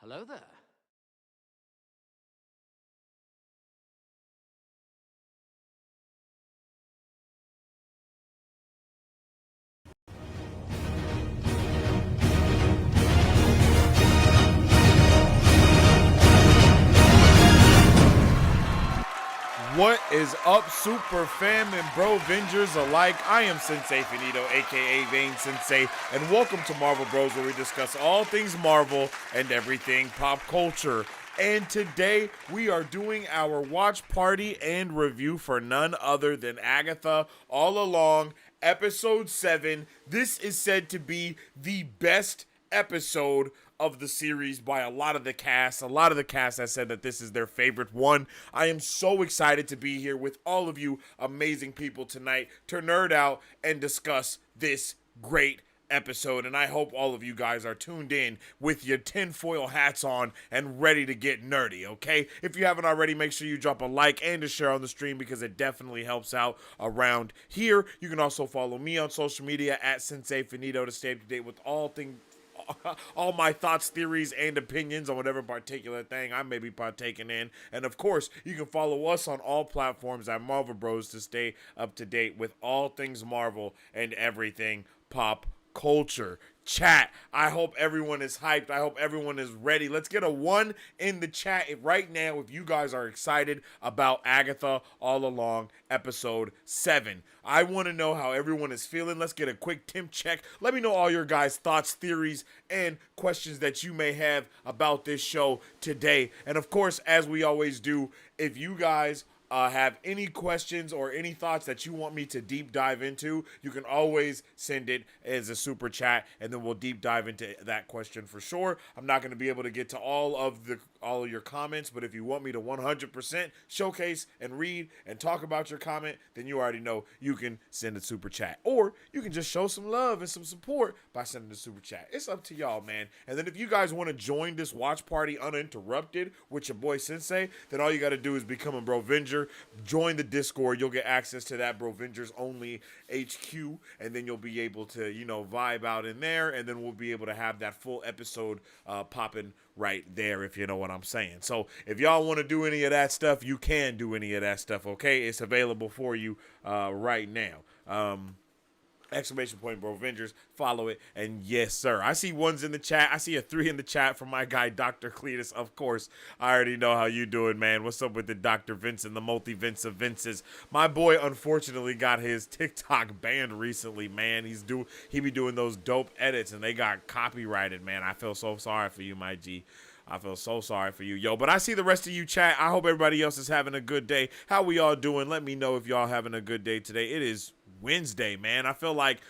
Hello there. What is up, super fam and bro Vengers alike? I am Sensei Finito, aka Vane Sensei, and welcome to Marvel Bros, where we discuss all things Marvel and everything pop culture. And today we are doing our watch party and review for none other than Agatha All Along, episode 7. This is said to be the best episode of the series by a lot of the cast. A lot of the cast has said that this is their favorite one. I am so excited to be here with all of you amazing people tonight to nerd out and discuss this great episode, and I hope all of you guys are tuned in with your tinfoil hats on and ready to get nerdy, okay? If you haven't already, make sure you drop a like and a share on the stream because it definitely helps out around here. You can also follow me on social media at Sensei Finito to stay up to date with all my thoughts, theories, and opinions on whatever particular thing I may be partaking in. And of course, you can follow us on all platforms at Marvel Bros to stay up to date with all things Marvel and everything pop culture. Chat, I hope everyone is hyped. I hope everyone is ready. Let's get a 1 in the chat right now if you guys are excited about Agatha All Along episode 7. I want to know how everyone is feeling. Let's get a quick temp check. Let me know all your guys' thoughts, theories, and questions that you may have about this show today. And of course, as we always do, if you guys have any questions or any thoughts that you want me to deep dive into, you can always send it as a super chat, and then we'll deep dive into that question for sure. I'm not going to be able to get to all of your comments, but if you want me to 100% showcase and read and talk about your comment, then you already know you can send a super chat, or you can just show some love and some support by sending a super chat. It's up to y'all, man. And then if you guys want to join this watch party uninterrupted with your boy Sensei, then all you got to do is become a Bro Venger. Join the Discord. You'll get access to that Bro Vengers only HQ, and then you'll be able to, vibe out in there, and then we'll be able to have that full episode popping right there, if you know what I'm saying. So if y'all want to do any of that stuff, you can do any of that stuff, okay? It's available for you right now. Exclamation point, Bro Vengers. Follow it. And yes, sir. I see ones in the chat. I see a 3 in the chat from my guy, Dr. Cletus. Of course, I already know how you doing, man. What's up with the Dr. Vince and the multi-Vince of Vinces? My boy, unfortunately, got his TikTok banned recently, man. He be doing those dope edits, and they got copyrighted, man. I feel so sorry for you, my G. I feel so sorry for you, yo. But I see the rest of you chat. I hope everybody else is having a good day. How we all doing? Let me know if y'all having a good day today. It is Wednesday, man. I feel like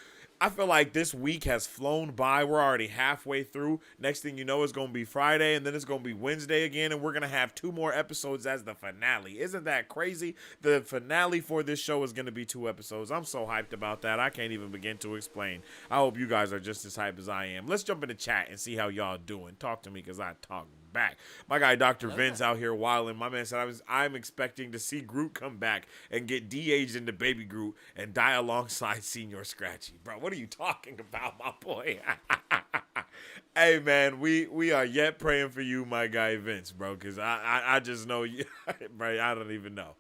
this week has flown by. We're already halfway through. Next thing you know, it's going to be Friday, and then it's going to be Wednesday again, and we're going to have 2 more episodes as the finale. Isn't that crazy? The finale for this show is going to be 2 episodes. I'm so hyped about that. I can't even begin to explain. I hope you guys are just as hyped as I am. Let's jump in the chat and see how y'all doing. Talk to me because I talk back. My guy Dr. Vince out here wilding. My man said I'm expecting to see Groot come back and get de-aged into baby Groot and die alongside Senior Scratchy. Bro, what are you talking about, my boy? Hey man, we are yet praying for you, my guy Vince, bro, because I just know you, bro. I don't even know.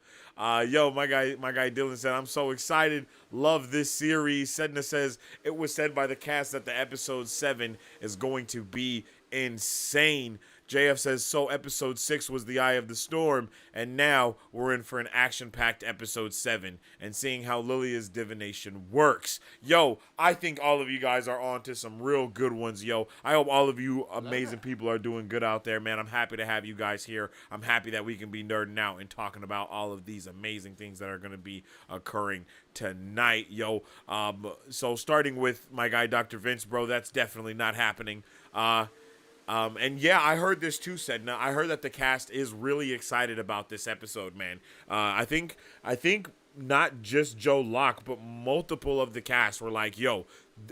Yo, my guy Dylan said, I'm so excited. Love this series. Sedna says, it was said by the cast that the episode 7 is going to be insane. JF says, so episode 6 was the eye of the storm, and now we're in for an action-packed episode 7, and seeing how Lilia's divination works. Yo, I think all of you guys are on to some real good ones, yo. I hope all of you amazing people are doing good out there, man. I'm happy to have you guys here. I'm happy that we can be nerding out and talking about all of these amazing things that are going to be occurring tonight, yo. So starting with my guy, Dr. Vince, bro, that's definitely not happening. And yeah, I heard this too, Sedna. I heard that the cast is really excited about this episode, man. I think not just Joe Locke, but multiple of the cast were like, yo,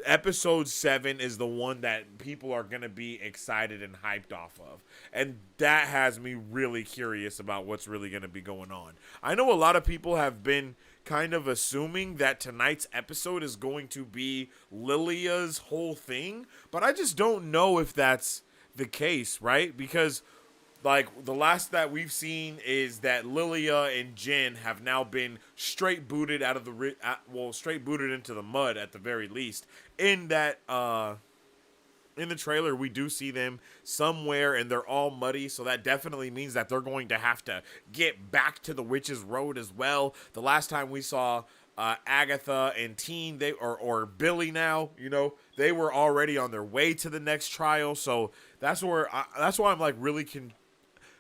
episode 7 is the one that people are going to be excited and hyped off of. And that has me really curious about what's really going to be going on. I know a lot of people have been kind of assuming that tonight's episode is going to be Lilia's whole thing, but I just don't know if that's the case, right? Because like the last that we've seen is that Lilia and Jin have now been straight booted out of the straight booted into the mud at the very least. In that in the trailer, we do see them somewhere and they're all muddy, so that definitely means that they're going to have to get back to the Witch's Road as well. The last time we saw Agatha and Teen, or Billy now, they were already on their way to the next trial, so that's why I'm like really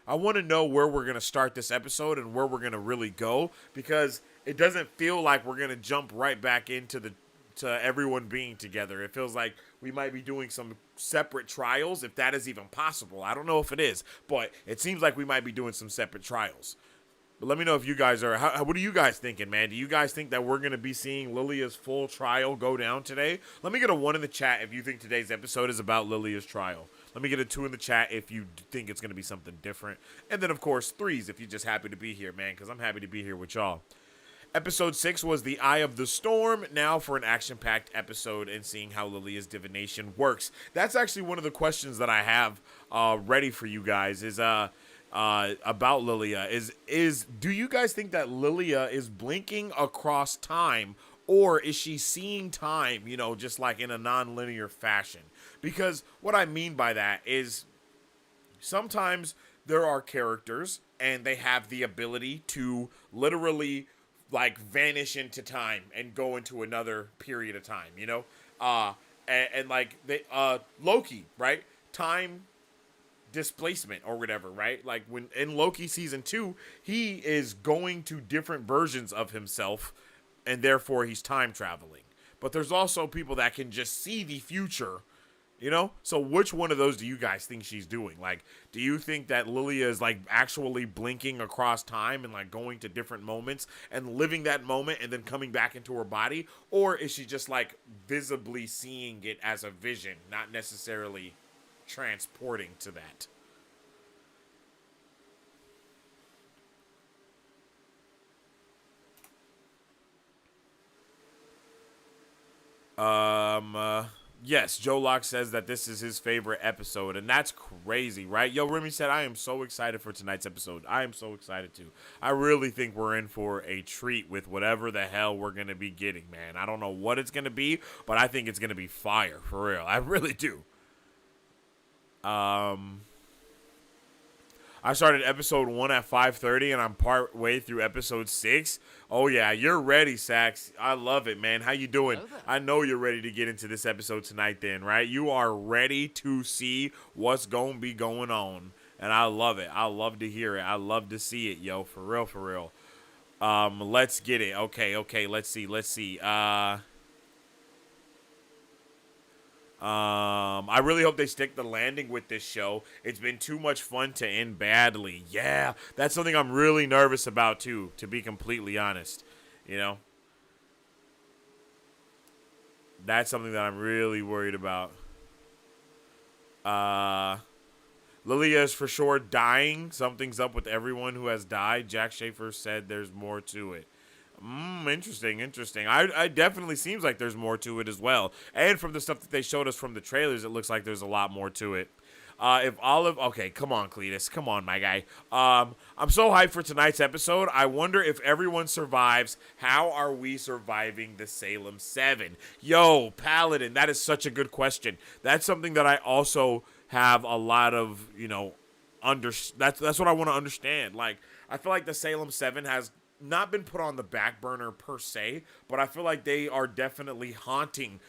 I want to know where we're going to start this episode and where we're going to really go, because it doesn't feel like we're going to jump right back into to everyone being together. It feels like we might be doing some separate trials, if that is even possible. I don't know if it is, but it seems like we might be doing some separate trials. But let me know if you guys are, what are you guys thinking, man? Do you guys think that we're going to be seeing Lilia's full trial go down today? Let me get a 1 in the chat if you think today's episode is about Lilia's trial. Let me get a 2 in the chat if you think it's going to be something different. And then, of course, 3s if you're just happy to be here, man, because I'm happy to be here with y'all. Episode 6 was the Eye of the Storm. Now for an action-packed episode and seeing how Lilia's divination works. That's actually one of the questions that I have ready for you guys is about Lilia. Is do you guys think that Lilia is blinking across time, or is she seeing time, just like in a non-linear fashion? Because what I mean by that is sometimes there are characters and they have the ability to literally like vanish into time and go into another period of time, and like they Loki, right? Time displacement or whatever, right? Like when in Loki season 2, he is going to different versions of himself and therefore he's time traveling. But there's also people that can just see the future, So which one of those do you guys think she's doing? Like, do you think that Lilia is like actually blinking across time and like going to different moments and living that moment and then coming back into her body? Or is she just like visibly seeing it as a vision, not necessarily transporting to that? Yes, Joe Locke says that this is his favorite episode, and that's crazy, right? Yo, Remy said, I am so excited for tonight's episode. I am so excited, too. I really think we're in for a treat with whatever the hell we're going to be getting, man. I don't know what it's going to be, but I think it's going to be fire, for real. I really do. I started episode 1 at 5:30, and I'm part way through episode 6. Oh, yeah, you're ready, Sax. I love it, man. How you doing? I know you're ready to get into this episode tonight then, right? You are ready to see what's going to be going on, and I love it. I love to hear it. I love to see it, yo, for real, for real. Let's get it. Okay, let's see. I really hope they stick the landing with this show. It's been too much fun to end badly. Yeah, that's something I'm really nervous about too, to be completely honest. That's something that I'm really worried about. Lilia is for sure dying. Something's up with everyone who has died. Jack Schaefer said there's more to it. Interesting. I definitely seems like there's more to it as well. And from the stuff that they showed us from the trailers, it looks like there's a lot more to it. Okay, come on, Cletus. Come on, my guy. I'm so hyped for tonight's episode. I wonder if everyone survives. How are we surviving the Salem 7? Yo, Paladin, that is such a good question. That's something that I also have a lot of, that's what I want to understand. Like, I feel like the Salem 7 has not been put on the back burner per se, but I feel like they are definitely haunting.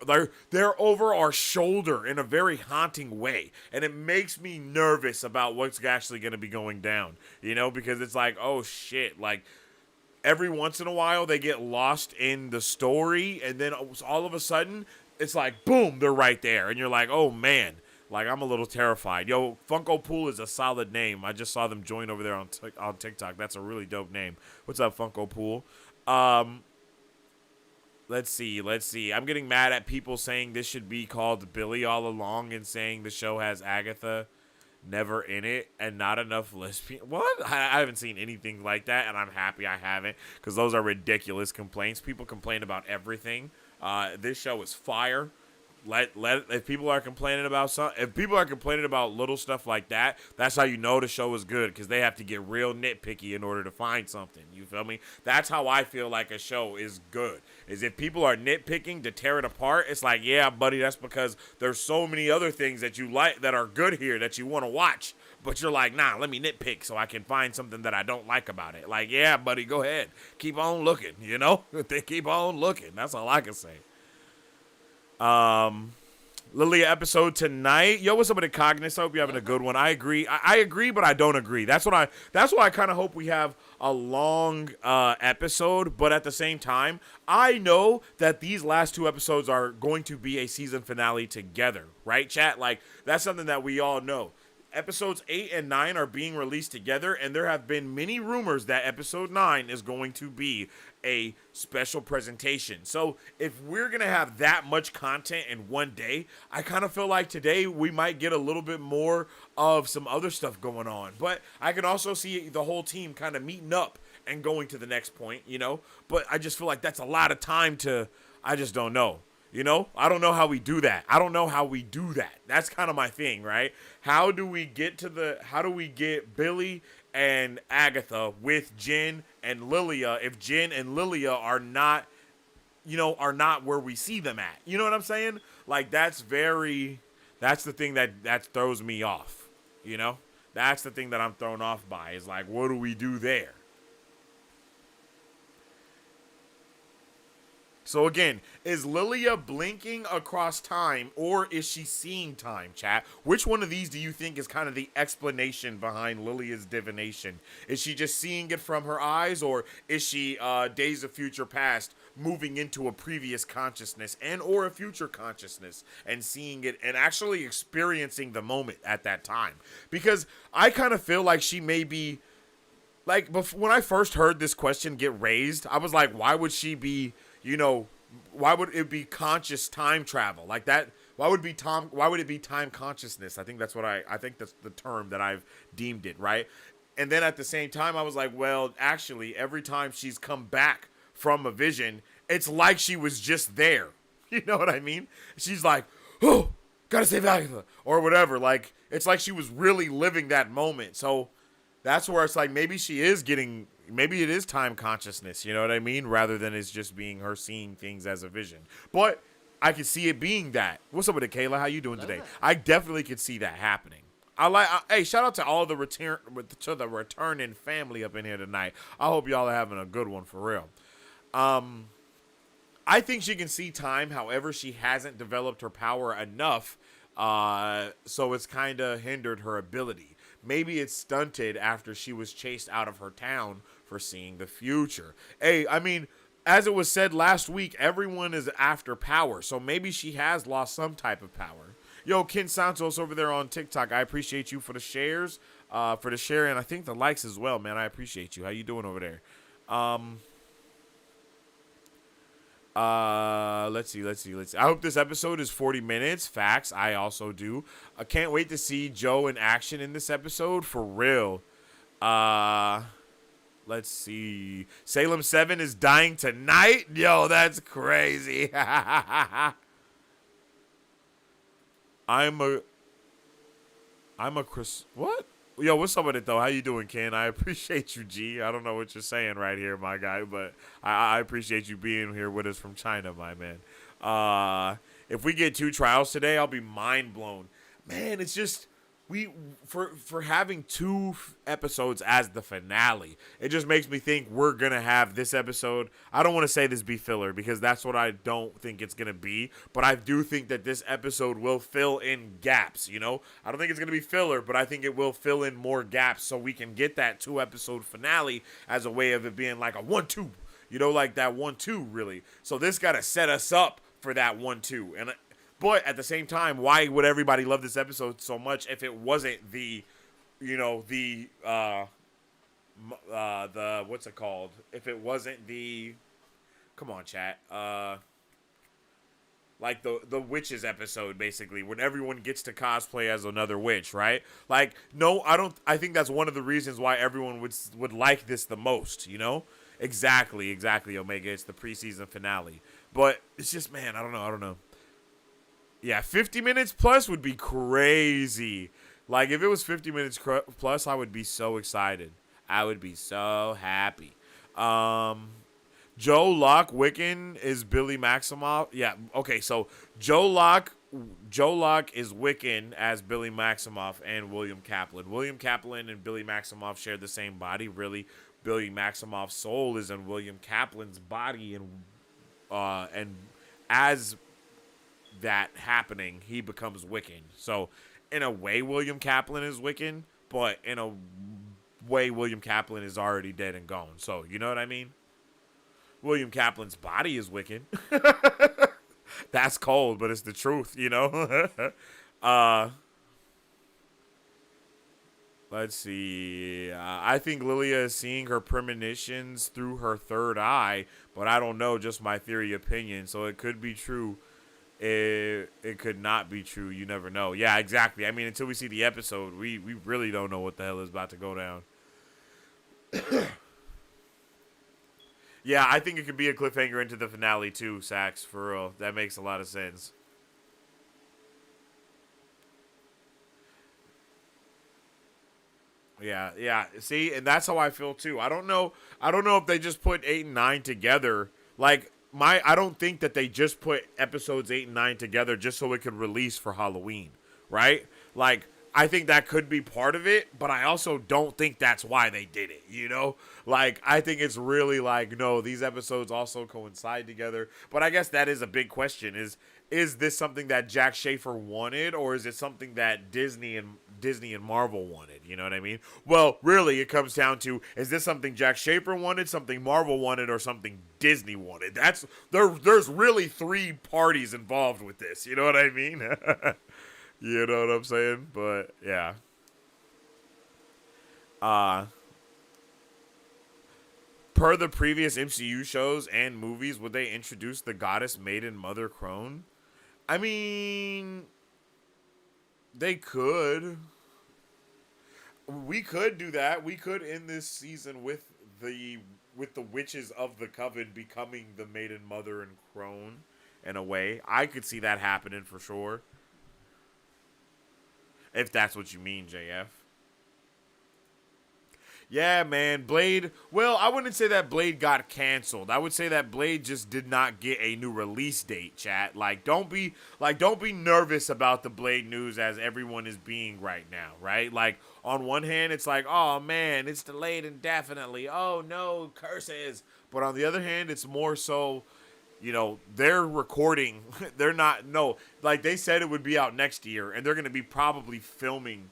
They're over our shoulder in a very haunting way, and it makes me nervous about what's actually going to be going down, because it's like, oh shit, like every once in a while they get lost in the story, and then all of a sudden it's like, boom, they're right there, and you're like, oh man. Like, I'm a little terrified. Yo, Funko Pool is a solid name. I just saw them join over there on TikTok. That's a really dope name. What's up, Funko Pool? Let's see. I'm getting mad at people saying this should be called Billy All Along and saying the show has Agatha never in it and not enough lesbian. What? I haven't seen anything like that, and I'm happy I haven't, because those are ridiculous complaints. People complain about everything. This show is fire. let if people are complaining about if people are complaining about little stuff like that, that's how you know the show is good, because they have to get real nitpicky in order to find something. You feel me? That's how I feel like a show is good. Is if people are nitpicking to tear it apart, it's like, yeah, buddy, that's because there's so many other things that you like that are good here that you want to watch. But you're like, nah, let me nitpick so I can find something that I don't like about it. Like, yeah, buddy, go ahead. Keep on looking, you know? They keep on looking. That's all I can say. Lilia episode tonight. Yo, what's up with the Cogniz? I hope you're having a good one. I agree. I agree, but I don't agree. That's why I kind of hope we have a long episode, but at the same time, I know that these last two episodes are going to be a season finale together, right, chat? Like, that's something that we all know. Episodes 8 and 9 are being released together, and there have been many rumors that episode 9 is going to be a special presentation. So if we're going to have that much content in one day, I kind of feel like today we might get a little bit more of some other stuff going on. But I can also see the whole team kind of meeting up and going to the next point, you know? But I just feel like that's a lot of time I just don't know. You know, I don't know how we do that. That's kind of my thing, right? How do we get Billy and Agatha with Jen and Lilia if Jen and Lilia are not where we see them at? You know what I'm saying? Like, that's the thing that throws me off, you know? That's the thing that I'm thrown off by, is like, what do we do there? So again, is Lilia blinking across time, or is she seeing time, chat? Which one of these do you think is kind of the explanation behind Lilia's divination? Is she just seeing it from her eyes, or is she days of future past moving into a previous consciousness and or a future consciousness and seeing it and actually experiencing the moment at that time? Because I kind of feel like she may be, like, when I first heard this question get raised, I was like, why would she be, why would it be conscious time travel like that? Why would it be time consciousness? I think that's the term that I've deemed it, right? And then at the same time, I was like, well, actually, every time she's come back from a vision, it's like she was just there. You know what I mean? She's like, oh, gotta save Agatha, or whatever. Like, it's like she was really living that moment. So that's where it's like, maybe it is time consciousness, you know what I mean? Rather than it's just being her seeing things as a vision. But I could see it being that. What's up with it, Kayla? How you doing today? I definitely could see that happening. Hey, shout out to all the returning family up in here tonight. I hope y'all are having a good one for real. I think she can see time. However, she hasn't developed her power enough, so it's kind of hindered her ability. Maybe it's stunted after she was chased out of her town for seeing the future. Hey, I mean, as it was said last week, everyone is after power, so maybe she has lost some type of power. Yo, Ken Santos over there on TikTok, I appreciate you for the shares, for the share, and I think the likes as well, man. I appreciate you. How you doing over there? Let's see. I hope this episode is 40 minutes. Facts. I also do. I can't wait to see Joe in action in this episode, for real. Let's see. Salem 7 is dying tonight. Yo, that's crazy. I'm a Chris. What? Yo, what's up with it, though? How you doing, Ken? I appreciate you, G. I don't know what you're saying right here, my guy, but I appreciate you being here with us from China, my man. If we get 2 trials today, I'll be mind blown. Man, it's just, for having 2 episodes as the finale, it just makes me think we're going to have this episode. I don't want to say this be filler, because that's what I don't think it's going to be, but I do think that this episode will fill in gaps, you know? I don't think it's going to be filler, but I think it will fill in more gaps so we can get that 2-episode finale as a way of it being like a 1-2, you know, like that 1-2, really. So this got to set us up for that 1-2, but at the same time, why would everybody love this episode so much if it wasn't the what's it called? If it wasn't the, come on, chat, like the witches episode, basically, when everyone gets to cosplay as another witch, right? Like, no, I think that's one of the reasons why everyone would like this the most, you know? Exactly, Omega. It's the preseason finale, but it's just, man, I don't know. Yeah, 50 minutes plus would be crazy. Like, if it was 50 minutes plus, I would be so excited. I would be so happy. Um, Joe Locke Wiccan is Billy Maximoff. Yeah, okay, so Joe Locke Joe Locke is Wiccan as Billy Maximoff and William Kaplan. William Kaplan and Billy Maximoff share the same body. Really, Billy Maximoff's soul is in William Kaplan's body, and as that happening, he becomes Wiccan. So, in a way, William Kaplan is Wiccan, but in a way, William Kaplan is already dead and gone. So, you know what I mean? William Kaplan's body is Wiccan. That's cold, but it's the truth, you know? uh, let's see. I think Lilia is seeing her premonitions through her third eye, but I don't know, just my theory opinion. So it could be true. It could not be true. You never know. Yeah, exactly. I mean, until we see the episode, we really don't know what the hell is about to go down. Yeah, I think it could be a cliffhanger into the finale too, Sax, for real. That makes a lot of sense. Yeah, yeah. See, and that's how I feel too. I don't know if they just put 8 and 9 together. Like I don't think that they just put episodes 8 and 9 together just so it could release for Halloween, right? Like I think that could be part of it, but I also don't think that's why they did it, you know? Like I think it's really like no, these episodes also coincide together. But I guess that is a big question is this something that Jack Schaefer wanted, or is it something that Disney and Marvel wanted? You know what I mean? Well, really, it comes down to, is this something Jack Schaefer wanted, something Marvel wanted, or something Disney wanted? There's really three parties involved with this. You know what I mean? You know what I'm saying? But yeah. Uh Per the previous MCU shows and movies, would they introduce the goddess maiden mother crone? I mean, they could. We could do that. We could end this season with the witches of the coven becoming the maiden mother and crone in a way. I could see that happening for sure. If that's what you mean, JF. Yeah, man, Blade. Well, I wouldn't say that Blade got canceled. I would say that Blade just did not get a new release date, chat. Don't be nervous about the Blade news as everyone is being right now, right? Like on one hand, it's like, "Oh man, it's delayed indefinitely. Oh no, curses." But on the other hand, it's more so, they're recording. They're not no, like they said it would be out next year, and they're going to be probably filming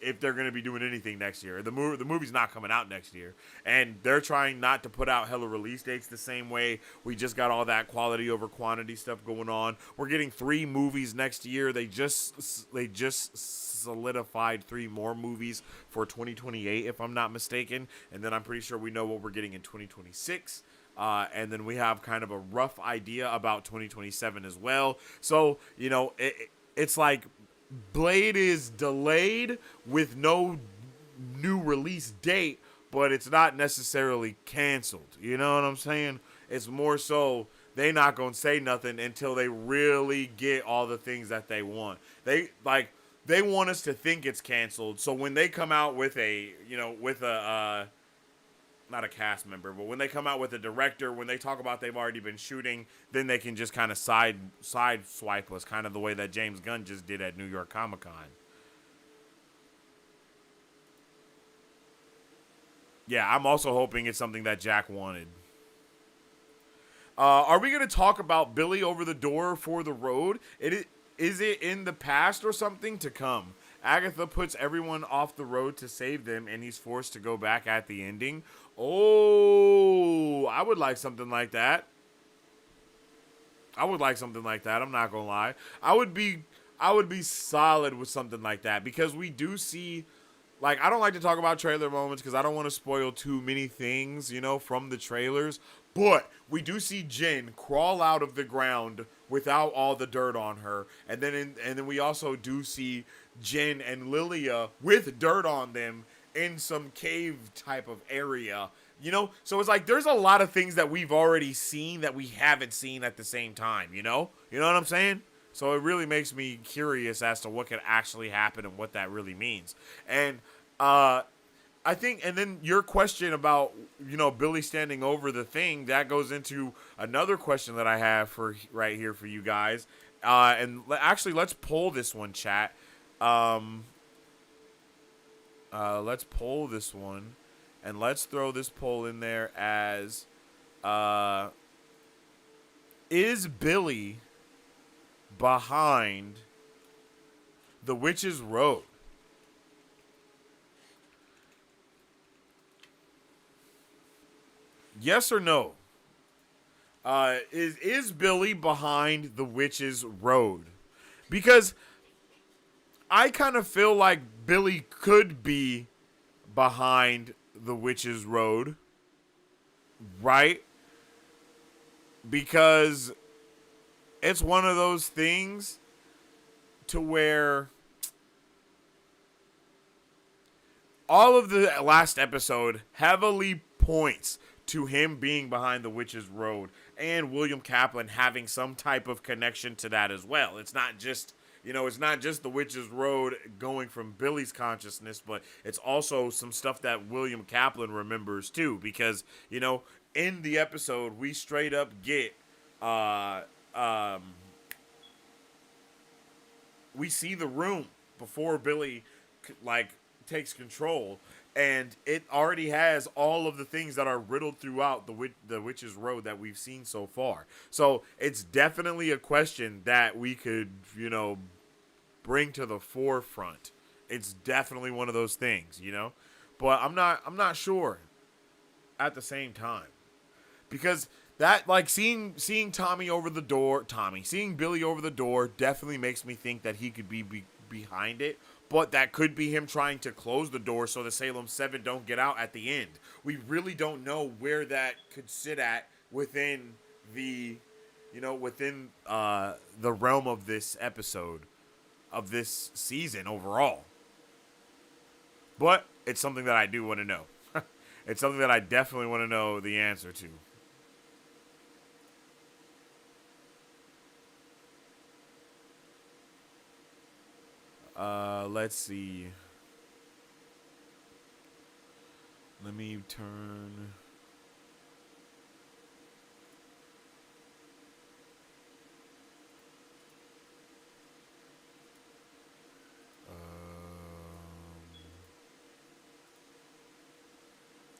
if they're going to be doing anything next year. The movie's not coming out next year. And they're trying not to put out hella release dates the same way. We just got all that quality over quantity stuff going on. We're getting 3 movies next year. They just solidified 3 more movies for 2028, if I'm not mistaken. And then I'm pretty sure we know what we're getting in 2026. And then we have kind of a rough idea about 2027 as well. So, it's like Blade is delayed with no new release date, but it's not necessarily canceled. You know what I'm saying? It's more so they not gonna say nothing until they really get all the things that they want. They want us to think it's canceled. So when they come out with a not a cast member, but when they come out with a director, when they talk about they've already been shooting, then they can just kind of side swipe us, kind of the way that James Gunn just did at New York Comic Con. Yeah, I'm also hoping it's something that Jack wanted. Are we going to talk about Billy over the door for the road? Is it in the past or something to come? Agatha puts everyone off the road to save them, and he's forced to go back at the ending. Oh, I would like something like that. I'm not gonna lie. I would be solid with something like that, because we do see, like, I don't like to talk about trailer moments because I don't want to spoil too many things, from the trailers. But we do see Jen crawl out of the ground without all the dirt on her, and then we also do see Jen and Lilia with dirt on them in some cave type of area. So it's like there's a lot of things that we've already seen that we haven't seen at the same time. You know what I'm saying? So it really makes me curious as to what could actually happen and what that really means. And I think, and then your question about, Billy standing over the thing, that goes into another question that I have for right here for you guys. And actually, let's pull this one, chat. Um, let's poll this one, and let's throw this poll in there as, uh, is Billy behind the Witch's Road? Yes or no? Is Billy behind the Witch's Road? Because I kind of feel like Billy could be behind the Witch's Road, right? Because it's one of those things to where all of the last episode heavily points to him being behind the Witch's Road and William Kaplan having some type of connection to that as well. It's not just, it's not just the Witch's Road going from Billy's consciousness, but it's also some stuff that William Kaplan remembers too, because, in the episode we straight up get we see the room before Billy takes control, and it already has all of the things that are riddled throughout the Witch's Road that we've seen so far. So it's definitely a question that we could, bring to the forefront. It's definitely one of those things, But I'm not sure at the same time. Because that, seeing Tommy over the door, seeing Billy over the door definitely makes me think that he could be behind it. But that could be him trying to close the door so the Salem 7 don't get out at the end. We really don't know where that could sit at within the, the realm of this episode, of this season overall. But it's something that I do want to know. It's something that I definitely want to know the answer to. Let's see. Let me turn.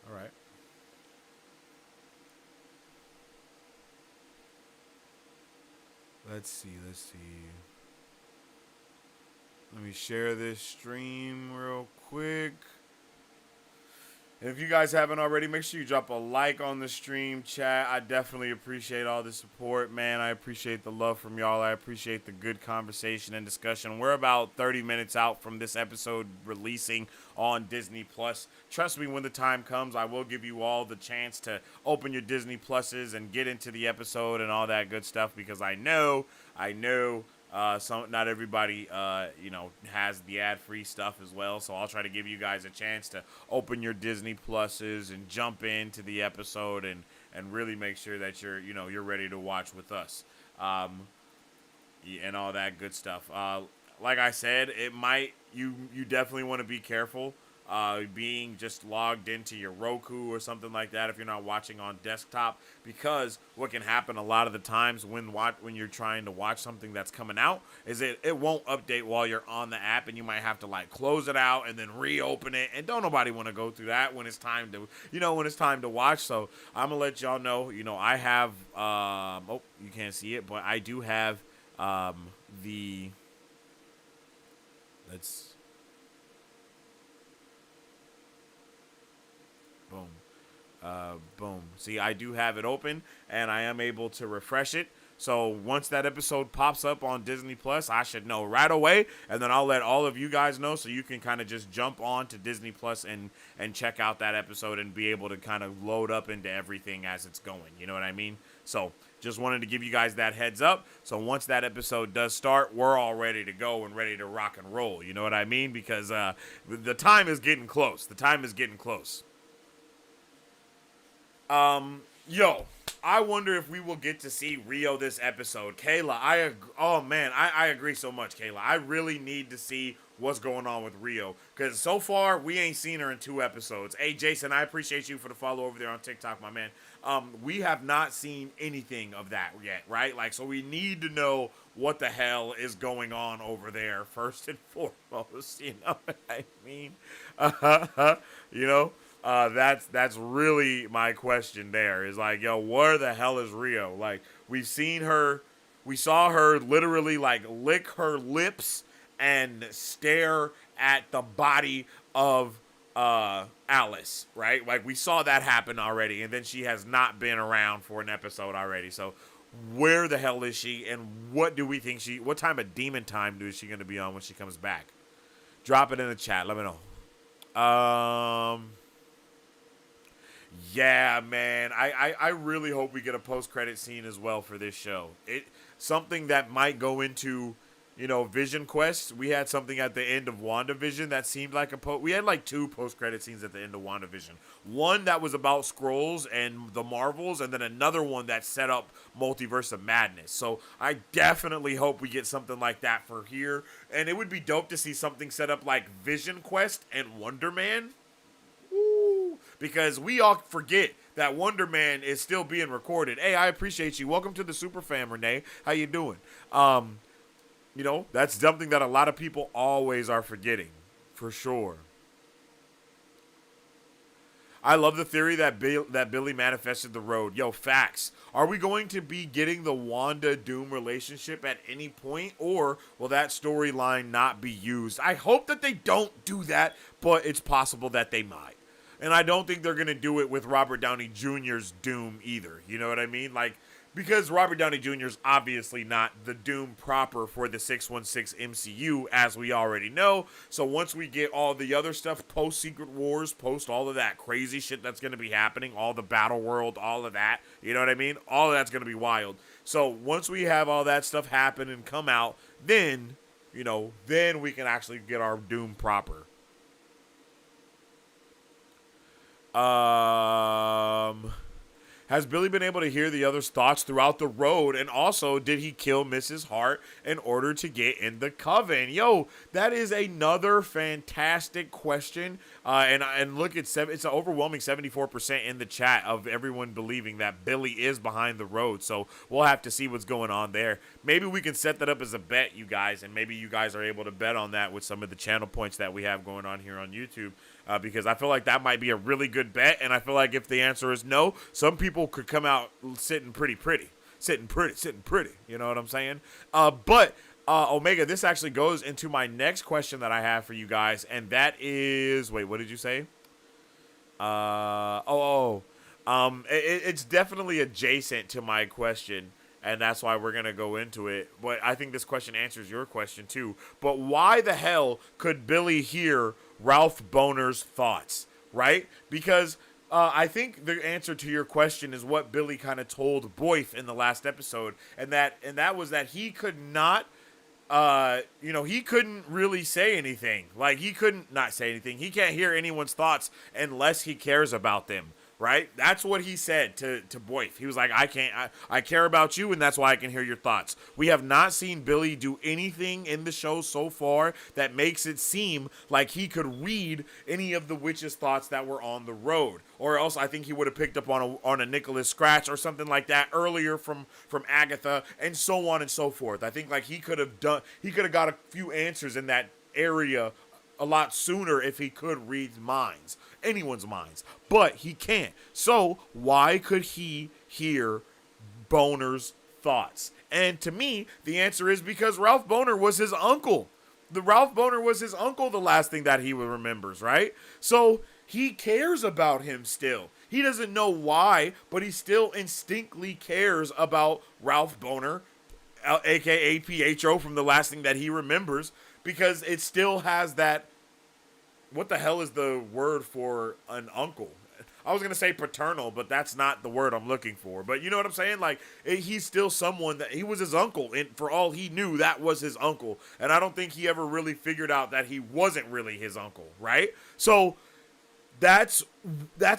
All right. Let's see. Let me share this stream real quick. And if you guys haven't already, make sure you drop a like on the stream, chat. I definitely appreciate all the support, man. I appreciate the love from y'all. I appreciate the good conversation and discussion. We're about 30 minutes out from this episode releasing on Disney Plus. Trust me, when the time comes, I will give you all the chance to open your Disney Pluses and get into the episode and all that good stuff, because I know not everybody, has the ad-free stuff as well. So I'll try to give you guys a chance to open your Disney Pluses and jump into the episode and really make sure that you're ready to watch with us, and all that good stuff. Like I said, you definitely want to be careful. Being just logged into your Roku or something like that if you're not watching on desktop, because what can happen a lot of the times when you're trying to watch something that's coming out is it won't update while you're on the app, and you might have to close it out and then reopen it, and don't nobody want to go through that when it's time to watch. So I'm gonna let y'all know, I have you can't see it, but I do have boom. See, I do have it open, and I am able to refresh it. So once that episode pops up on Disney Plus, I should know right away, and then I'll let all of you guys know, so you can kind of just jump on to Disney Plus and check out that episode and be able to kind of load up into everything as it's going. You know what I mean? So just wanted to give you guys that heads up. So once that episode does start, we're all ready to go and ready to rock and roll. You know what I mean? Because the time is getting close. Yo, I wonder if we will get to see Rio this episode. Kayla, oh man, I agree so much, Kayla. I really need to see what's going on with Rio. Because so far, we ain't seen her in 2 episodes. Hey, Jason, I appreciate you for the follow over there on TikTok, my man. We have not seen anything of that yet, right? Like, so we need to know what the hell is going on over there, first and foremost. You know what I mean? You know? That's really my question there is like, yo, where the hell is Rio? Like, we saw her literally like lick her lips and stare at the body of Alice, right? Like, we saw that happen already, and then she has not been around for an episode already. So where the hell is she, and what do we think what time of demon time is she going to be on when she comes back? Drop it in the chat. Let me know. Yeah, man. I really hope we get a post-credit scene as well for this show. Something that might go into, Vision Quest. We had something at the end of WandaVision that seemed like we had like 2 post-credit scenes at the end of WandaVision. One that was about Skrulls and the Marvels, and then another one that set up Multiverse of Madness. So I definitely hope we get something like that for here. And it would be dope to see something set up like Vision Quest and Wonder Man. Because we all forget that Wonder Man is still being recorded. Hey, I appreciate you. Welcome to the Super Fam, Renee. How you doing? That's something that a lot of people always are forgetting, for sure. I love the theory that Billy manifested the road. Yo, facts. Are we going to be getting the Wanda Doom relationship at any point, or will that storyline not be used? I hope that they don't do that, but it's possible that they might. And I don't think they're going to do it with Robert Downey Jr.'s Doom either. You know what I mean? Like, because Robert Downey Jr. is obviously not the Doom proper for the 616 MCU, as we already know. So once we get all the other stuff, post-Secret Wars, post all of that crazy shit that's going to be happening, all the Battle World, all of that, you know what I mean? All of that's going to be wild. So once we have all that stuff happen and come out, then, then we can actually get our Doom proper. Has Billy been able to hear the other's thoughts throughout the road? And also, did he kill Mrs. Hart in order to get in the coven? Yo, that is another fantastic question. And look, it's an overwhelming 74% in the chat of everyone believing that Billy is behind the road. So we'll have to see what's going on there. Maybe we can set that up as a bet, you guys, and maybe you guys are able to bet on that with some of the channel points that we have going on here on YouTube. Because I feel like that might be a really good bet, and I feel like if the answer is no, some people could come out sitting pretty. You know what I'm saying? But Omega, this actually goes into my next question that I have for you guys, and that is, wait, what did you say? It's definitely adjacent to my question, and that's why we're going to go into it. But I think this question answers your question too. But why the hell could Billy hear Ralph Boner's thoughts, right? Because I think the answer to your question is what Billy kind of told Boyf in the last episode, and that was that he could not, he couldn't really say anything. Like, he couldn't not say anything. He can't hear anyone's thoughts unless he cares about them. Right? That's what he said to Boyf. He was like, I care about you, and that's why I can hear your thoughts. We have not seen Billy do anything in the show so far that makes it seem like he could read any of the witch's thoughts that were on the road. Or else I think he would have picked up on a Nicholas Scratch or something like that earlier from Agatha, and so on and so forth. I think like he could have got a few answers in that area a lot sooner if he could read minds. Anyone's minds, but he can't. So why could he hear Boner's thoughts? And to me, the answer is because Ralph Boner was his uncle. Ralph Boner was his uncle, the last thing that he remembers, right? So he cares about him still. He doesn't know why, but he still instinctively cares about Ralph Boner, aka Pietro, from the last thing that he remembers, because it still has that. What the hell is the word for an uncle? I was going to say paternal, but that's not the word I'm looking for. But you know what I'm saying? Like, he's still someone that he was his uncle. And for all he knew, that was his uncle. And I don't think he ever really figured out that he wasn't really his uncle, right? So that's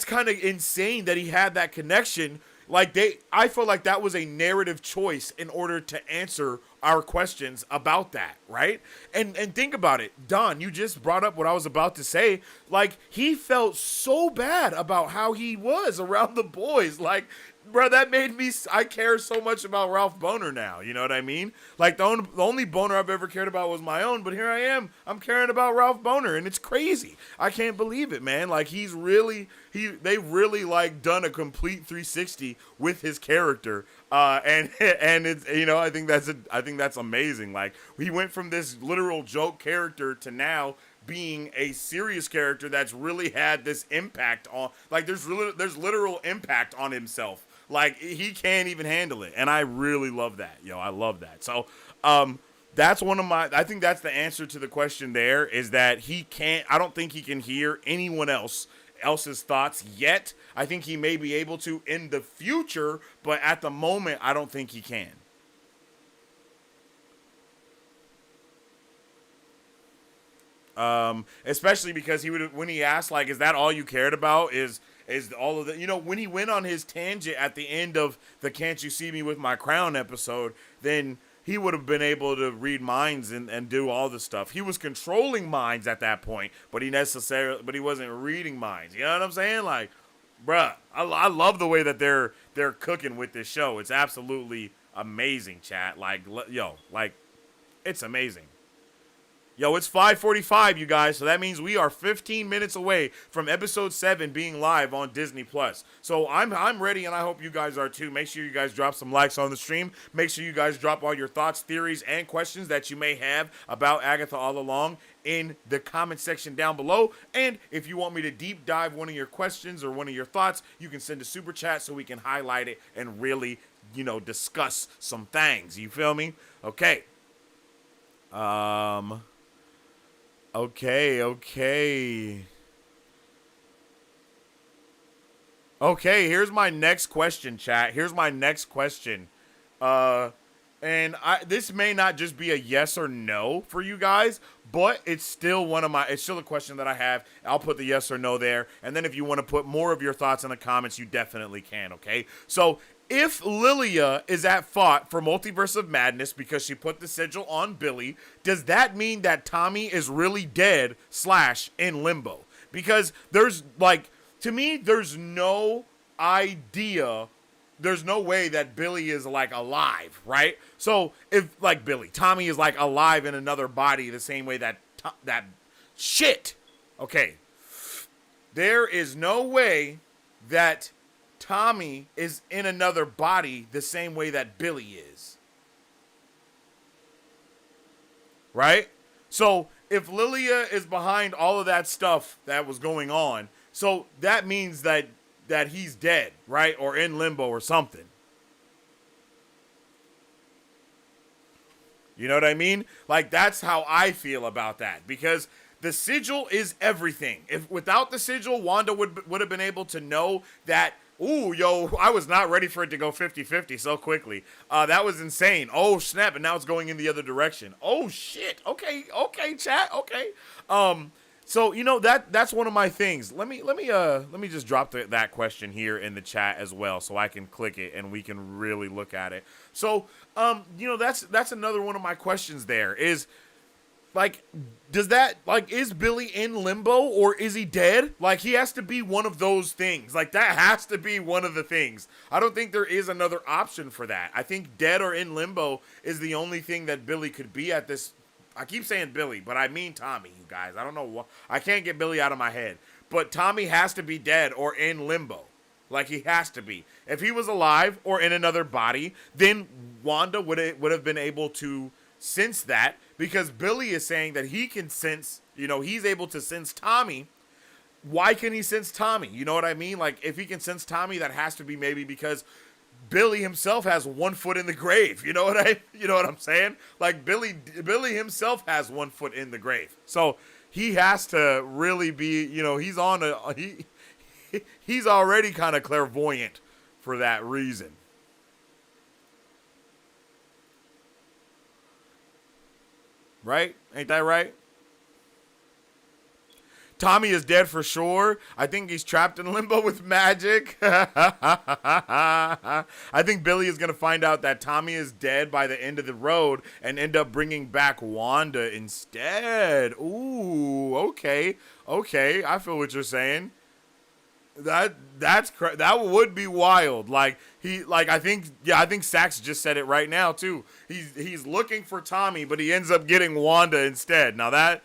kind of insane that he had that connection. Like I feel like that was a narrative choice in order to answer our questions about that, right? And think about it, Don. You just brought up what I was about to say. Like he felt so bad about how he was around the boys. Like, bro, that made me. I care so much about Ralph Boner now. You know what I mean? Like the only Boner I've ever cared about was my own, but here I am. I'm caring about Ralph Boner, and it's crazy. I can't believe it, man. Like they really like done a complete 360 with his character, and it's I think that's amazing. Like he went from this literal joke character to now being a serious character that's really had this impact on, like there's literal impact on himself. Like he can't even handle it, and I really love that. I love that. So that's one of my. I think that's the answer to the question. There is that he can't. I don't think he can hear anyone else's thoughts yet. I think he may be able to in the future, but at the moment, I don't think he can. Especially because when he asked, like, is that all you cared about? Is all of the, when he went on his tangent at the end of the Can't You See Me With My Crown episode, then he would have been able to read minds and do all the stuff. He was controlling minds at that point, but he wasn't reading minds. You know what I'm saying? Like, bruh, I love the way that they're cooking with this show. It's absolutely amazing, chat. Like, it's amazing. Yo, it's 5:45, you guys, so that means we are 15 minutes away from episode 7 being live on Disney+. So I'm ready, and I hope you guys are too. Make sure you guys drop some likes on the stream. Make sure you guys drop all your thoughts, theories, and questions that you may have about Agatha all along in the comment section down below. And if you want me to deep dive one of your questions or one of your thoughts, you can send a super chat so we can highlight it and really, discuss some things. You feel me? Okay. Okay. Okay, here's my next question, chat. Here's my next question. This may not just be a yes or no for you guys, but it's still it's still a question that I have. I'll put the yes or no there. And then if you want to put more of your thoughts in the comments, you definitely can, okay? So if Lilia is at fault for Multiverse of Madness because she put the sigil on Billy, does that mean that Tommy is really dead / in limbo? Because to me, there's no way that Billy is alive, right? So if Tommy is alive in another body the same way that shit. Okay. There is no way that Tommy is in another body the same way that Billy is. Right? So if Lilia is behind all of that stuff that was going on, so that means that he's dead, right? Or in limbo or something. You know what I mean? That's how I feel about that. Because the sigil is everything. If without the sigil, Wanda would have been able to know that, ooh, yo, I was not ready for it to go 50-50 so quickly. That was insane. Oh, snap, and now it's going in the other direction. Oh, shit. Okay, chat. Okay. So that's one of my things. Let me just drop that question here in the chat as well, so I can click it and we can really look at it. So that's another one of my questions. There is is Billy in limbo or is he dead? He has to be one of those things. That has to be one of the things. I don't think there is another option for that. I think dead or in limbo is the only thing that Billy could be at this. I keep saying Billy, but I mean Tommy, you guys. I don't know why. I can't get Billy out of my head. But Tommy has to be dead or in limbo. He has to be. If he was alive or in another body, then Wanda would have been able to sense that, because Billy is saying that he can sense, he's able to sense Tommy. Why can he sense Tommy? You know what I mean? If he can sense Tommy, that has to be maybe because Billy himself has one foot in the grave. You know what I'm saying? Billy himself has one foot in the grave. So he has to really be, he's already kind of clairvoyant for that reason. Right? Ain't that right? Tommy is dead for sure. I think he's trapped in limbo with magic. I think Billy is going to find out that Tommy is dead by the end of the road and end up bringing back Wanda instead. Ooh, okay. Okay, I feel what you're saying. That would be wild. I think Sax just said it right now too. He's looking for Tommy, but he ends up getting Wanda instead. Now that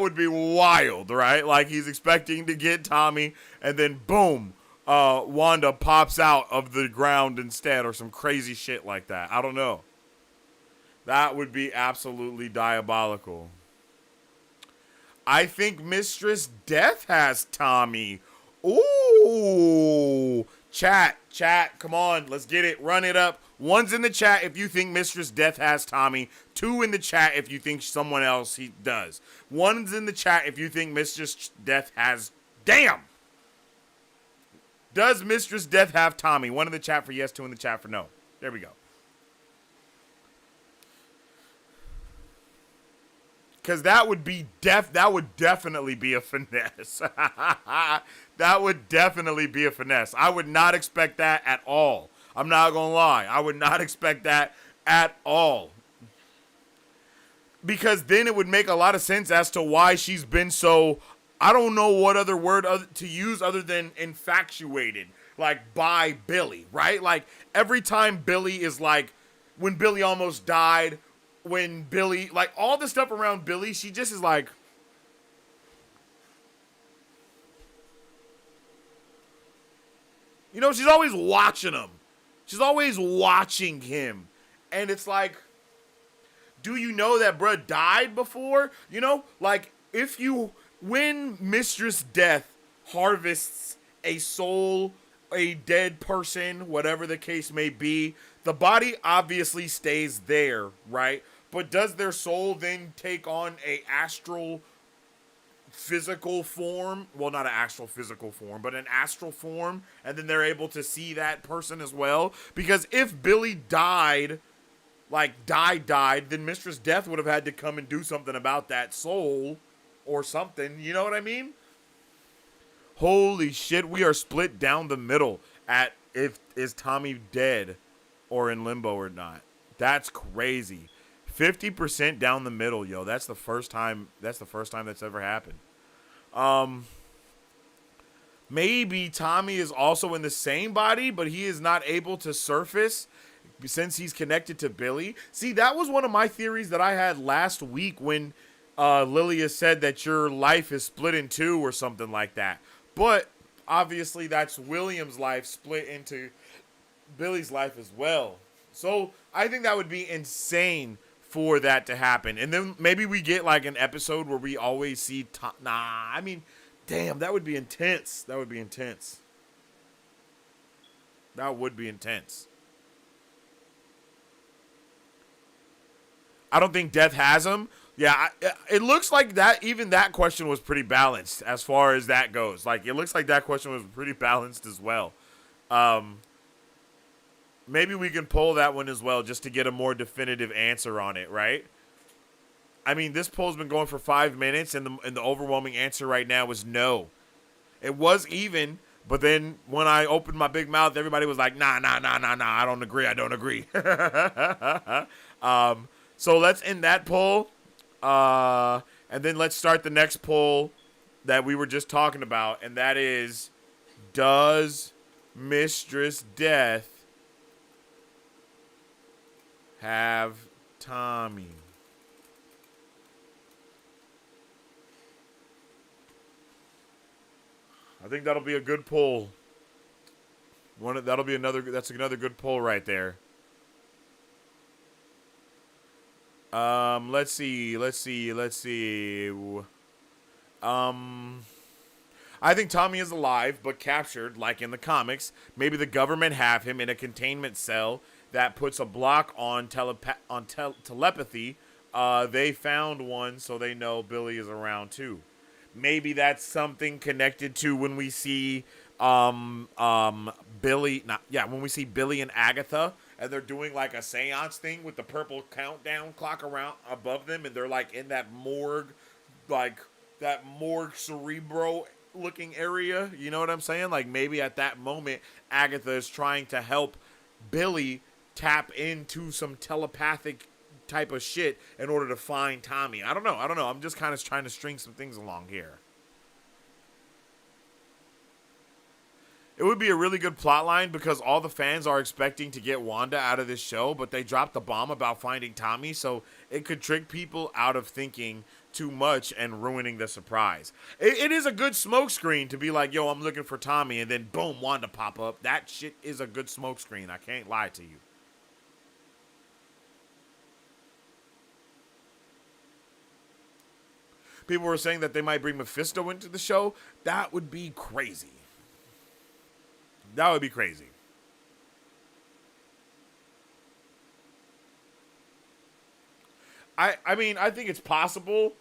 would be wild, right? Like he's expecting to get Tommy, and then boom, Wanda pops out of the ground instead, or some crazy shit like that. I don't know. That would be absolutely diabolical. I think Mistress Death has Tommy. Ooh, chat, come on, let's get it, run it up. One's in the chat if you think Mistress Death has Tommy. Two in the chat if you think someone else he does. One's in the chat if you think Mistress Death has, damn. Does Mistress Death have Tommy? One in the chat for yes, two in the chat for no. There we go. Because that would definitely be a finesse. That would definitely be a finesse. I would not expect that at all. I'm not going to lie. I would not expect that at all. Because then it would make a lot of sense as to why she's been so, I don't know what other word to use other than infatuated, like by Billy, right? Like every time Billy is like, when Billy almost died, when Billy, like all the stuff around Billy, she just is like, you know, she's always watching him. She's always watching him. And it's like, do you know that bruh died before? You know, like when Mistress Death harvests a soul, a dead person, whatever the case may be, the body obviously stays there, right? But does their soul then take on a astral physical form? Well, not an astral physical form, but an astral form, and then they're able to see that person as well? Because if Billy died, then Mistress Death would have had to come and do something about that soul or something. You know what I mean? Holy shit, we are split down the middle at is Tommy dead or in limbo or not. That's crazy. 50% down the middle, yo. That's the first time that's ever happened. Maybe Tommy is also in the same body, but he is not able to surface since he's connected to Billy. See, that was one of my theories that I had last week when Lilia said that your life is split in two or something like that. But obviously that's William's life split into Billy's life as well. So I think that would be insane for that to happen. And then maybe we get like an episode where we always see damn, that would be intense. That would be intense. I don't think Death has him. Yeah, it looks like that. Even that question was pretty balanced as far as that goes. Like, it looks like that question was pretty balanced as well. Maybe we can poll that one as well just to get a more definitive answer on it, right? I mean, this poll's been going for 5 minutes, and the overwhelming answer right now is no. It was even, but then when I opened my big mouth, everybody was like, nah, I don't agree. So let's end that poll, and then let's start the next poll that we were just talking about, and that is, does Mistress Death have Tommy? I think that'll be a good poll. That's another good poll right there. Let's see. I think Tommy is alive, but captured, like in the comics. Maybe the government have him in a containment cell that puts a block on telepathy. They found one, so they know Billy is around too. Maybe that's something connected to when we see when we see Billy and Agatha, and they're doing like a seance thing with the purple countdown clock around above them, and they're like in that morgue, like more cerebral looking area. You know what I'm saying? Like maybe at that moment, Agatha is trying to help Billy tap into some telepathic type of shit in order to find Tommy. I don't know. I'm just kind of trying to string some things along here. It would be a really good plot line because all the fans are expecting to get Wanda out of this show, but they dropped the bomb about finding Tommy, so it could trick people out of thinking too much and ruining the surprise. It is a good smokescreen to be like, yo, I'm looking for Tommy, and then boom, Wanda pop up. That shit is a good smokescreen. I can't lie to you. People were saying that they might bring Mephisto into the show. That would be crazy. That would be crazy. I mean, I think it's possible,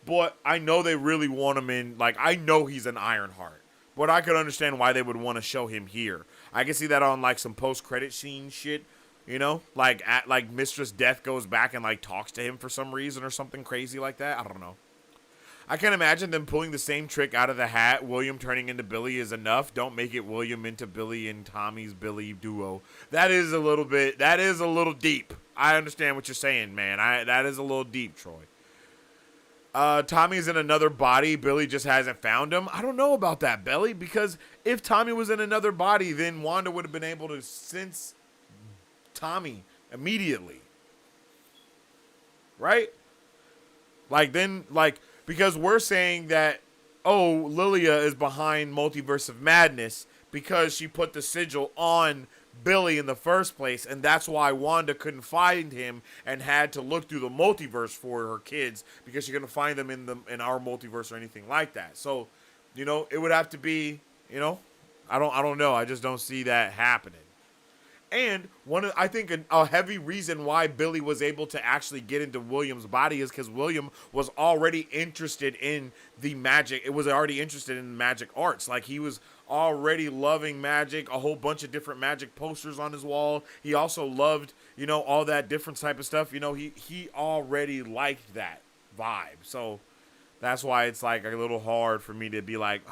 but I know they really want him in. Like, I know he's an Ironheart, but I could understand why they would want to show him here. I can see that on like some post-credit scene shit, you know, like Mistress Death goes back and like talks to him for some reason or something crazy like that. I don't know. I can imagine them pulling the same trick out of the hat. William turning into Billy is enough. Don't make it William into Billy and Tommy's Billy duo. That is a little deep. I understand what you're saying, man. That is a little deep, Troy. Tommy's in another body. Billy just hasn't found him. I don't know about that, Billy, because if Tommy was in another body, then Wanda would have been able to sense Tommy immediately. Right? Because we're saying that, oh, Lilia is behind Multiverse of Madness because she put the sigil on Billy in the first place, and that's why Wanda couldn't find him and had to look through the multiverse for her kids because she couldn't find them in our multiverse or anything like that. So, you know, it would have to be, you know, I don't know. I just don't see that happening. And I think a heavy reason why Billy was able to actually get into William's body is because William was already interested in the magic. It was already interested in magic arts. Like, he was already loving magic, a whole bunch of different magic posters on his wall. He also loved, you know, all that different type of stuff. You know, he already liked that vibe. So that's why it's like a little hard for me to be like,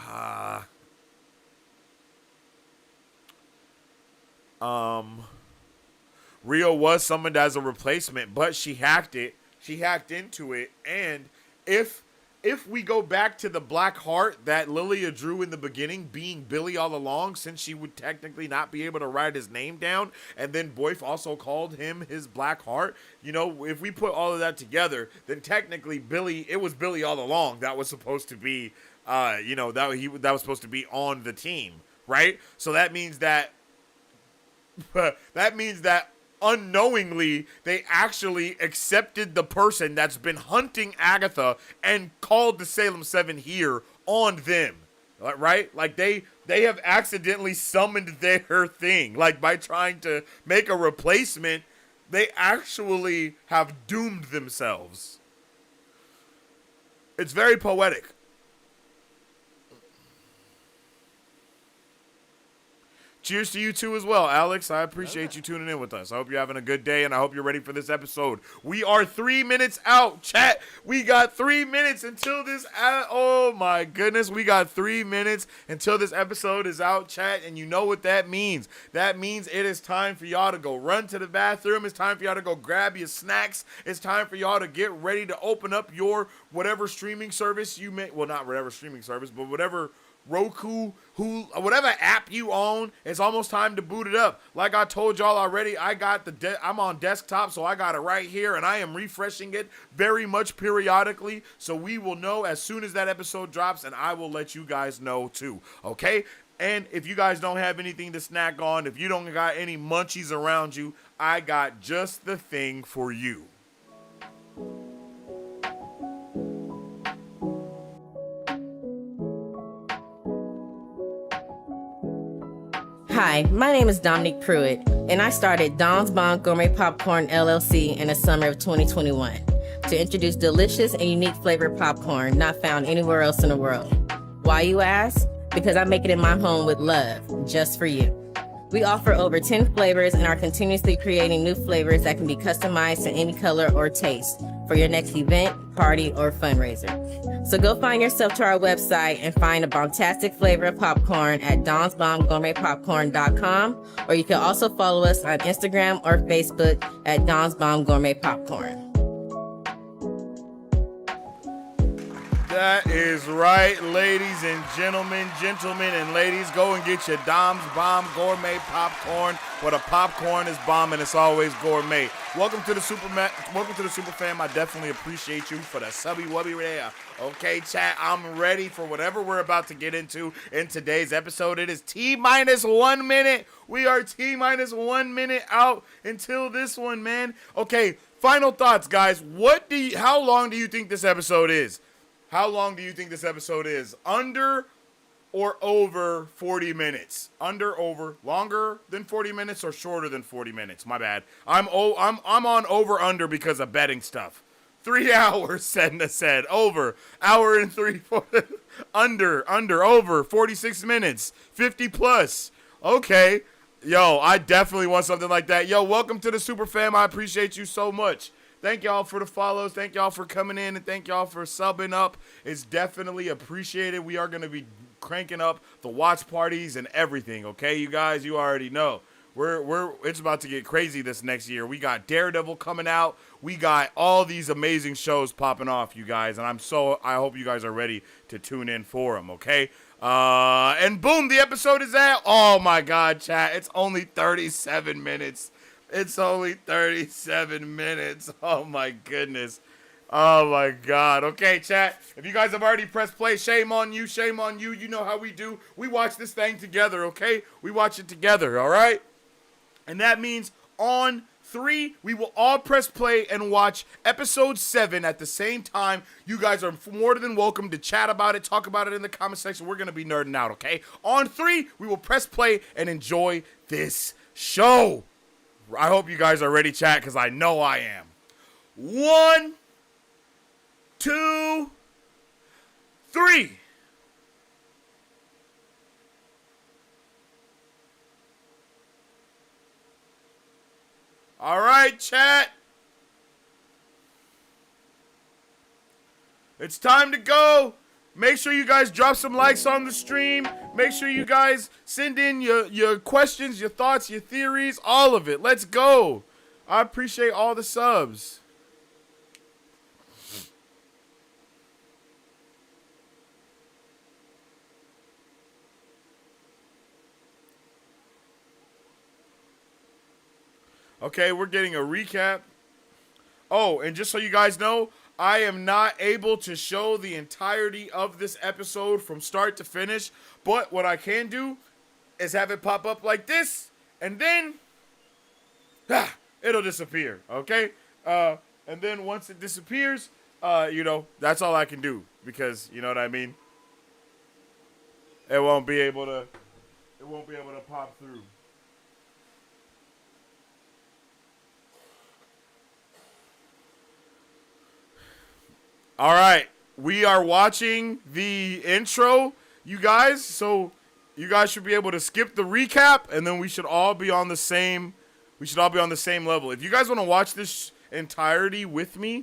Rio was summoned as a replacement, but she hacked it. She hacked into it, and if we go back to the black heart that Lilia drew in the beginning, being Billy all along, since she would technically not be able to write his name down, and then Boyf also called him his black heart, you know, if we put all of that together, then technically it was Billy all along that was supposed to be, you know, that was supposed to be on the team, right? So that means that unknowingly, they actually accepted the person that's been hunting Agatha and called the Salem 7 here on them, right? Like, they have accidentally summoned their thing. Like, by trying to make a replacement, they actually have doomed themselves. It's very poetic. Cheers to you too as well, Alex. I appreciate you tuning in with us. I hope you're having a good day, and I hope you're ready for this episode. We are 3 minutes out, chat. We got 3 minutes until this. Oh my goodness, we got 3 minutes until this episode is out, chat. And you know what that means? That means it is time for y'all to go run to the bathroom. It's time for y'all to go grab your snacks. It's time for y'all to get ready to open up your whatever streaming service you may. Well, not whatever streaming service, but whatever. Roku, whatever app you own, it's almost time to boot it up. Like I told y'all already, I'm on desktop, so I got it right here, and I am refreshing it very much periodically, so we will know as soon as that episode drops, and I will let you guys know too, okay? And if you guys don't have anything to snack on, if you don't got any munchies around you, I got just the thing for you. Hi, my name is Dominique Pruitt, and I started Don's Bon Gourmet Popcorn LLC in the summer of 2021 to introduce delicious and unique flavored popcorn not found anywhere else in the world. Why, you ask? Because I make it in my home with love, just for you. We offer over 10 flavors and are continuously creating new flavors that can be customized to any color or taste, for your next event, party, or fundraiser. So go find yourself to our website and find a bombastic flavor of popcorn at donsbombgourmetpopcorn.com, or you can also follow us on Instagram or Facebook at Don's Bomb Gourmet Popcorn. That is right, ladies and gentlemen, and ladies. Go and get your Dom's Bomb Gourmet Popcorn, where the popcorn is bomb and it's always gourmet. Welcome to the Super Fam. I definitely appreciate you for the subby wubby there. Okay, chat, I'm ready for whatever we're about to get into in today's episode. It is T-minus 1 minute. We are T-minus 1 minute out until this one, man. Okay, final thoughts, guys. How long do you think this episode is? How long do you think this episode is? Under or over 40 minutes? Under, over, longer than 40 minutes or shorter than 40 minutes? My bad. I'm on over under because of betting stuff. 3 hours said over. Hour and 3/4. Under over 46 minutes. 50 plus. Okay. Yo, I definitely want something like that. Yo, welcome to the Super Fam. I appreciate you so much. Thank y'all for the follows. Thank y'all for coming in, and thank y'all for subbing up. It's definitely appreciated. We are going to be cranking up the watch parties and everything, okay? You guys, you already know. It's about to get crazy this next year. We got Daredevil coming out. We got all these amazing shows popping off, you guys, and I hope you guys are ready to tune in for them, okay? And boom, the episode is out. Oh my God, chat. It's only 37 minutes. It's only 37 minutes. Oh, my goodness. Oh, my God. Okay, chat. If you guys have already pressed play, shame on you. Shame on you. You know how we do. We watch this thing together, okay? We watch it together, all right? And that means on 3, we will all press play and watch episode 7 at the same time. You guys are more than welcome to chat about it, talk about it in the comment section. We're going to be nerding out, okay? On 3, we will press play and enjoy this show. I hope you guys are ready, chat, because I know I am. 1, 2, 3. All right, chat. It's time to go. Make sure you guys drop some likes on the stream. Make sure you guys send in your questions, your thoughts, your theories, all of it. Let's go. I appreciate all the subs. Okay, we're getting a recap. Oh, and just so you guys know, I am not able to show the entirety of this episode from start to finish, but what I can do is have it pop up like this, and then it'll disappear, okay? And then once it disappears, that's all I can do, because, you know what I mean? It won't be able to pop through. All right, we are watching the intro, you guys. So you guys should be able to skip the recap, and then we should all be on the same. We should all be on the same level. If you guys want to watch this entirety with me,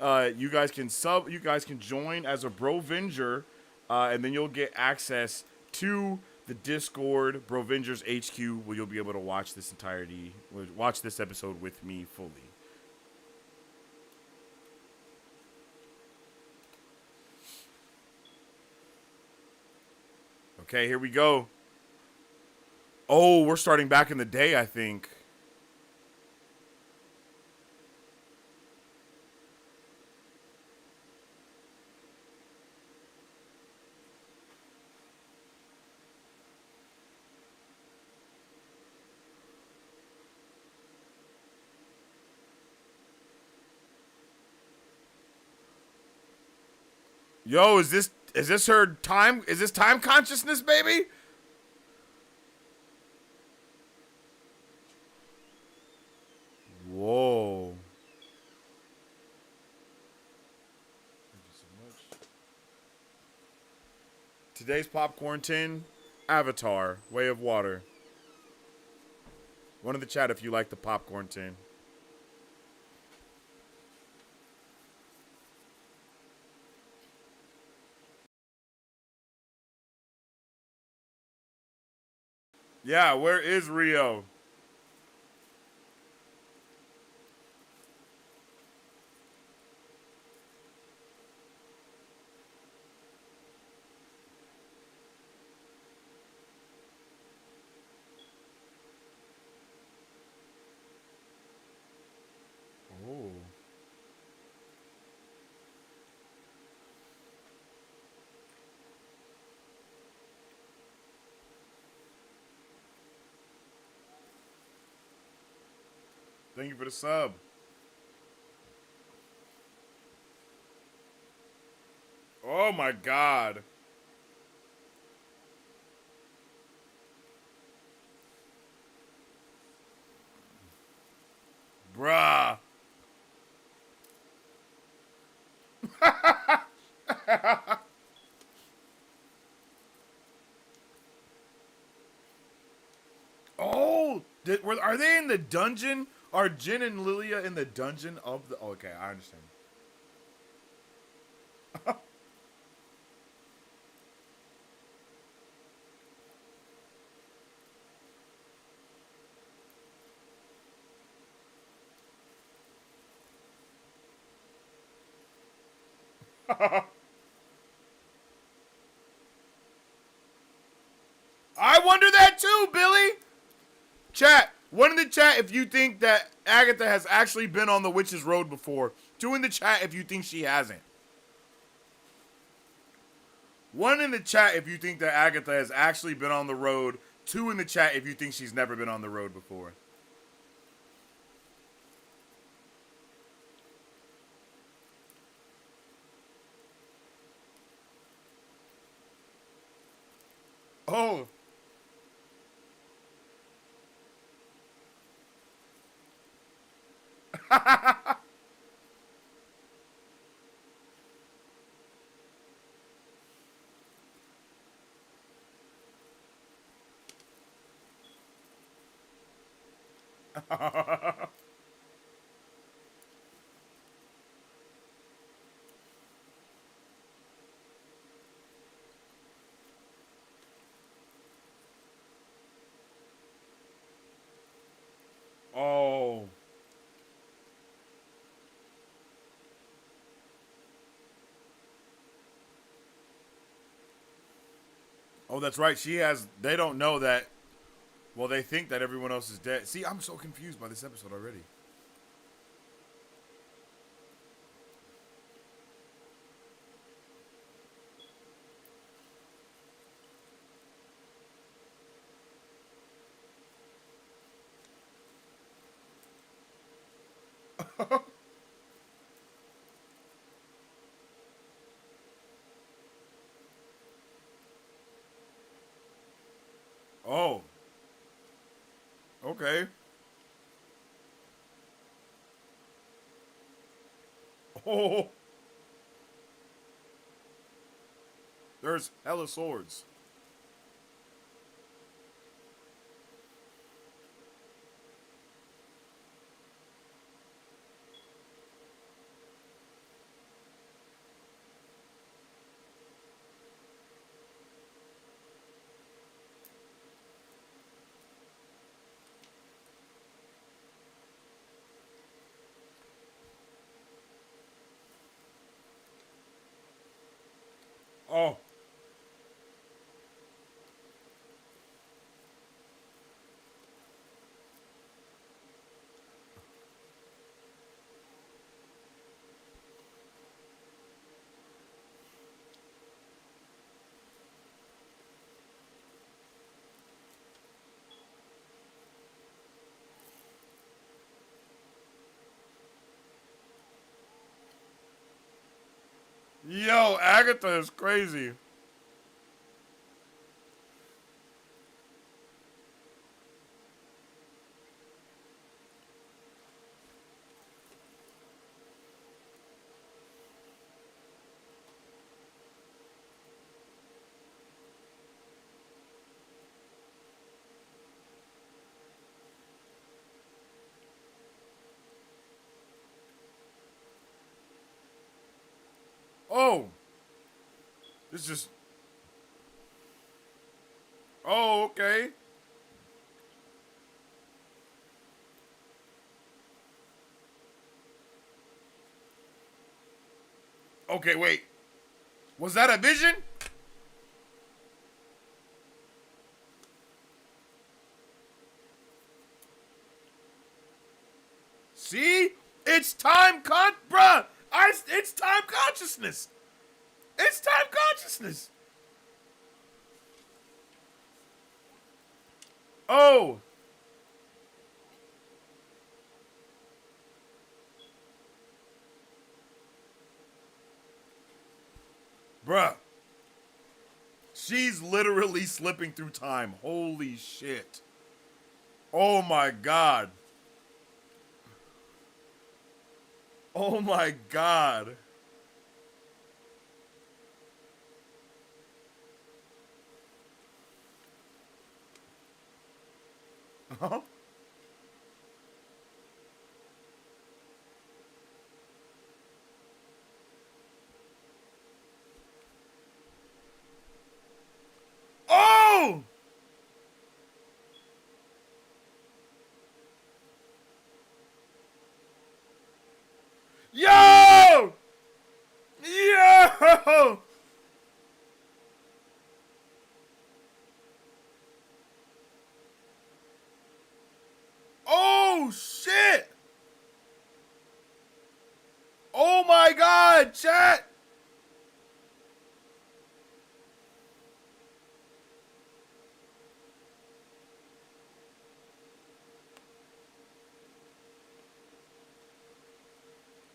you guys can sub. You guys can join as a Brovenger, and then you'll get access to the Discord Brovengers HQ, where you'll be able to watch this entirety, watch this episode with me fully. Okay, here we go. Oh, we're starting back in the day, I think. Yo, is this her time? Is this time consciousness, baby? Whoa. Thank you so much. Today's popcorn tin, Avatar, Way of Water. One in the chat if you like the popcorn tin. Yeah, where is Rio? Oh. Thank you for the sub. Oh my god. Bruh. Oh, are they in the dungeon? Are Jin and Lilia in the dungeon of the? Okay, I understand. I wonder that too, Billy. Chat. One in the chat if you think that Agatha has actually been on the Witch's Road before. Two in the chat if you think she hasn't. One in the chat if you think that Agatha has actually been on the road. Two in the chat if you think she's never been on the road before. Oh. Oh. Oh, that's right. She has. They don't know that. Well, they think that everyone else is dead. See, I'm so confused by this episode already. Oh. Okay. Oh. There's hella swords. Oh. Yo, Agatha is crazy. Oh. This just. Oh, okay. Okay, wait. Was that a vision? See? It's bruh! It's time consciousness! It's time consciousness! Oh! Bruh. She's literally slipping through time. Holy shit. Oh my god. Oh my god. Huh? Oh! Yo! Yo! Oh shit! Oh my god, chat!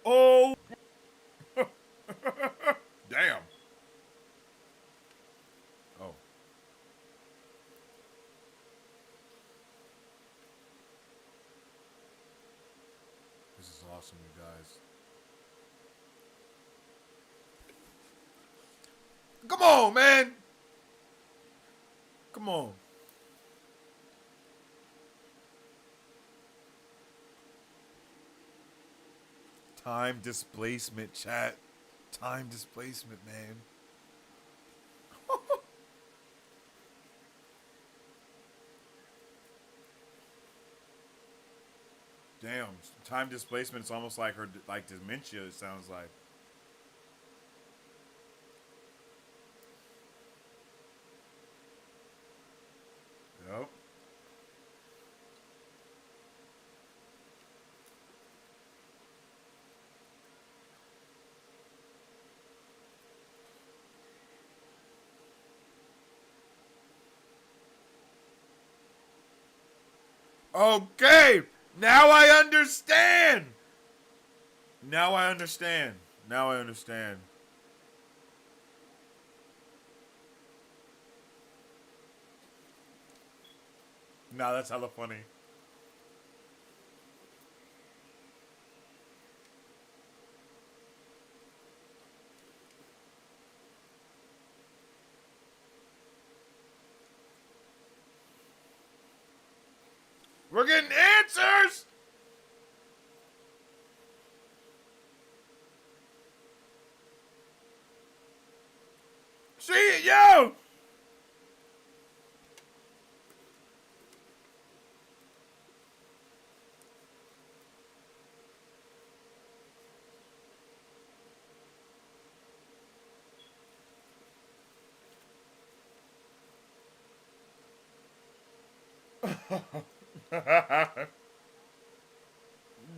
Oh. Damn. Oh. This is awesome, you guys. Come on, man! Come on. Time displacement, chat. Time displacement, man. Damn, time displacement is almost like her, like dementia, it sounds like. Yep. Okay, now I understand. Now I understand. Now I understand. Nah, that's hella funny. We're getting answers. See it, yo.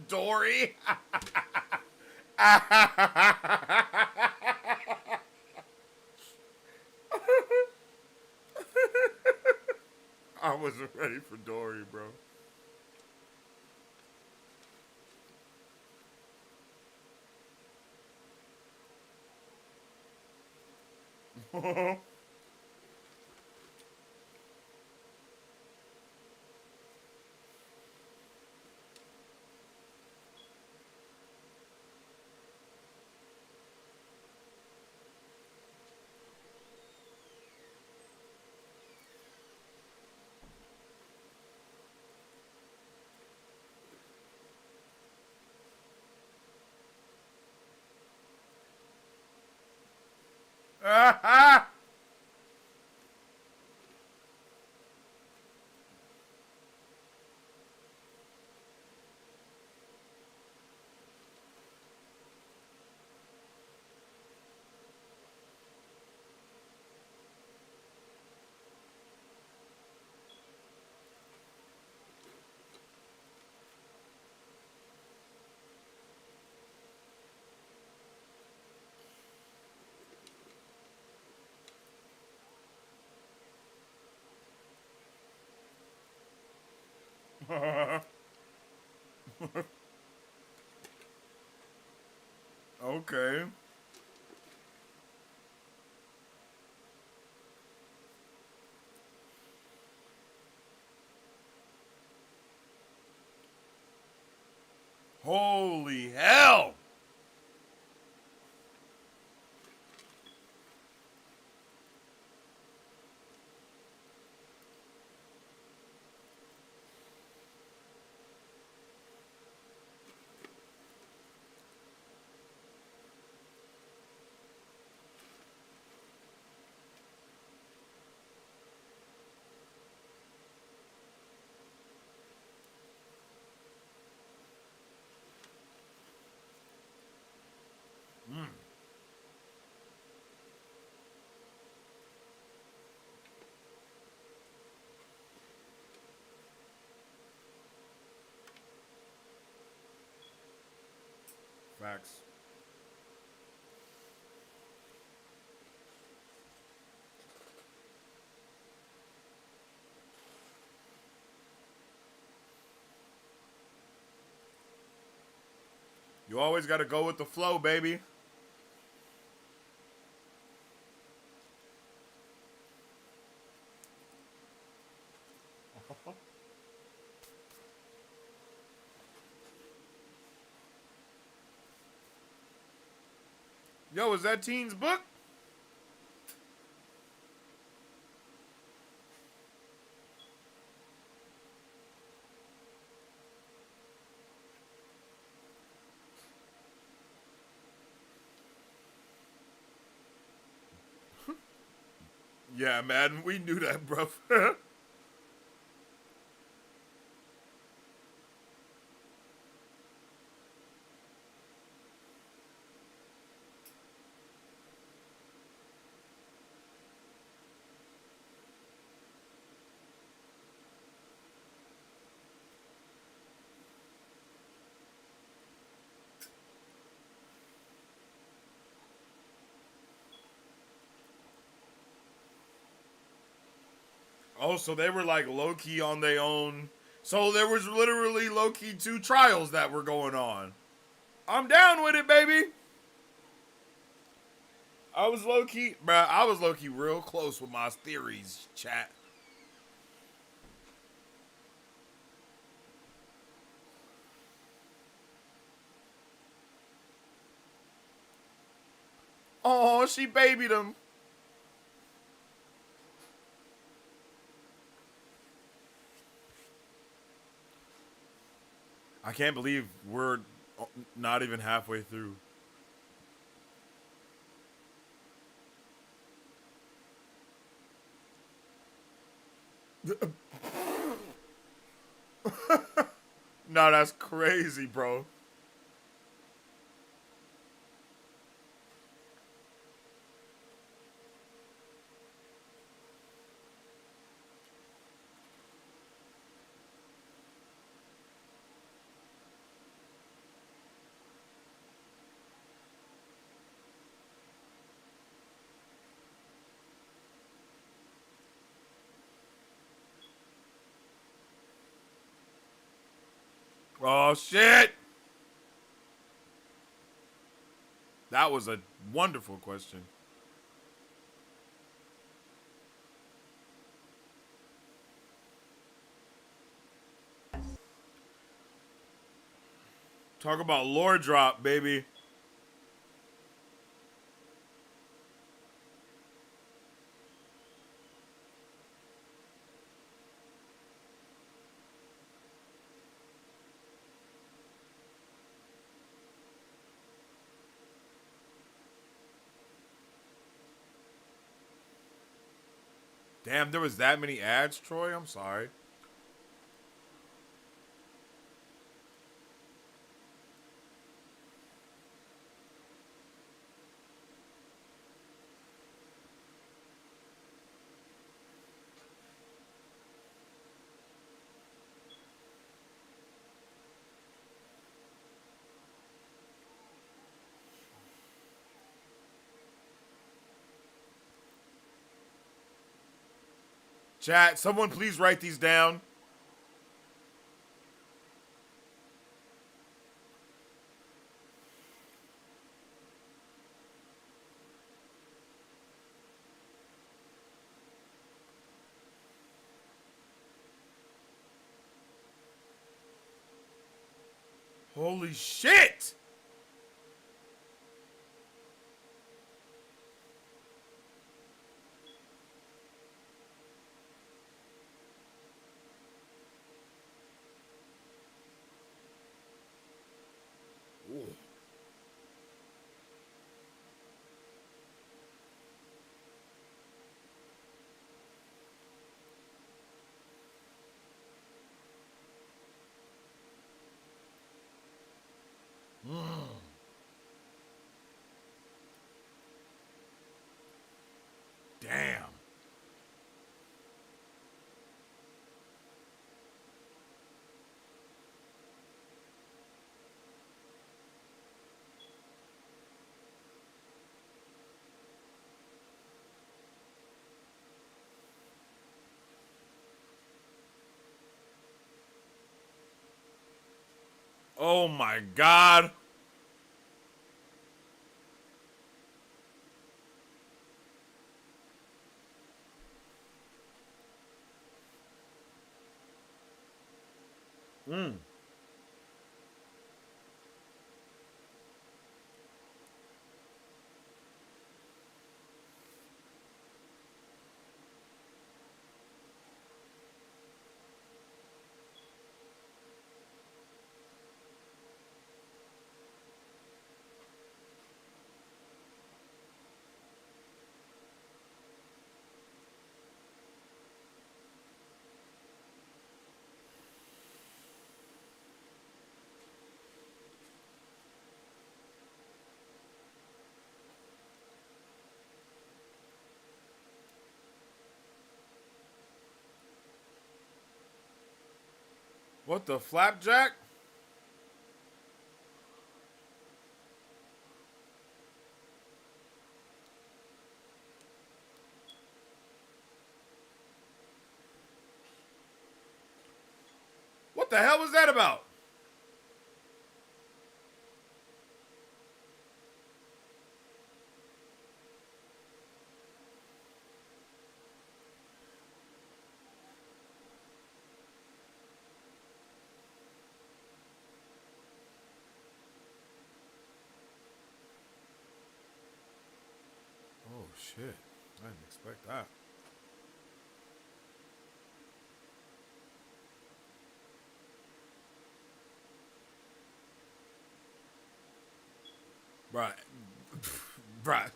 Dory. I wasn't ready for Dory, bro. Okay. Holy hell! Facts. You always got to go with the flow, baby. Yo, is that Teen's book? Yeah, man, we knew that, bro. Oh, so they were like low key on their own. So there was literally low key two trials that were going on. I'm down with it, baby. I was low key, bruh. I was low key real close with my theories, chat. Oh, she babied him. I can't believe we're not even halfway through. No, that's crazy, bro. Oh, shit. That was a wonderful question. Talk about lore drop, baby. Damn, there was that many ads, Troy? I'm sorry. Chat, someone please write these down. Holy shit! Ooh. Damn. Oh my god. What the flapjack? What the hell was that about? Oh shit. I didn't expect that. Bruh. Bruh.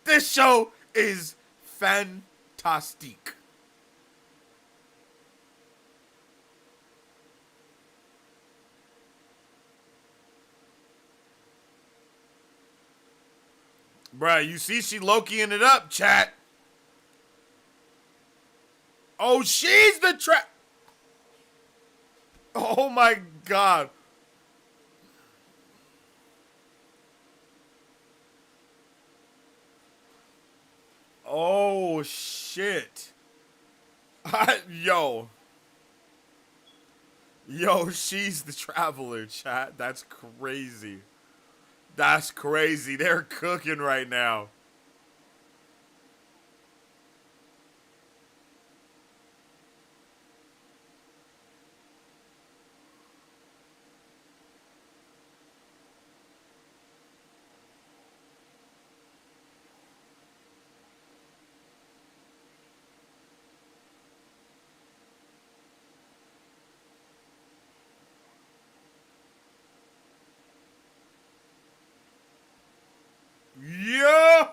This show is fantastic. Bruh, you see she Lokiing it up, chat. Oh, she's the trap. Oh my god. Oh shit. Yo. Yo, she's the traveler, chat. That's crazy. That's crazy. They're cooking right now. Yo!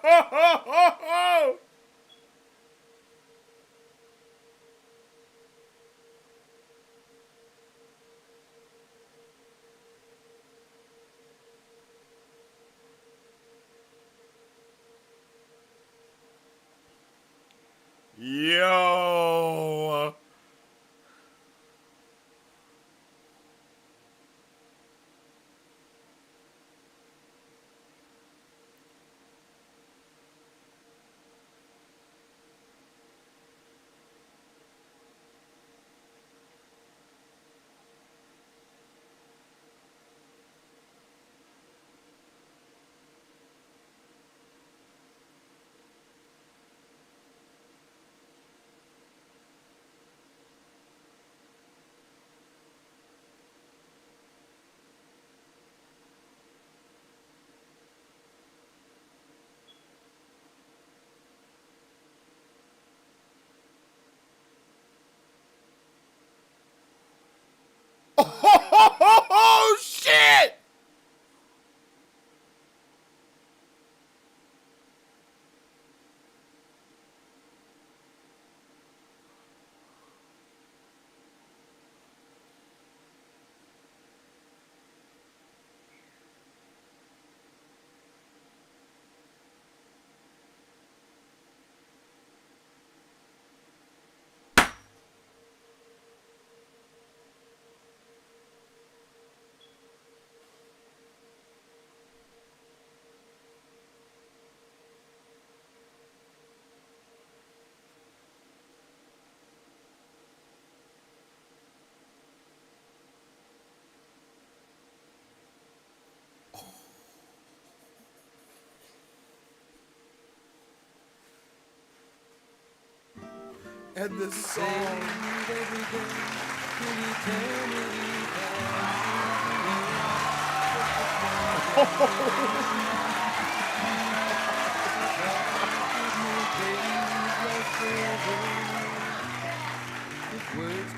And the song.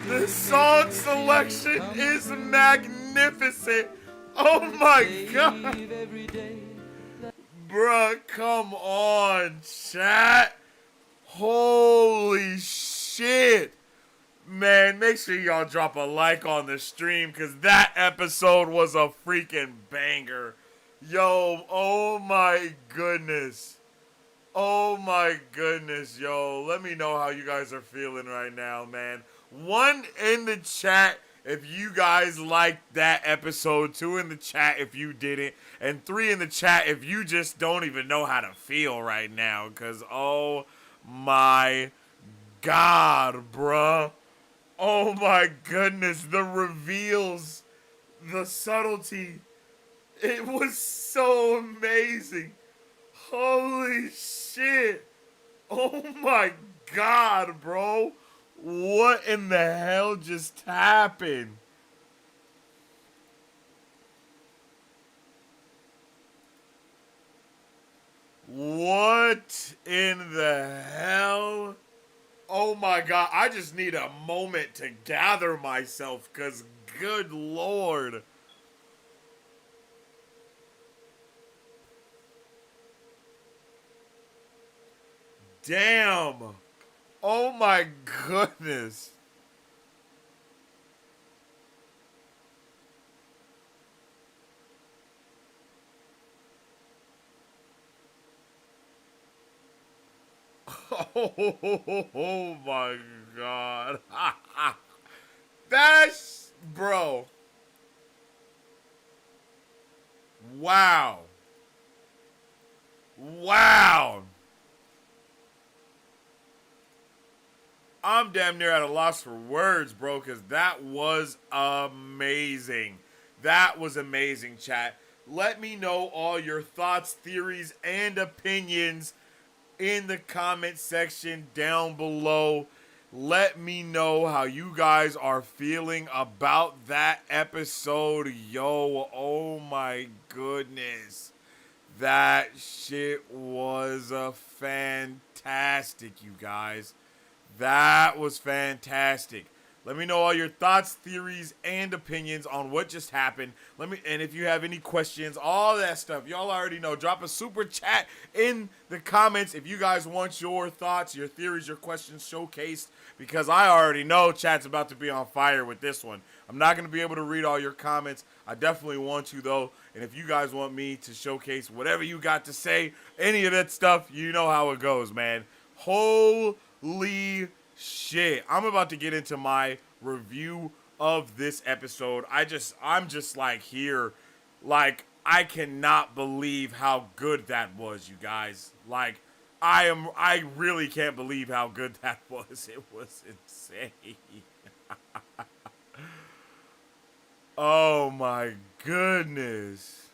The song selection is magnificent. Oh my god. Bruh, come on, chat. Holy shit. Man, make sure y'all drop a like on the stream because that episode was a freaking banger. Yo, oh my goodness. Oh my goodness, yo. Let me know how you guys are feeling right now, man. 1 in the chat if you guys liked that episode. 2 in the chat if you didn't. And 3 in the chat if you just don't even know how to feel right now. Because, oh my god, bruh. Oh my goodness. The reveals. The subtlety. It was so amazing. Holy shit. Oh my god, bro. What in the hell just happened? What in the hell? Oh my god, I just need a moment to gather myself, because good lord. Damn. Oh my goodness. Oh my god. That's, bro. Wow. Wow. I'm damn near at a loss for words, bro, because that was amazing. That was amazing, chat. Let me know all your thoughts, theories, and opinions in the comment section down below. Let me know how you guys are feeling about that episode. Yo, oh my goodness. That shit was fantastic, you guys. That was fantastic. Let me know all your thoughts, theories, and opinions on what just happened. And if you have any questions, all that stuff, y'all already know. Drop a super chat in the comments if you guys want your thoughts, your theories, your questions showcased, because I already know chat's about to be on fire with this one. I'm not going to be able to read all your comments. I definitely want to, though. And if you guys want me to showcase whatever you got to say, any of that stuff, you know how it goes, man. Holy shit. I'm about to get into my review of this episode. I'm just like here. Like, I cannot believe how good that was, you guys. Like, I really can't believe how good that was. It was insane. Oh my goodness.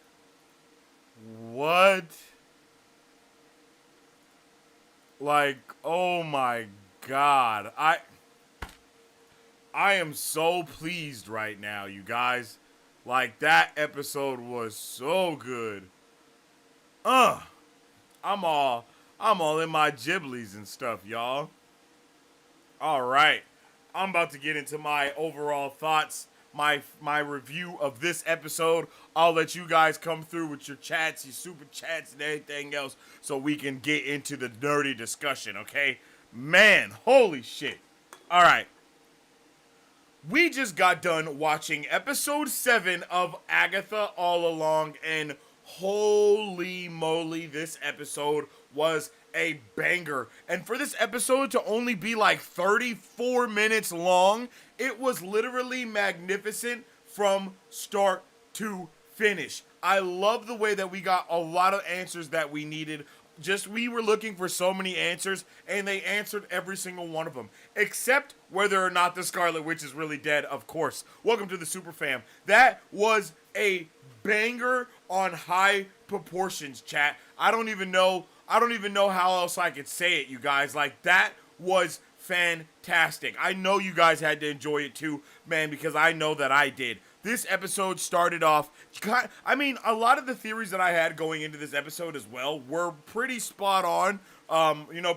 What? Like, oh my god. I am so pleased right now, you guys. Like, that episode was so good. I'm all in my giblies and stuff, y'all. All right. I'm about to get into my overall thoughts, my review of this episode. I'll let you guys come through with your chats, your super chats, and everything else so we can get into the nerdy discussion, okay? Man, holy shit. All right. We just got done watching episode 7 of Agatha All Along, and holy moly, this episode was a banger. And for this episode to only be like 34 minutes long, it was literally magnificent from start to finish. I love the way that we got a lot of answers that we needed. We were looking for so many answers, and they answered every single one of them. Except whether or not the Scarlet Witch is really dead, of course. Welcome to the Super Fam. That was a banger on high proportions, chat. I don't even know how else I could say it, you guys. Like, that was fantastic. I know you guys had to enjoy it too, man, because I know that I did. This episode started off, I mean, a lot of the theories that I had going into this episode as well were pretty spot on.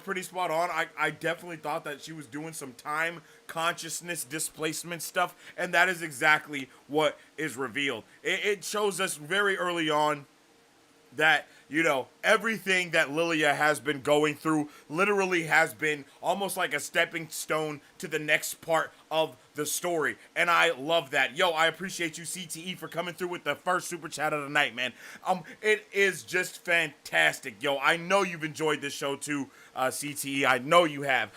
Pretty spot on. I definitely thought that she was doing some time consciousness displacement stuff, and that is exactly what is revealed. It shows us very early on that, everything that Lilia has been going through literally has been almost like a stepping stone to the next part of the story. And I love that. Yo, I appreciate you, CTE, for coming through with the first super chat of the night, man. It is just fantastic. Yo, I know you've enjoyed this show too, CTE. I know you have.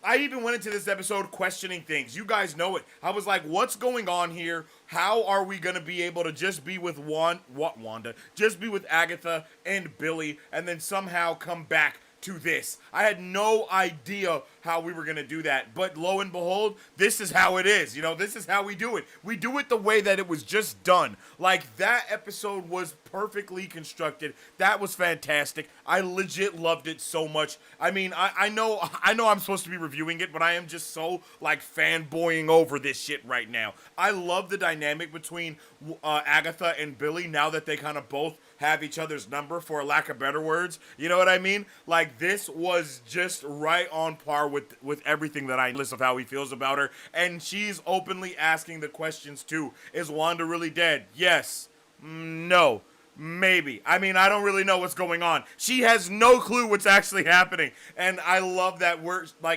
I even went into this episode questioning things. You guys know it. I was like, what's going on here? How are we going to be able to just be with Wanda, just be with Agatha and Billy, and then somehow come back to this? I had no idea how we were going to do that, but lo and behold, this is how it is. This is how we do it. We do it the way that it was just done. Like, that episode was perfectly constructed. That was fantastic. I legit loved it so much. I mean, I know I'm supposed to be reviewing it, but I am just so, like, fanboying over this shit right now. I love the dynamic between Agatha and Billy now that they kind of both have each other's number, for lack of better words. You know what I mean? Like, this was just right on par with everything that I list of how he feels about her. And she's openly asking the questions too. Is Wanda really dead? Yes. No. Maybe. I mean, I don't really know what's going on. She has no clue what's actually happening. And I love that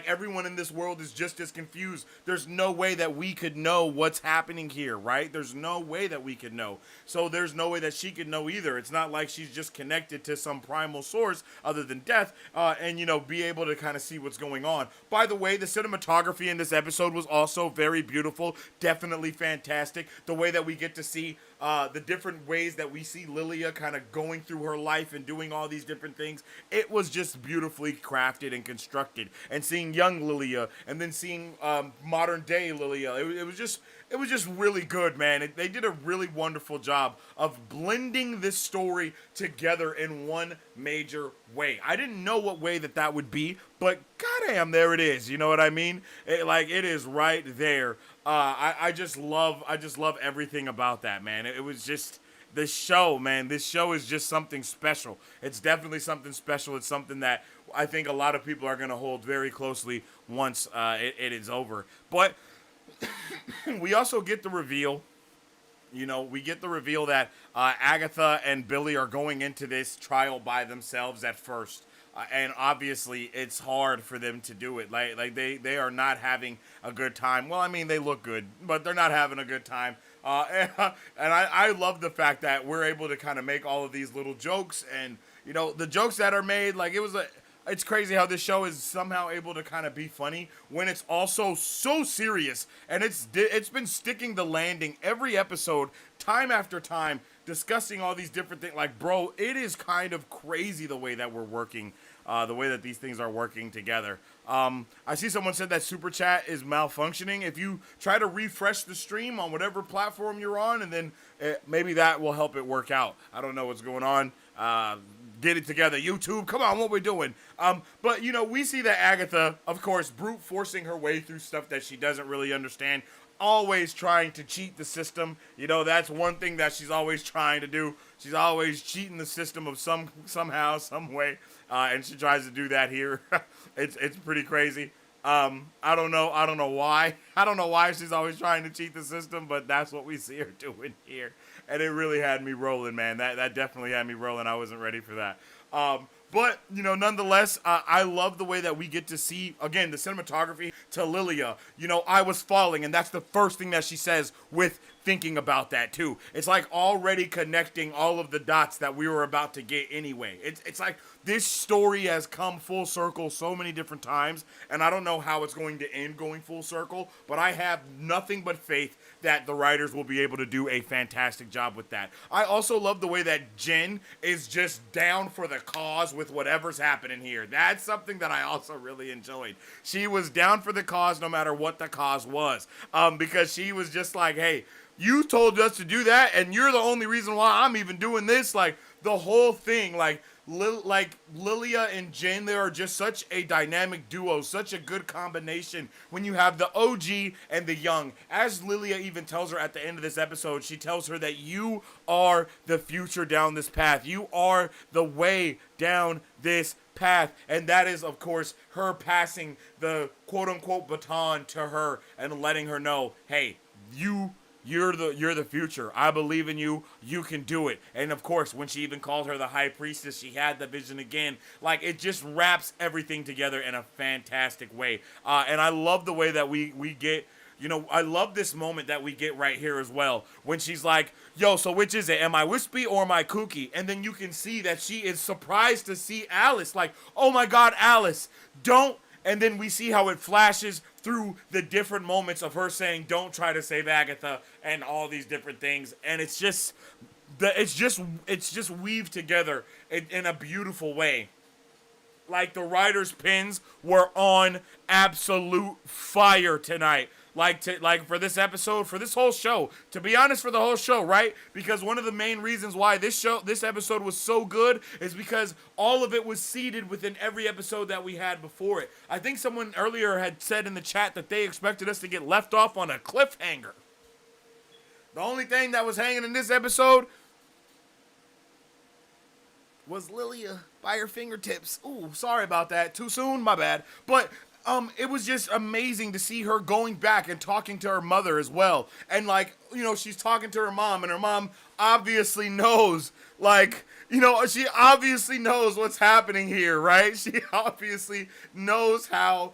everyone in this world is just as confused. There's no way that we could know what's happening here, right? There's no way that we could know. So there's no way that she could know either. It's not like she's just connected to some primal source other than death, and be able to kind of see what's going on. By the way, the cinematography in this episode was also very beautiful. Definitely fantastic. The way that we get to see the different ways that we see Lilia kind of going through her life and doing all these different things. It was just beautifully crafted and constructed. And seeing young Lilia and then seeing modern day Lilia, it was just really good, man. They did a really wonderful job of blending this story together in one major way. I didn't know what way that would be, but goddamn, there it is. You know what I mean? It is right there. I just love everything about that, man. It was just this show, man. This show is just something special. It's definitely something special. It's something that I think a lot of people are going to hold very closely once it is over. But we also get the reveal. We get the reveal that Agatha and Billy are going into this trial by themselves at first. And obviously, it's hard for them to do it. Like they are not having a good time. Well, I mean, they look good, but they're not having a good time. And I love the fact that we're able to kind of make all of these little jokes. And, the jokes that are made, it's crazy how this show is somehow able to kind of be funny when it's also so serious. And it's been sticking the landing every episode, time after time, discussing all these different things. Like, bro, it is kind of crazy the way that we're working, the way that these things are working together. I see someone said that Super Chat is malfunctioning. If you try to refresh the stream on whatever platform you're on, and then maybe that will help it work out. I don't know what's going on. Get it together, YouTube. Come on, what we're doing. But, we see that Agatha, of course, brute forcing her way through stuff that she doesn't really understand. Always trying to cheat the system. That's one thing that she's always trying to do. She's always cheating the system of somehow, some way. And she tries to do that here. It's pretty crazy. I don't know why. I don't know why she's always trying to cheat the system, but that's what we see her doing here. And it really had me rolling, man. That definitely had me rolling. I wasn't ready for that. But, nonetheless, I love the way that we get to see, again, the cinematography to Lilia. I was falling, and that's the first thing that she says with thinking about that, too. It's like already connecting all of the dots that we were about to get anyway. It's like this story has come full circle so many different times, and I don't know how it's going to end going full circle, but I have nothing but faith that the writers will be able to do a fantastic job with that. I also love the way that Jen is just down for the cause with whatever's happening here. That's something that I also really enjoyed. She was down for the cause no matter what the cause was, because she was just like, hey, you told us to do that, and you're the only reason why I'm even doing this. Like, the whole thing, like, Lilia and Jin, they are just such a dynamic duo, such a good combination when you have the OG and the young. As Lilia even tells her at the end of this episode, she tells her that you are the future down this path. You are the way down this path. And that is, of course, her passing the quote-unquote baton to her and letting her know, hey, you're the future. I believe in you. You can do it. And of course, when she even called her the high priestess, she had the vision again. Like, it just wraps everything together in a fantastic way. And I love the way that we get, I love this moment that we get right here as well. When she's like, yo, so which is it? Am I wispy or am I kooky? And then you can see that she is surprised to see Alice. Like, oh my God, Alice, don't. And then we see how it flashes through the different moments of her saying, don't try to save Agatha and all these different things. And it's just weaved together in a beautiful way. Like, the writer's pins were on absolute fire tonight. Like for this episode, for this whole show, to be honest, for the whole show, right? Because one of the main reasons why this episode was so good is because all of it was seeded within every episode that we had before it. I think someone earlier had said in the chat that they expected us to get left off on a cliffhanger. The only thing that was hanging in this episode was Lilia by her fingertips. Ooh, sorry about that. Too soon? My bad. But it was just amazing to see her going back and talking to her mother as well. And, like, she's talking to her mom, and her mom obviously knows, she obviously knows what's happening here, right? She obviously knows how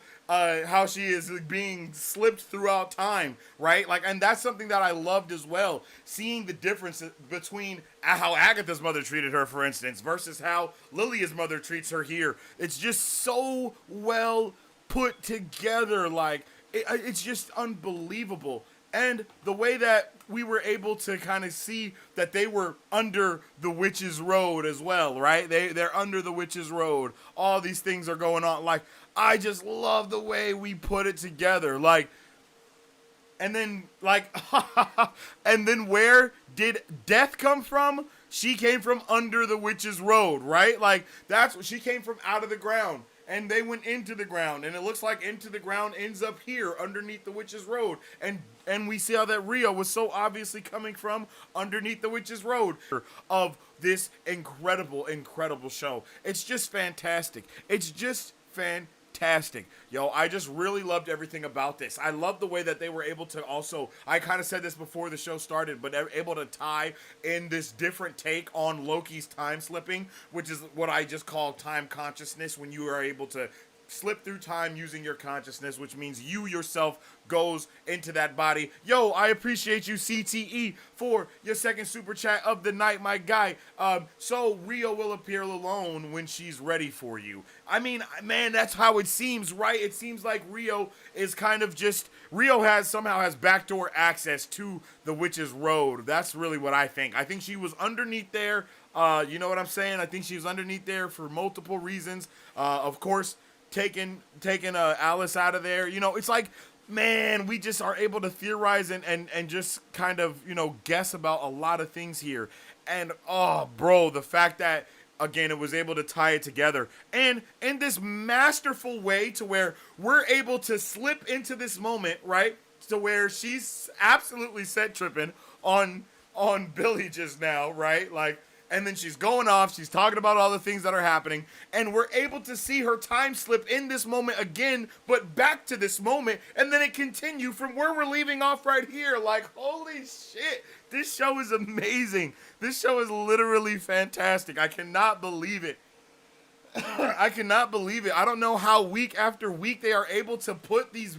she is being slipped throughout time, right? Like, and that's something that I loved as well. Seeing the difference between how Agatha's mother treated her, for instance, versus how Lilia's mother treats her here. It's just so well put together. Like, it's just unbelievable. And the way that we were able to kind of see that they were under the witch's road as well, right? They're under the witch's road. All these things are going on. Like, I just love the way we put it together. Like, and then, like, and then where did death come from? She came from under the witch's road, right? Like, that's what she came from, out of the ground. And they went into the ground, and it looks like into the ground ends up here underneath the witch's road. And we see how that Rio was so obviously coming from underneath the witch's road of this incredible, incredible show. It's just fantastic. It's just fantastic. Yo, I just really loved everything about this. I love the way that they were able to also, I kind of said this before the show started, but able to tie in this different take on Loki's time slipping, which is what I just call time consciousness, when you are able to slip through time using your consciousness, which means you yourself goes into that body. Yo, I appreciate you, CTE, for your second super chat of the night, my guy. So Rio will appear alone when she's ready for you. I mean, man, that's how it seems, right? It seems like Rio is kind of just, somehow has backdoor access to the witch's road. That's really what I think. I think she was underneath there. You know what I'm saying? I think she was underneath there for multiple reasons. Of course, taking Alice out of there. It's like, man, we just are able to theorize and just kind of, guess about a lot of things here. And, oh, bro, the fact that, again, it was able to tie it together. And in this masterful way to where we're able to slip into this moment, right? To where she's absolutely set tripping on Billy just now, right? Like, and then she's going off, she's talking about all the things that are happening, and we're able to see her time slip in this moment again, but back to this moment, and then it continue from where we're leaving off right here. Like, holy shit, this show is amazing. This show is literally fantastic. I cannot believe it. I cannot believe it. I don't know how week after week they are able to put these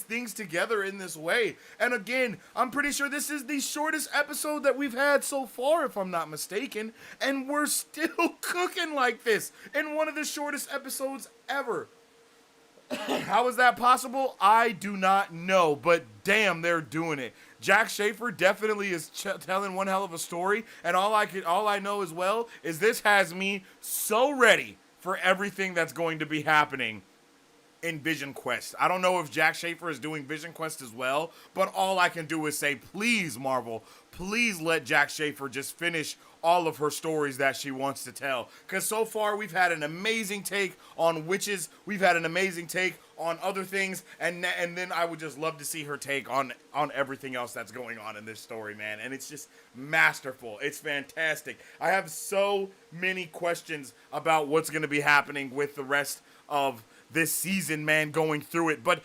things together in this way. And again, I'm pretty sure this is the shortest episode that we've had so far, if I'm not mistaken. And we're still cooking like this in one of the shortest episodes ever. How is that possible? I do not know, but damn, they're doing it. Jack Schaefer definitely is telling one hell of a story, and all I know as well is this has me so ready for everything that's going to be happening in Vision Quest. I don't know if Jack Schaefer is doing Vision Quest as well, but all I can do is say, please, Marvel, please let Jack Schaefer just finish all of her stories that she wants to tell. Because so far, we've had an amazing take on witches, we've had an amazing take on other things, and then I would just love to see her take on everything else that's going on in this story, man. And it's just masterful. It's fantastic. I have so many questions about what's going to be happening with the rest of this season, man, going through it. But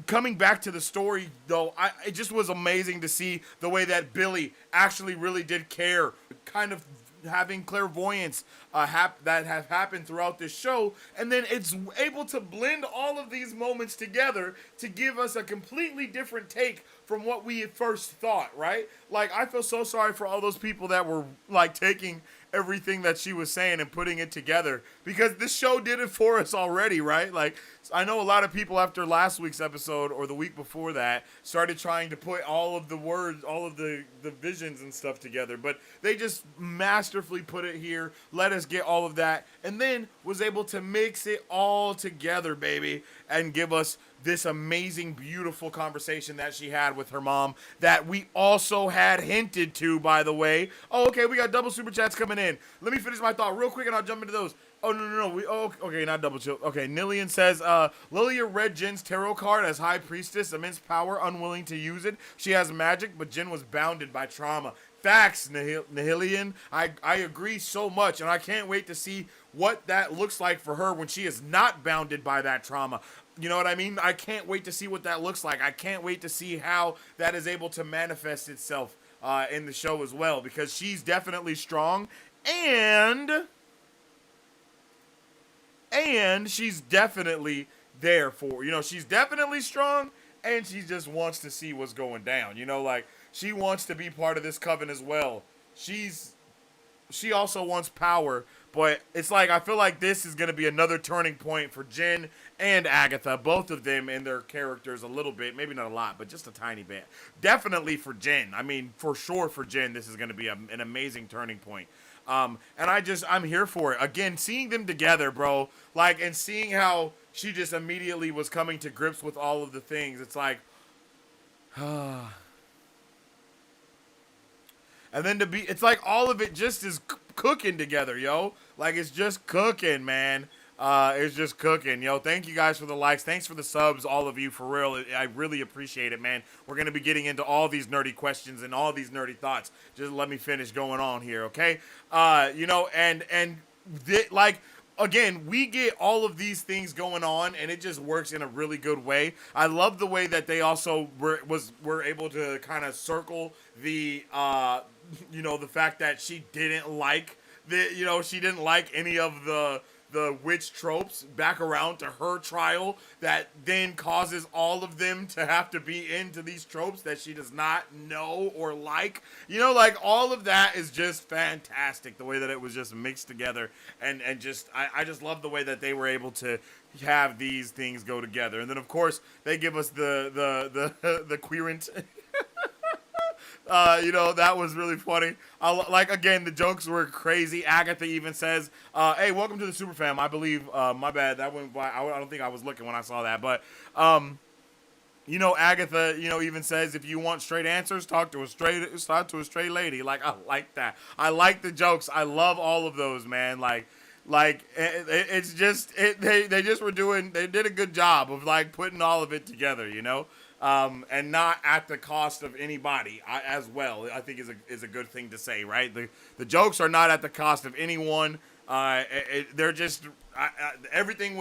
coming back to the story, though, it just was amazing to see the way that Billy actually really did care, kind of having clairvoyance that have happened throughout this show, and then it's able to blend all of these moments together to give us a completely different take from what we at first thought, right? Like, I feel so sorry for all those people that were, like, taking everything that she was saying and putting it together, because this show did it for us already, right? Like, I know a lot of people after last week's episode or the week before that started trying to put all of the words, all of the visions and stuff together, but they just masterfully put it here, let us get all of that, and then was able to mix it all together, baby, and give us this amazing, beautiful conversation that she had with her mom that we also had hinted to, by the way. Oh, okay, we got double super chats coming in. Let me finish my thought real quick and I'll jump into those. Oh, no. Okay, not double chill. Okay, Nillian says, Lilia read Jin's tarot card as High Priestess, immense power, unwilling to use it. She has magic, but Jin was bounded by trauma. Facts, Nihilian. I agree so much, and I can't wait to see what that looks like for her when she is not bounded by that trauma. You know what I mean? I can't wait to see what that looks like. I can't wait to see how that is able to manifest itself in the show as well, because she's definitely strong, and she's definitely there for, she's definitely strong, and she just wants to see what's going down. Like, she wants to be part of this coven as well. She also wants power, but it's like, I feel like this is going to be another turning point for Jin and Agatha, both of them in their characters a little bit, maybe not a lot, but just a tiny bit. Definitely for Jin. I mean, for sure for Jin, this is going to be an amazing turning point. And I'm here for it. Again, seeing them together, bro, like, and seeing how she just immediately was coming to grips with all of the things. It's like, and then it's like all of it just is cooking together, yo. Like, it's just cooking, man. It's just cooking, yo. Thank you guys for the likes. Thanks for the subs, all of you, for real. I really appreciate it, man. We're going to be getting into all these nerdy questions and all these nerdy thoughts. Just let me finish going on here, okay? Like, again, we get all of these things going on, and it just works in a really good way. I love the way that they also were able to kind of circle the the fact that she didn't like any of the witch tropes back around to her trial, that then causes all of them to have to be into these tropes that she does not know or like. Like, all of that is just fantastic, the way that it was just mixed together, and just I just love the way that they were able to have these things go together. And then, of course, they give us the queerant. That was really funny. Again, the jokes were crazy. Agatha even says, hey, welcome to the super fam. I believe, my bad, that went by. I don't think I was looking when I saw that, but, Agatha, even says, if you want straight answers, talk to a straight lady. Like, I like that. I like the jokes. I love all of those, man. It's just, they did a good job of, like, putting all of it together, and not at the cost of anybody as well. I think is a good thing to say, right? The jokes are not at the cost of anyone. They're just everything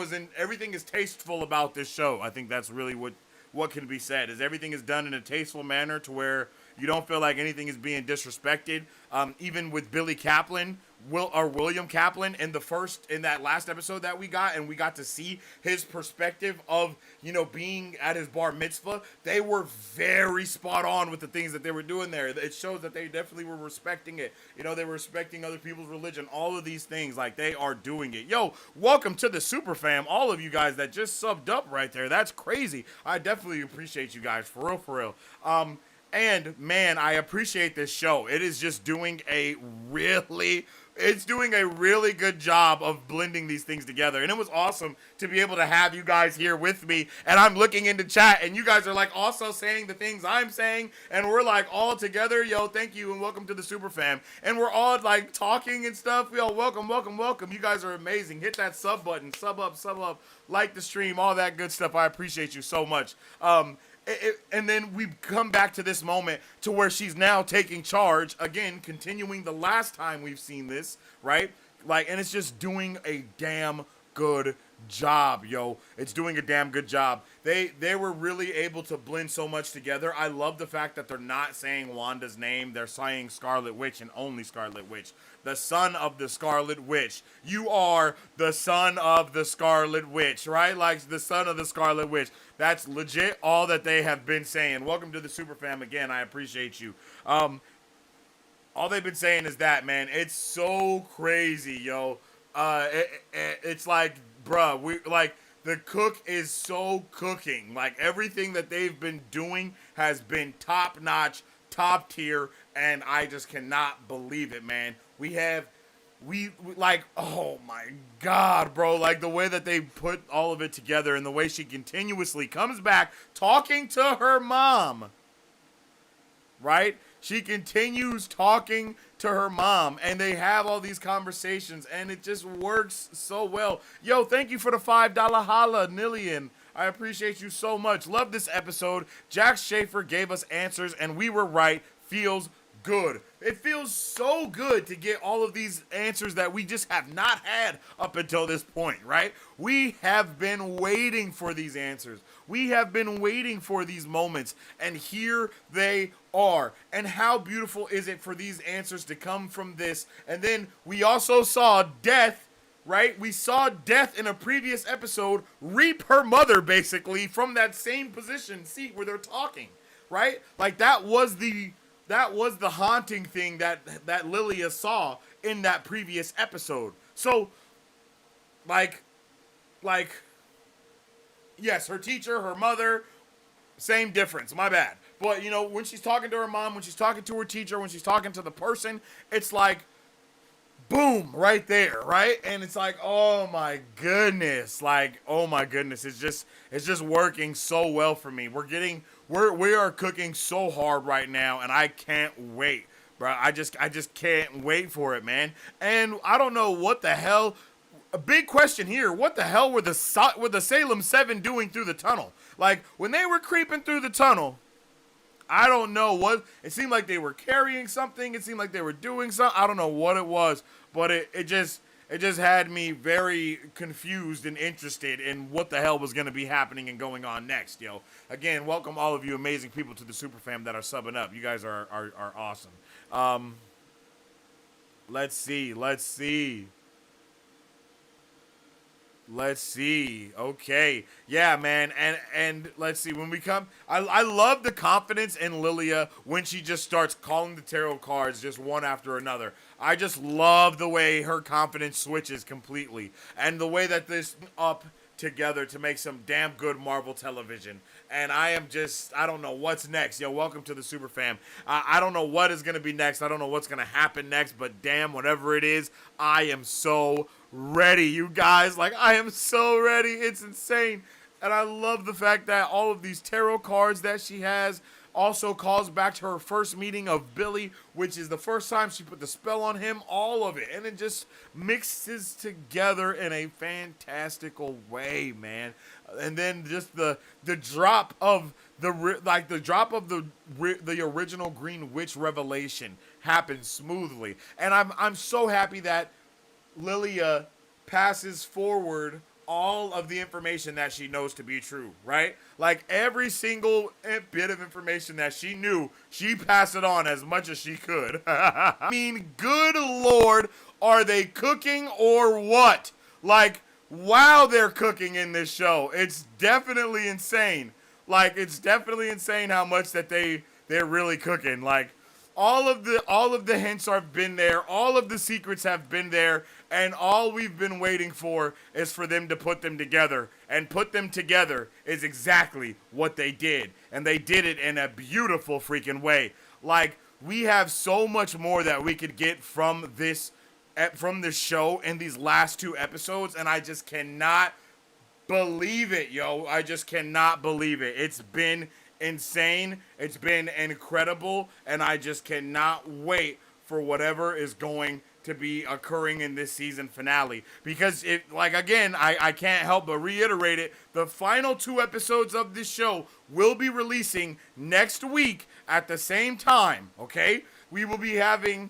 is tasteful about this show. I think that's really what can be said, is everything is done in a tasteful manner to where you don't feel like anything is being disrespected. Even with Billy Kaplan, William Kaplan, in that last episode that we got to see his perspective of, being at his bar mitzvah. They were very spot on with the things that they were doing there. It shows that they definitely were respecting it. They were respecting other people's religion. All of these things, like, they are doing it. Yo, welcome to the super fam. All of you guys that just subbed up right there. That's crazy. I definitely appreciate you guys, for real. And man, I appreciate this show. It is just doing a really it's doing a really good job of blending these things together. And it was awesome to be able to have you guys here with me. And I'm looking into chat, and you guys are like also saying the things I'm saying. And we're like all together. Yo, thank you, and welcome to the Super Fam. And we're all like talking and stuff. Yo, welcome, welcome, welcome. You guys are amazing. Hit that sub button, sub up, like the stream, all that good stuff. I appreciate you so much. And then we come back to this moment to where she's now taking charge again, continuing the last time we've seen this, right? Like, and it's just doing a damn good job, yo. It's doing a damn good job. They were really able to blend so much together. I love the fact that they're not saying Wanda's name. They're saying Scarlet Witch and only Scarlet Witch. The son of the Scarlet Witch. You are the son of the Scarlet Witch, right? Like the son of the Scarlet Witch. That's legit all that they have been saying. Welcome to the Super Fam again. I appreciate you. All they've been saying is that, man. It's so crazy, yo. It's like, bruh, we like the cook is so cooking. Like everything that they've been doing has been top notch, top tier, and I just cannot believe it, man. We like, oh my God, bro, like the way that they put all of it together and the way she continuously comes back talking to her mom, right? She continues talking to her mom and they have all these conversations and it just works so well. Yo, thank you for the $5 holla, Nillian. I appreciate you so much. Love this episode. Jack Schaefer gave us answers and we were right. Feels good. It feels so good to get all of these answers that we just have not had up until this point, right? We have been waiting for these answers. We have been waiting for these moments, and here they are. And how beautiful is it for these answers to come from this? And then we also saw Death, right? We saw Death in a previous episode reap her mother, basically, from that same position, seat where they're talking, right? Like that was the haunting thing that Lilia saw in that previous episode. So, like, yes, her teacher, her mother, same difference. My bad. But, you know, when she's talking to her mom, when she's talking to her teacher, when she's talking to the person, it's like, boom, right there, right? And it's like, oh my goodness. Like, oh my goodness. It's just working so well for me. We are cooking so hard right now, and I can't wait, bro. I just can't wait for it, man. And I don't know what the hell. A big question here: what the hell were the Salem 7 doing through the tunnel? Like when they were creeping through the tunnel, I don't know what. It seemed like they were carrying something. It seemed like they were doing something. I don't know what it was, but it just had me very confused and interested in what the hell was going to be happening and going on next, yo. Again, welcome all of you amazing people to the Super Fam that are subbing up. You guys are awesome. Let's see. Okay. Yeah, man. And let's see. When we come, I love the confidence in Lilia when she just starts calling the tarot cards just one after another. I just love the way her confidence switches completely. And the way that this up together to make some damn good Marvel television. And I don't know what's next. Yo, welcome to the Super Fam. I don't know what is going to be next. I don't know what's going to happen next. But damn, whatever it is, I am so ready, you guys. Like, I am so ready. It's insane. And I love the fact that all of these tarot cards that she has also calls back to her first meeting of Billy, which is the first time she put the spell on him, all of it. And it just mixes together in a fantastical way, man. And then just the drop of the original Green Witch revelation happens smoothly. And I'm so happy that Lilia passes forward all of the information that she knows to be true, right? Like every single bit of information that she knew, she passed it on as much as she could. I mean, good Lord, are they cooking or what? Like, wow, they're cooking in this show. It's definitely insane. Like, it's definitely insane how much that they're really cooking. Like, all of the hints have been there. All of the secrets have been there. And all we've been waiting for is for them to put them together. And put them together is exactly what they did. And they did it in a beautiful freaking way. Like, we have so much more that we could get from this from the show in these last 2 episodes, and I just cannot believe it, yo. I just cannot believe it. It's been insane. It's been incredible, and I just cannot wait for whatever is going to be occurring in this season finale. Because I can't help but reiterate it. The final 2 episodes of this show will be releasing next week at the same time, okay? We will be having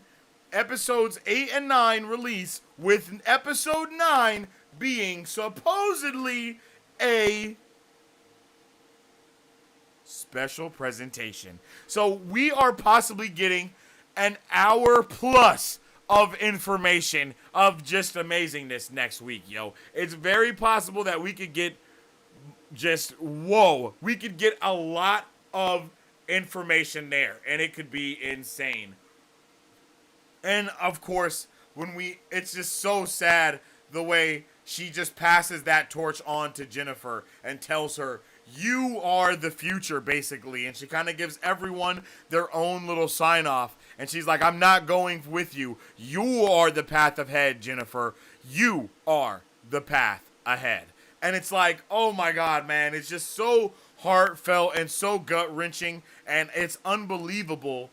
episodes 8 and 9 release, with episode 9 being supposedly a special presentation. So we are possibly getting an hour plus of information of just amazingness next week, yo. It's very possible that we could get we could get a lot of information there, and it could be insane. And of course, it's just so sad the way she just passes that torch on to Jennifer and tells her, you are the future, basically. And she kind of gives everyone their own little sign off. And she's like, I'm not going with you. You are the path ahead, Jennifer. You are the path ahead. And it's like, oh my God, man. It's just so heartfelt and so gut-wrenching. And it's unbelievable.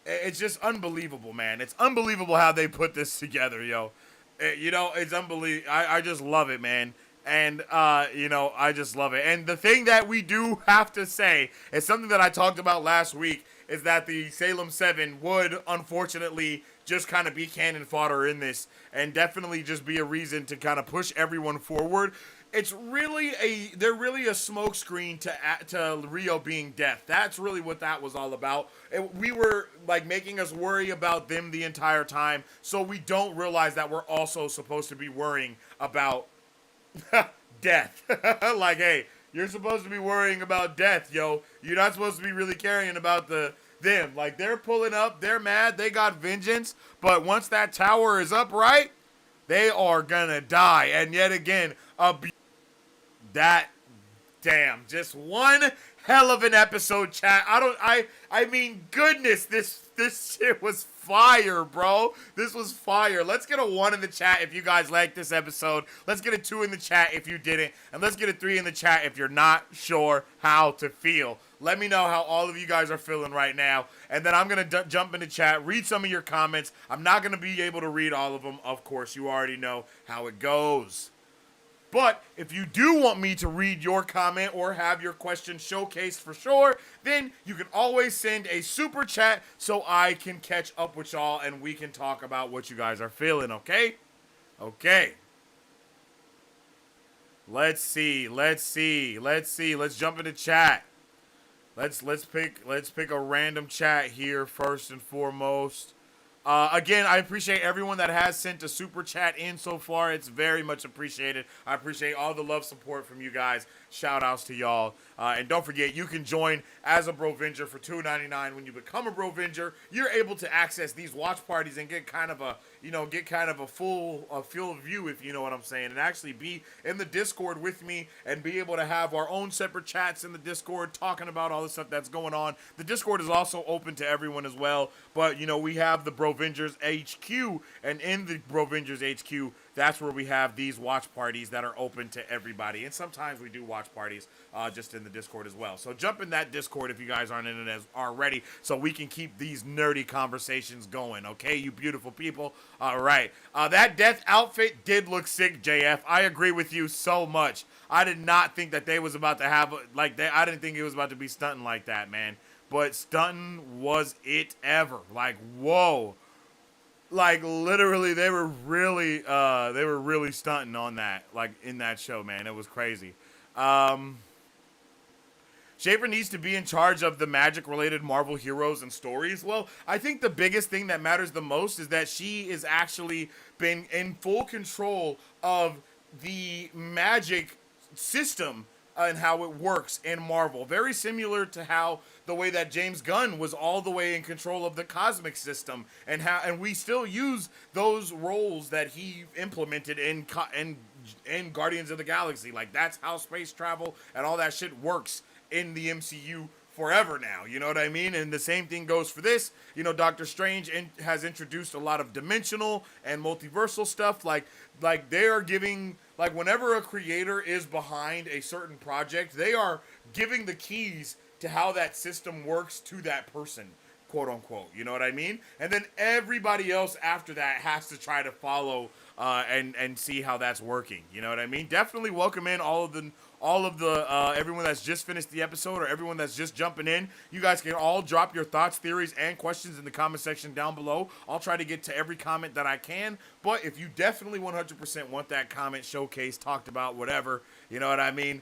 It's just unbelievable, man. It's unbelievable how they put this together, yo. It's unbelievable. I just love it, man. And, I just love it. And the thing that we do have to say is something that I talked about last week, is that the Salem 7 would, unfortunately, just kind of be cannon fodder in this, and definitely just be a reason to kind of push everyone forward. They're really a smokescreen to Rio being deaf. That's really what that was all about. We were like making us worry about them the entire time, so we don't realize that we're also supposed to be worrying about death. Like, hey, you're supposed to be worrying about death, yo. You're not supposed to be really caring about them. Like, they're pulling up, they're mad, they got vengeance, but once that tower is upright, they are gonna die. And yet again, just one hell of an episode, chat. I mean, goodness, this shit was fire, bro. This was fire. Let's get a 1 in the chat if you guys liked this episode. Let's get a 2 in the chat if you didn't. And let's get a 3 in the chat if you're not sure how to feel. Let me know how all of you guys are feeling right now. And then I'm going to jump into chat, read some of your comments. I'm not going to be able to read all of them. Of course, you already know how it goes. But if you do want me to read your comment or have your question showcased for sure, then you can always send a super chat so I can catch up with y'all and we can talk about what you guys are feeling, okay? Okay. Let's see. Let's jump into chat. Let's pick a random chat here first and foremost. Again, I appreciate everyone that has sent a super chat in so far. It's very much appreciated. I appreciate all the love support from you guys. Shout outs to y'all. And don't forget, you can join as a Brovenger for $2.99. When you become a Brovenger, you're able to access these watch parties and get kind of a full field view, if you know what I'm saying, and actually be in the Discord with me and be able to have our own separate chats in the Discord talking about all the stuff that's going on. The Discord is also open to everyone as well, but we have the Brovengers HQ, and in the Brovengers HQ, that's where we have these watch parties that are open to everybody. And sometimes we do watch parties just in the Discord as well. So jump in that Discord if you guys aren't in it already, so we can keep these nerdy conversations going, okay, you beautiful people? All right. That death outfit did look sick, JF. I agree with you so much. I did not think that they was about to have, I didn't think it was about to be stunting like that, man. But stunting was it ever. Like, whoa. Like, literally, they were really stunting on that, like, in that show, man. It was crazy. Schaefer needs to be in charge of the magic-related Marvel heroes and stories. Well, I think the biggest thing that matters the most is that she is actually been in full control of the magic system and how it works in Marvel. Very similar to how the way that James Gunn was all the way in control of the cosmic system, and we still use those roles that he implemented in Guardians of the Galaxy. Like, that's how space travel and all that shit works in the MCU forever now. You know what I mean? And the same thing goes for this. You know, Doctor Strange has introduced a lot of dimensional and multiversal stuff. Like they are giving, like, whenever a creator is behind a certain project, they are giving the keys to how that system works to that person, quote unquote. You know what I mean? And then everybody else after that has to try to follow and see how that's working. You know what I mean? Definitely welcome in all of the everyone that's just finished the episode or everyone that's just jumping in. You guys can all drop your thoughts, theories, and questions in the comment section down below. I'll try to get to every comment that I can. But if you definitely 100% want that comment showcased, talked about, whatever, you know what I mean?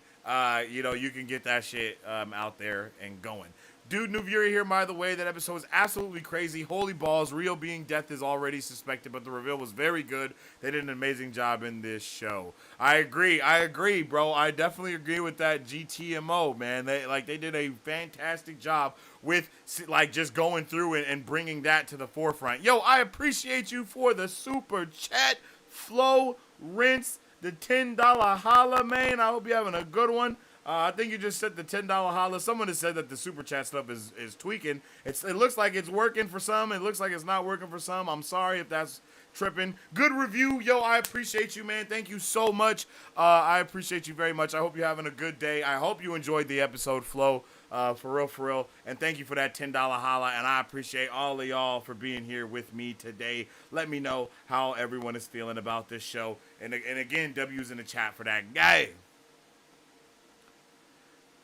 You know, you can get that shit out there and going. Dude, new viewer here, by the way. That episode was absolutely crazy. Holy balls. Real being death is already suspected, but the reveal was very good. They did an amazing job in this show. I agree, bro. I definitely agree with that GTMO, man. They did a fantastic job with, like, just going through and bringing that to the forefront. Yo, I appreciate you for the super chat. Flow, Rinse, the $10 holla, man. I hope you're having a good one. I think you just said the $10 holla. Someone has said that the super chat stuff is tweaking. It looks like it's working for some. It looks like it's not working for some. I'm sorry if that's tripping. Good review. Yo, I appreciate you, man. Thank you so much. I appreciate you very much. I hope you're having a good day. I hope you enjoyed the episode, Flo. For real. And thank you for that $10 holla. And I appreciate all of y'all for being here with me today. Let me know how everyone is feeling about this show. And again, W's in the chat for that guy.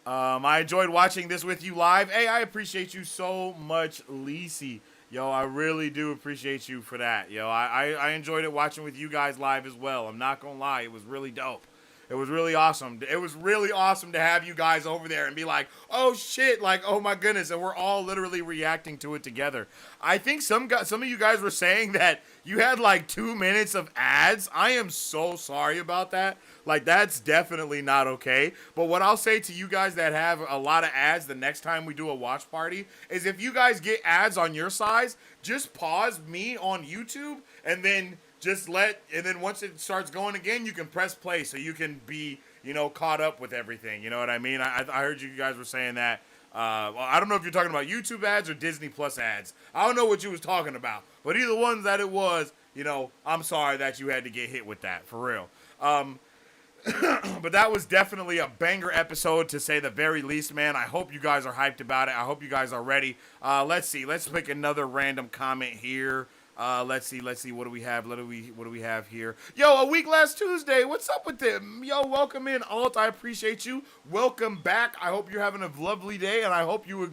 I enjoyed watching this with you live. Hey, I appreciate you so much, Lisi. Yo, I really do appreciate you for that. Yo, I enjoyed it watching with you guys live as well. I'm not gonna lie, it was really dope. It was really awesome. It was really awesome to have you guys over there and be like, oh shit, like, oh my goodness, and we're all literally reacting to it together. I think some of you guys were saying that you had like 2 minutes of ads. I am so sorry about that. Like, that's definitely not okay. But what I'll say to you guys that have a lot of ads the next time we do a watch party is, if you guys get ads on your size, just pause me on YouTube and then and then once it starts going again, you can press play so you can be, you know, caught up with everything. You know what I mean? I heard you guys were saying that. Well, I don't know if you're talking about YouTube ads or Disney Plus ads. I don't know what you was talking about. But either one that it was, you know, I'm sorry that you had to get hit with that, for real. But that was definitely a banger episode, to say the very least, man. I hope you guys are hyped about it. I hope you guys are ready. Let's see. Let's pick another random comment here. Let's see. What do we have? What do we have here? Yo, a week last Tuesday. What's up with them? Yo, welcome in, Alt. I appreciate you. Welcome back. I hope you're having a lovely day, and I hope you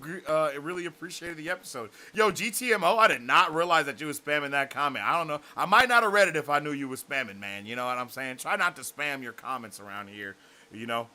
really appreciated the episode. Yo, GTMO, I did not realize that you was spamming that comment. I don't know. I might not have read it if I knew you was spamming, man. You know what I'm saying? Try not to spam your comments around here, you know?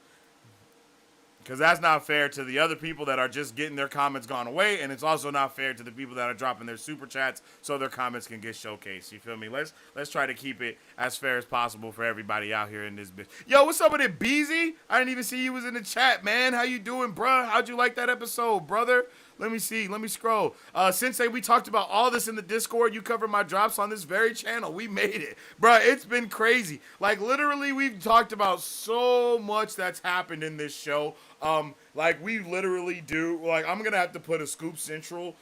Because that's not fair to the other people that are just getting their comments gone away, and it's also not fair to the people that are dropping their super chats so their comments can get showcased. You feel me? Let's try to keep it as fair as possible for everybody out here in this bitch. Yo, what's up with it, Beezy? I didn't even see you was in the chat, man. How you doing, bruh? How'd you like that episode, brother? Let me see. Let me scroll. Sensei, we talked about all this in the Discord. You covered my drops on this very channel. We made it. Bruh, it's been crazy. Like, literally, we've talked about so much that's happened in this show. Like, we literally do. Like, I'm going to have to put a Scoop Central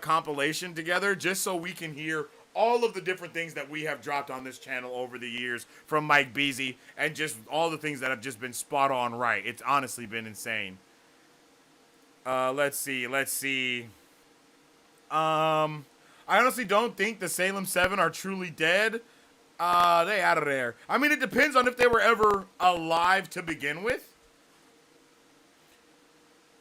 compilation together just so we can hear all of the different things that we have dropped on this channel over the years from Mike Beasy, and just all the things that have just been spot on right. It's honestly been insane. Let's see. I honestly don't think the Salem 7 are truly dead. They out of there. I mean, it depends on if they were ever alive to begin with.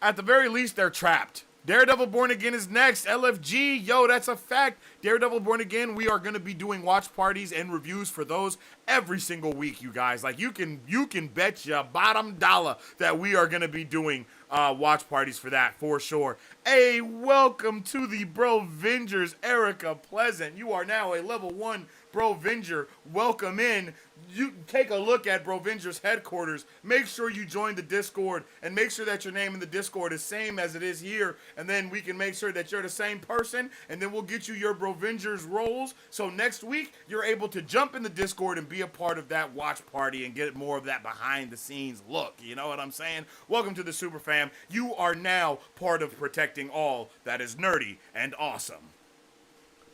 At the very least, they're trapped. Daredevil Born Again is next. LFG, yo, that's a fact. Daredevil Born Again, we are going to be doing watch parties and reviews for those every single week, you guys. Like, you can bet your bottom dollar that we are going to be doing watch parties for that, for sure. Hey, welcome to the Bro Vengers, Erica Pleasant. You are now a level 1 Brovinger, welcome in. You take a look at Brovinger's headquarters. Make sure you join the Discord and make sure that your name in the Discord is same as it is here. And then we can make sure that you're the same person. And then we'll get you your Brovinger's roles. So next week, you're able to jump in the Discord and be a part of that watch party and get more of that behind the scenes look. You know what I'm saying? Welcome to the Super Fam. You are now part of protecting all that is nerdy and awesome.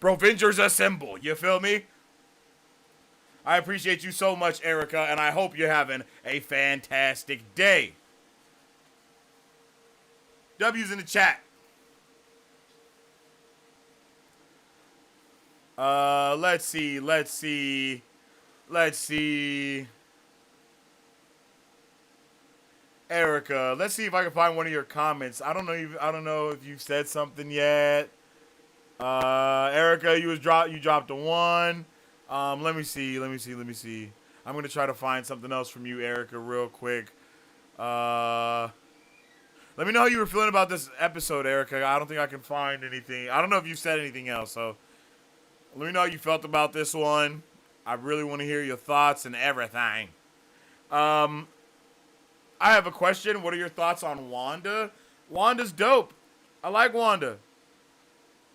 Brovingers assemble. You feel me? I appreciate you so much, Erica, and I hope you're having a fantastic day. W's in the chat. Let's see. Erica, let's see if I can find one of your comments. I don't know if you've said something yet. Erica, you dropped a 1. Let me see. I'm gonna try to find something else from you, Erica, real quick. Let me know how you were feeling about this episode, Erica. I don't think I can find anything. I don't know if you said anything else, so let me know how you felt about this one. I really want to hear your thoughts and everything. I have a question. What are your thoughts on Wanda? Wanda's dope. I like Wanda.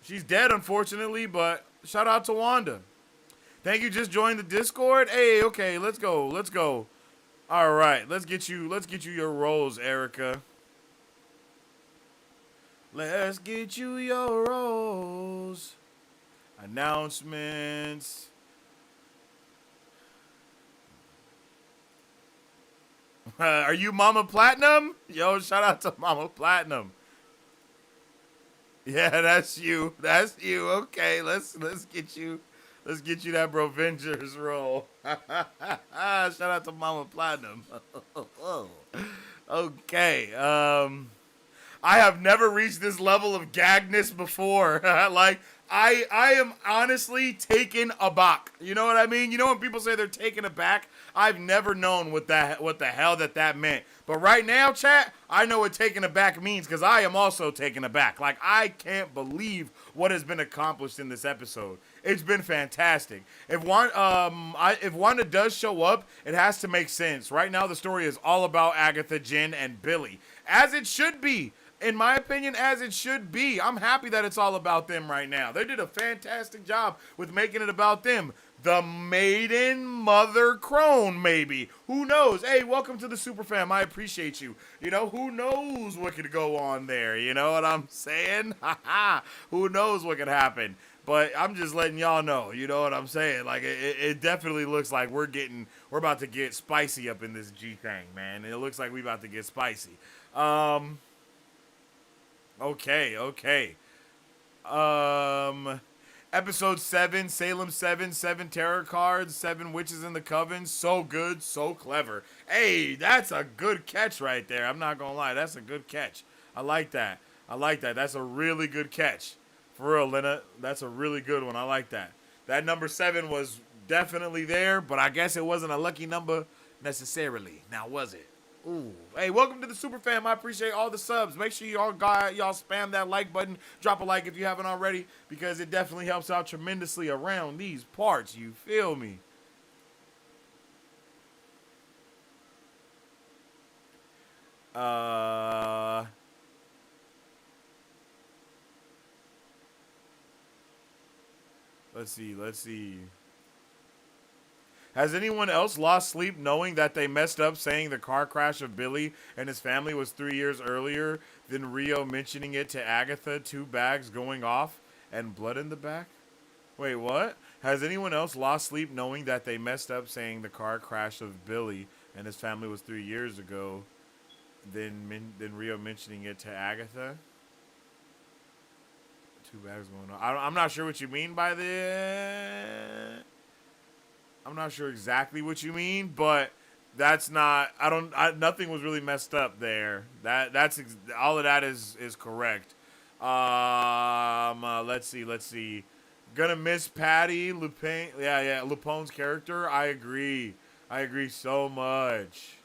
She's dead, unfortunately, but shout out to Wanda. Thank you. Just joined the Discord. Hey, okay, let's go. All right, let's get you your roles, Erica. Let's get you your roles. Announcements. Are you Mama Platinum? Yo, shout out to Mama Platinum. Yeah, that's you. Okay, let's get you that Brovinger's role. Shout out to Mama Platinum. Okay. I have never reached this level of gagness before. Like, I am honestly taken aback. You know what I mean? You know when people say they're taken aback? I've never known what the hell that meant. But right now, chat, I know what taken aback means because I am also taken aback. Like, I can't believe what has been accomplished in this episode. It's been fantastic. If Wanda does show up, it has to make sense. Right now, the story is all about Agatha, Jen, and Billy. As it should be. In my opinion, as it should be. I'm happy that it's all about them right now. They did a fantastic job with making it about them. The maiden mother crone, maybe. Who knows? Hey, welcome to the Super Fam. I appreciate you. You know, who knows what could go on there? You know what I'm saying? Who knows what could happen? But I'm just letting y'all know. You know what I'm saying? Like, it definitely looks like we're about to get spicy up in this G thing, man. It looks like we about to get spicy. Okay. Episode 7, Salem 7 tarot cards, 7 witches in the coven. So good, so clever. Hey, that's a good catch right there. I'm not gonna lie, that's a good catch. I like that. That's a really good catch. For real, Lena, that's a really good one. I like that. That number 7 was definitely there, but I guess it wasn't a lucky number necessarily. Now, was it? Ooh. Hey, welcome to the Super Fam. I appreciate all the subs. Make sure y'all spam that like button. Drop a like if you haven't already, because it definitely helps out tremendously around these parts. You feel me? Let's see. Has anyone else lost sleep knowing that they messed up saying the car crash of Billy and his family was 3 years earlier than Rio mentioning it to Agatha, 2 bags going off and blood in the back? Wait, what? Has anyone else lost sleep knowing that they messed up saying the car crash of Billy and his family was 3 years ago than Rio mentioning it to Agatha? 2 bags going on. I'm not sure what you mean by that. I'm not sure exactly what you mean, but that's not. Nothing was really messed up there. That's all of that is correct. Let's see. Gonna miss Patty Lupin. Yeah. Lupone's character. I agree so much.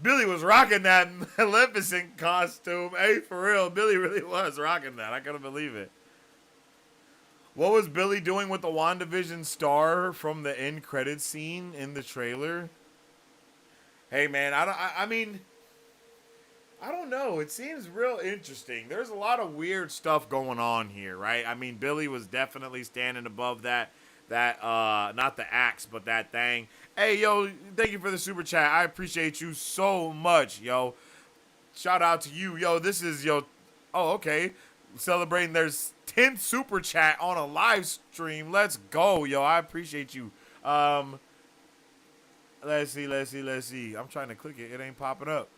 Billy was rocking that Maleficent costume. Hey, for real, Billy really was rocking that. I couldn't believe it. What was Billy doing with the WandaVision star from the end credit scene in the trailer? Hey man, I mean, I don't know. It seems real interesting. There's a lot of weird stuff going on here, right? I mean, Billy was definitely standing above that not the axe, but that thing. Hey yo, thank you for the super chat. I appreciate you so much, yo. Shout out to you, yo. This is yo. Oh, okay. Celebrating there's 10th super chat on a live stream. Let's go, yo. I appreciate you. Let's see. I'm trying to click it. It ain't popping up.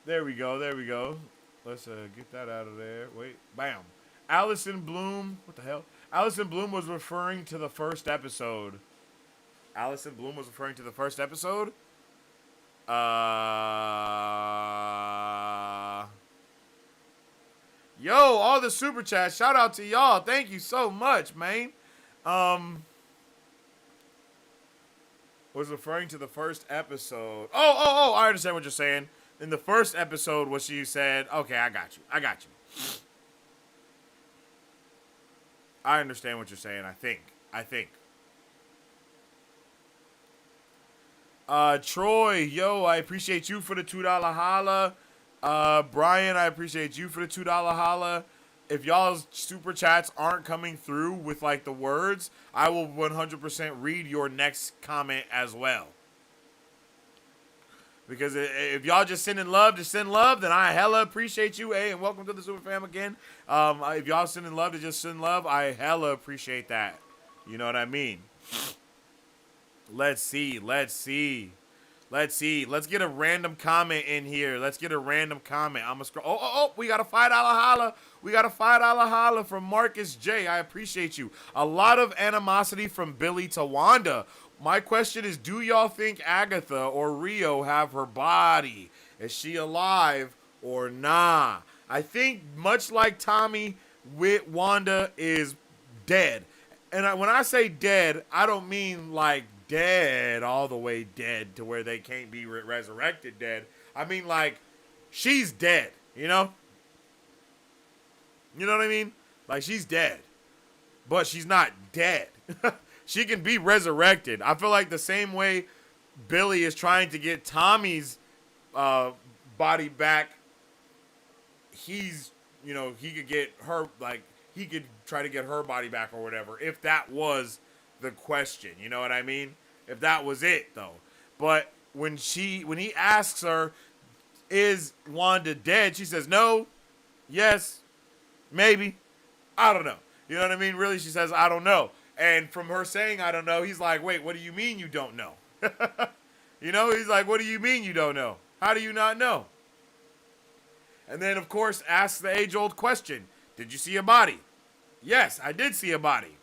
There we go. Let's get that out of there. Wait. Bam. Allison Bloom. What the hell? Allison Bloom was referring to the first episode. Yo, all the super chats. Shout out to y'all. Thank you so much, man. Was referring to the first episode. Oh, I understand what you're saying. In the first episode, what she said, okay, I got you. I understand what you're saying, I think. Troy, yo, I appreciate you for the $2 holla. Brian, I appreciate you for the $2 holla. If y'all's super chats aren't coming through with like the words, I will 100% read your next comment as well. Because if y'all just sending love to send love, then I hella appreciate you. Hey, and welcome to the Super Fam again. If y'all sending love to just send love, I hella appreciate that. You know what I mean? Let's see. Let's get a random comment in here. I'm gonna scroll. Oh, we got a $5 holla. We got a $5 holla from Marcus J. I appreciate you. A lot of animosity from Billy to Wanda. My question is, do y'all think Agatha or Rio have her body? Is she alive or nah? I think much like Tommy with Wanda is dead. And when I say dead, I don't mean like dead, all the way dead to where they can't be resurrected dead. I mean like she's dead, you know? You know what I mean? Like she's dead, but she's not dead. She can be resurrected. I feel like the same way Billy is trying to get Tommy's body back, he's, you know, he could get her, like, he could try to get her body back or whatever, if that was the question. You know what I mean? If that was it, though. But when he asks her, is Wanda dead? She says, no, yes, maybe, I don't know. You know what I mean? Really, she says, I don't know. And from her saying, I don't know, he's like, wait, what do you mean you don't know? You know, he's like, what do you mean you don't know? How do you not know? And then, of course, asks the age-old question, did you see a body? Yes, I did see a body.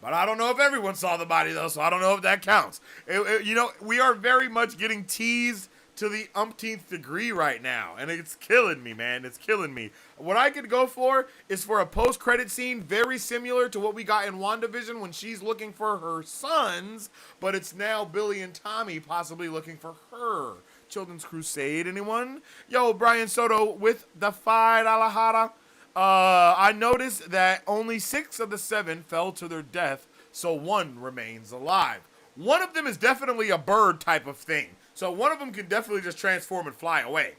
But I don't know if everyone saw the body, though, so I don't know if that counts. You know, we are very much getting teased to the umpteenth degree right now, and it's killing me, man. It's killing me. What I could go for is for a post-credit scene very similar to what we got in WandaVision when she's looking for her sons, but it's now Billy and Tommy possibly looking for her. Children's Crusade, anyone? Yo, Brian Soto with the $5 holla. I noticed that only 6 of the 7 fell to their death, so 1 remains alive. One of them is definitely a bird type of thing. So one of them can definitely just transform and fly away.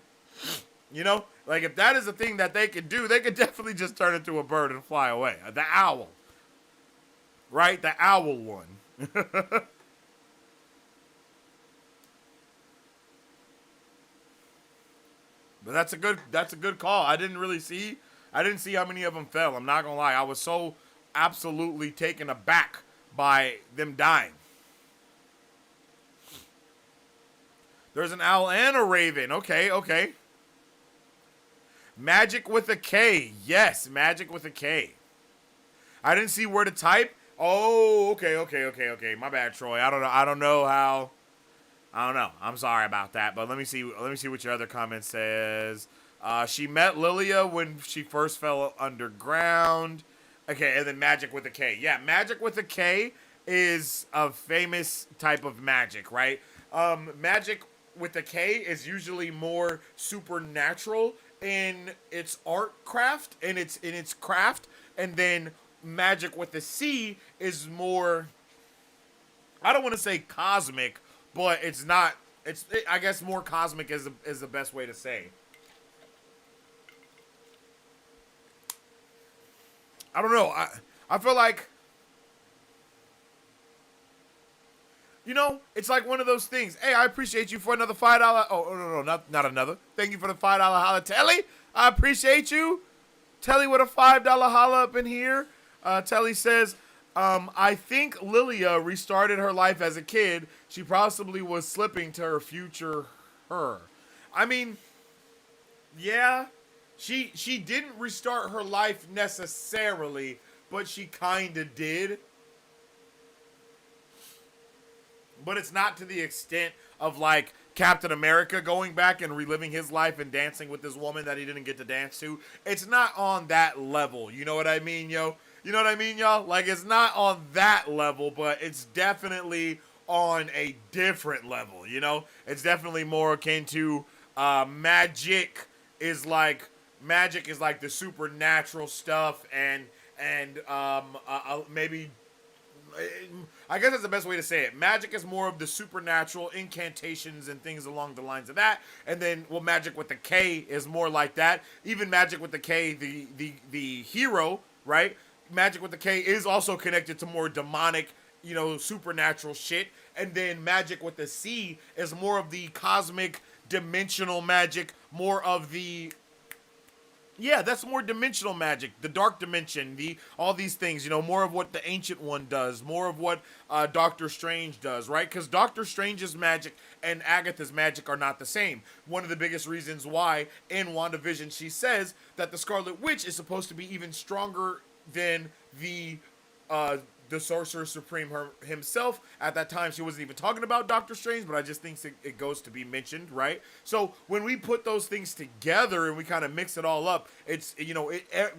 You know? Like, if that is a thing that they could do, they could definitely just turn into a bird and fly away. The owl. Right? The owl one. But that's a good call. I didn't see how many of them fell. I'm not going to lie. I was so absolutely taken aback by them dying. There's an owl and a raven. Okay. Magic with a K. Yes, magic with a K. I didn't see where to type. Oh, okay. My bad, Troy. I don't know how. I don't know. I'm sorry about that. But let me see what your other comment says. She met Lilia when she first fell underground. Okay, and then magic with a K. Yeah, magic with a K is a famous type of magic, right? Magic with the K is usually more supernatural in its art craft and its craft, and then magic with the C is more, I don't want to say cosmic, but it's not. I guess more cosmic is the best way to say. I don't know. I feel like, it's like one of those things. Hey, I appreciate you for another $5. Oh no, not another. Thank you for the $5 holla, Telly. I appreciate you, Telly, with a $5 holla up in here. Telly says, I think Lilia restarted her life as a kid. She possibly was slipping to her future her. I mean, yeah, she didn't restart her life necessarily, but she kind of did. But it's not to the extent of like Captain America going back and reliving his life and dancing with this woman that he didn't get to dance to. It's not on that level. You know what I mean, yo? You know what I mean, y'all? Like, it's not on that level, but it's definitely on a different level, you know? It's definitely more akin to magic is like the supernatural stuff and maybe, I guess that's the best way to say it. Magic is more of the supernatural incantations and things along the lines of that. And then, well, magic with the K is more like that. Even magic with the K, the hero, right? Magic with the K is also connected to more demonic, supernatural shit. And then magic with the C is more of the cosmic, dimensional magic, more of the, yeah, that's more dimensional magic, the dark dimension, all these things, more of what the Ancient One does, more of what Doctor Strange does, right? Because Doctor Strange's magic and Agatha's magic are not the same. One of the biggest reasons why in WandaVision she says that the Scarlet Witch is supposed to be even stronger than the Sorcerer Supreme himself. At that time, she wasn't even talking about Doctor Strange, but I just think it goes to be mentioned, right? So when we put those things together and we kind of mix it all up, it's,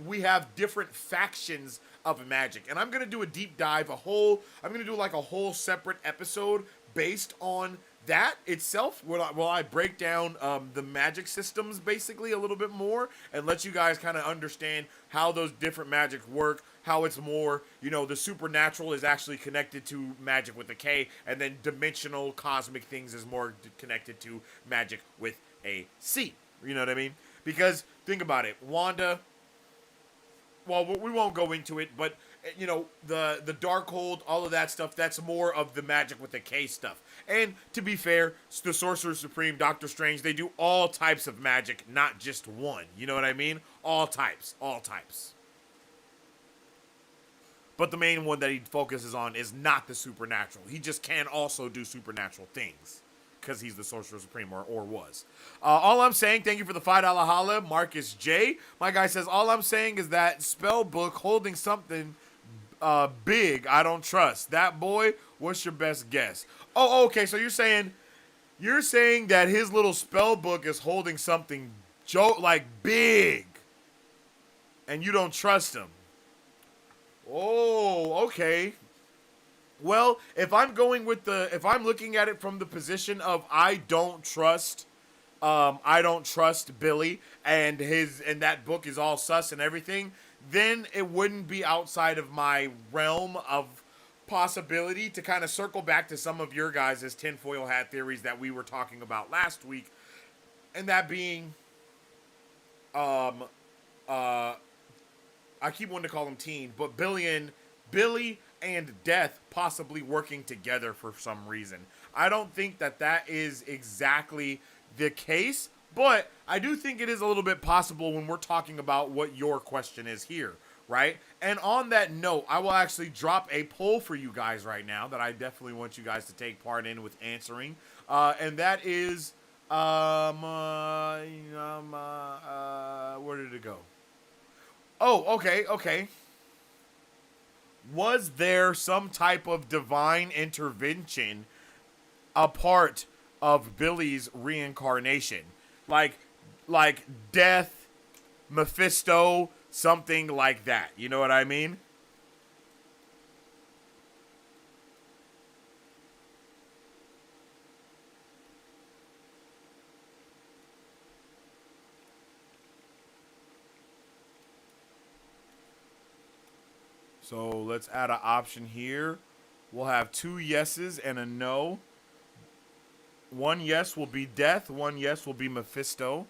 we have different factions of magic. And I'm going to do a deep dive, I'm going to do like a whole separate episode based on that itself, will I break down the magic systems basically a little bit more and let you guys kind of understand how those different magics work, how it's more, the supernatural is actually connected to magic with a K, and then dimensional cosmic things is more connected to magic with a C. You know what I mean? Because think about it, Wanda, well, we won't go into it, but the Darkhold, all of that stuff, that's more of the magic with the K stuff. And to be fair, the Sorcerer Supreme, Doctor Strange, they do all types of magic, not just one. You know what I mean? All types. But the main one that he focuses on is not the supernatural. He just can also do supernatural things because he's the Sorcerer Supreme, or was. All I'm saying, thank you for the $5 holla, Marcus J. My guy says, all I'm saying is that spell book holding something big I don't trust. That boy, what's your best guess? Oh, okay, so you're saying that his little spell book is holding something like big, and you don't trust him. Oh, okay. Well, if I'm looking at it from the position of I don't trust Billy and that book is all sus and everything, then it wouldn't be outside of my realm of possibility to kind of circle back to some of your guys' tinfoil hat theories that we were talking about last week, and that being, I keep wanting to call him Teen, but Billy and Death possibly working together for some reason. I don't think that is exactly the case, but I do think it is a little bit possible when we're talking about what your question is here, right? And on that note, I will actually drop a poll for you guys right now that I definitely want you guys to take part in with answering, and that is, where did it go? Oh, okay. Was there some type of divine intervention a part of Billy's reincarnation? Like Death, Mephisto, something like that. You know what I mean? So let's add an option here. We'll have 2 yeses and a no. 1 yes will be Death. 1 yes will be Mephisto.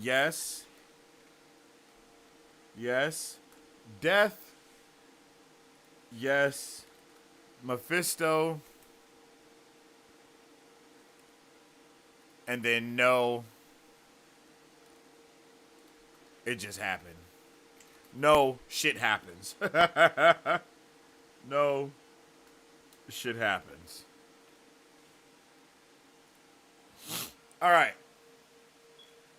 Yes. Yes. Death. Yes. Mephisto. And then no. It just happened. No, shit happens. No, shit happens. All right.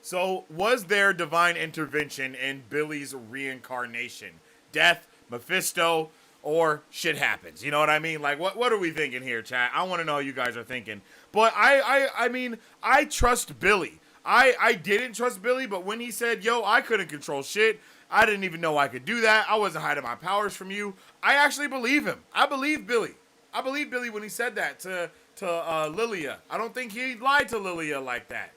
So, was there divine intervention in Billy's reincarnation? Death, Mephisto, or shit happens? You know what I mean? Like, what are we thinking here, chat? I want to know what you guys are thinking. But I mean, I trust Billy. I didn't trust Billy, but when he said, yo, I couldn't control shit, I didn't even know I could do that. I wasn't hiding my powers from you. I actually believe him. I believe Billy. I believe Billy when he said that to Lilia. I don't think he lied to Lilia like that.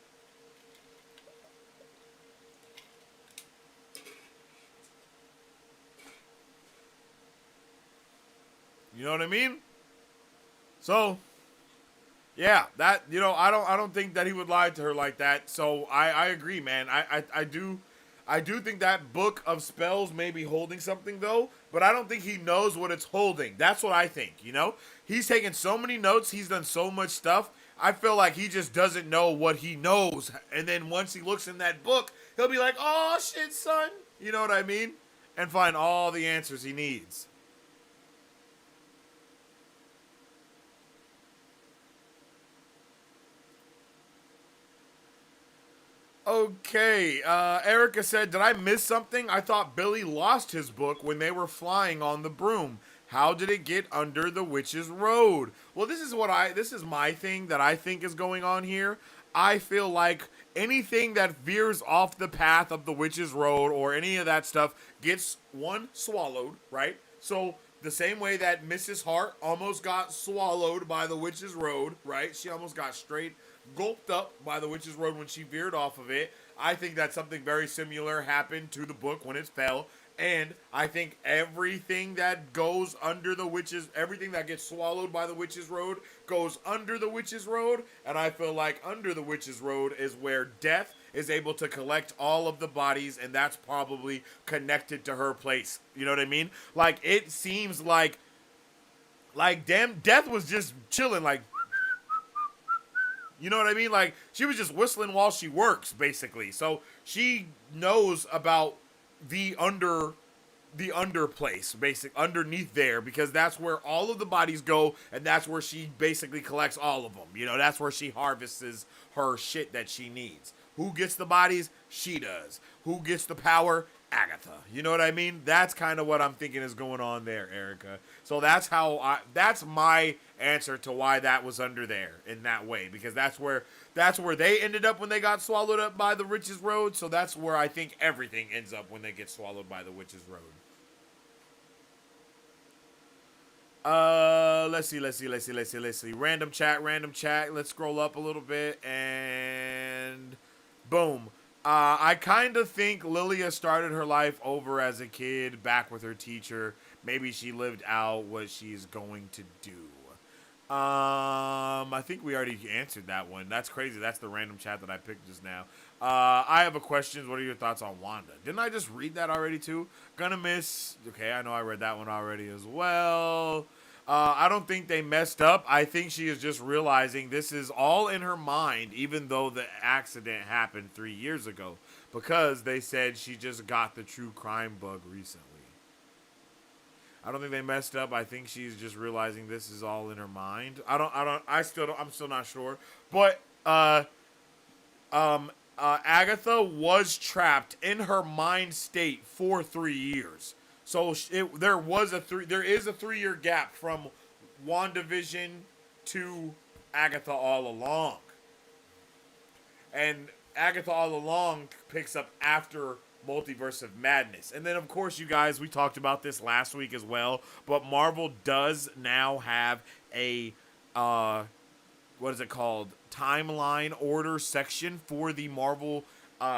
You know what I mean? So, yeah, that, you know, I don't think that he would lie to her like that. So I agree, man. I do think that book of spells may be holding something though, but I don't think he knows what it's holding. That's what I think, you know? He's taken so many notes, he's done so much stuff. I feel like he just doesn't know what he knows. And then once he looks in that book, he'll be like, "Oh shit, son." You know what I mean? And find all the answers he needs. Okay, Erica said, "Did I miss something? I thought Billy lost his book when they were flying on the broom. How did it get under the witch's road?" Well, this is my thing that I think is going on here. I feel like anything that veers off the path of the witch's road or any of that stuff gets one swallowed, right? So the same way that Mrs. Hart almost got swallowed by the witch's road, right? She almost got straight gulped up by the witch's road when she veered off of it. I think that something very similar happened to the book when it fell. And I think everything that goes under the witch's, everything that gets swallowed by the witch's road goes under the witch's road. And I feel like under the witch's road is where Death is able to collect all of the bodies, and that's probably connected to her place. You know what I mean? Like, it seems like damn, Death was just chilling, like, you know what I mean? Like, she was just whistling while she works, basically. So she knows about the under place, underneath there, because that's where all of the bodies go, and that's where she basically collects all of them. You know, that's where she harvests her shit that she needs. Who gets the bodies? She does. Who gets the power? Agatha. You know what I mean? That's kind of what I'm thinking is going on there, Erica. So that's my answer to why that was under there in that way, because that's where they ended up when they got swallowed up by the witch's road. So that's where I think everything ends up when they get swallowed by the witch's road. Let's see. Random chat. Let's scroll up a little bit and boom. I kind of think Lilia started her life over as a kid, back with her teacher. Maybe she lived out what she's going to do. I think we already answered that one. That's crazy. That's the random chat that I picked just now. I have a question. What are your thoughts on Wanda? Didn't I just read that already too? Gonna miss. Okay, I know I read that one already as well. I don't think they messed up. I think she is just realizing this is all in her mind, even though the accident happened 3 years ago, because they said she just got the true crime bug recently. I don't think they messed up. I think she's just realizing this is all in her mind. I'm still not sure. But, Agatha was trapped in her mind state for 3 years. So there is a 3-year gap from WandaVision to Agatha All Along. And Agatha All Along picks up after Multiverse of Madness. And then, of course, you guys, we talked about this last week as well, but Marvel does now have a, what is it called? Timeline order section for the Marvel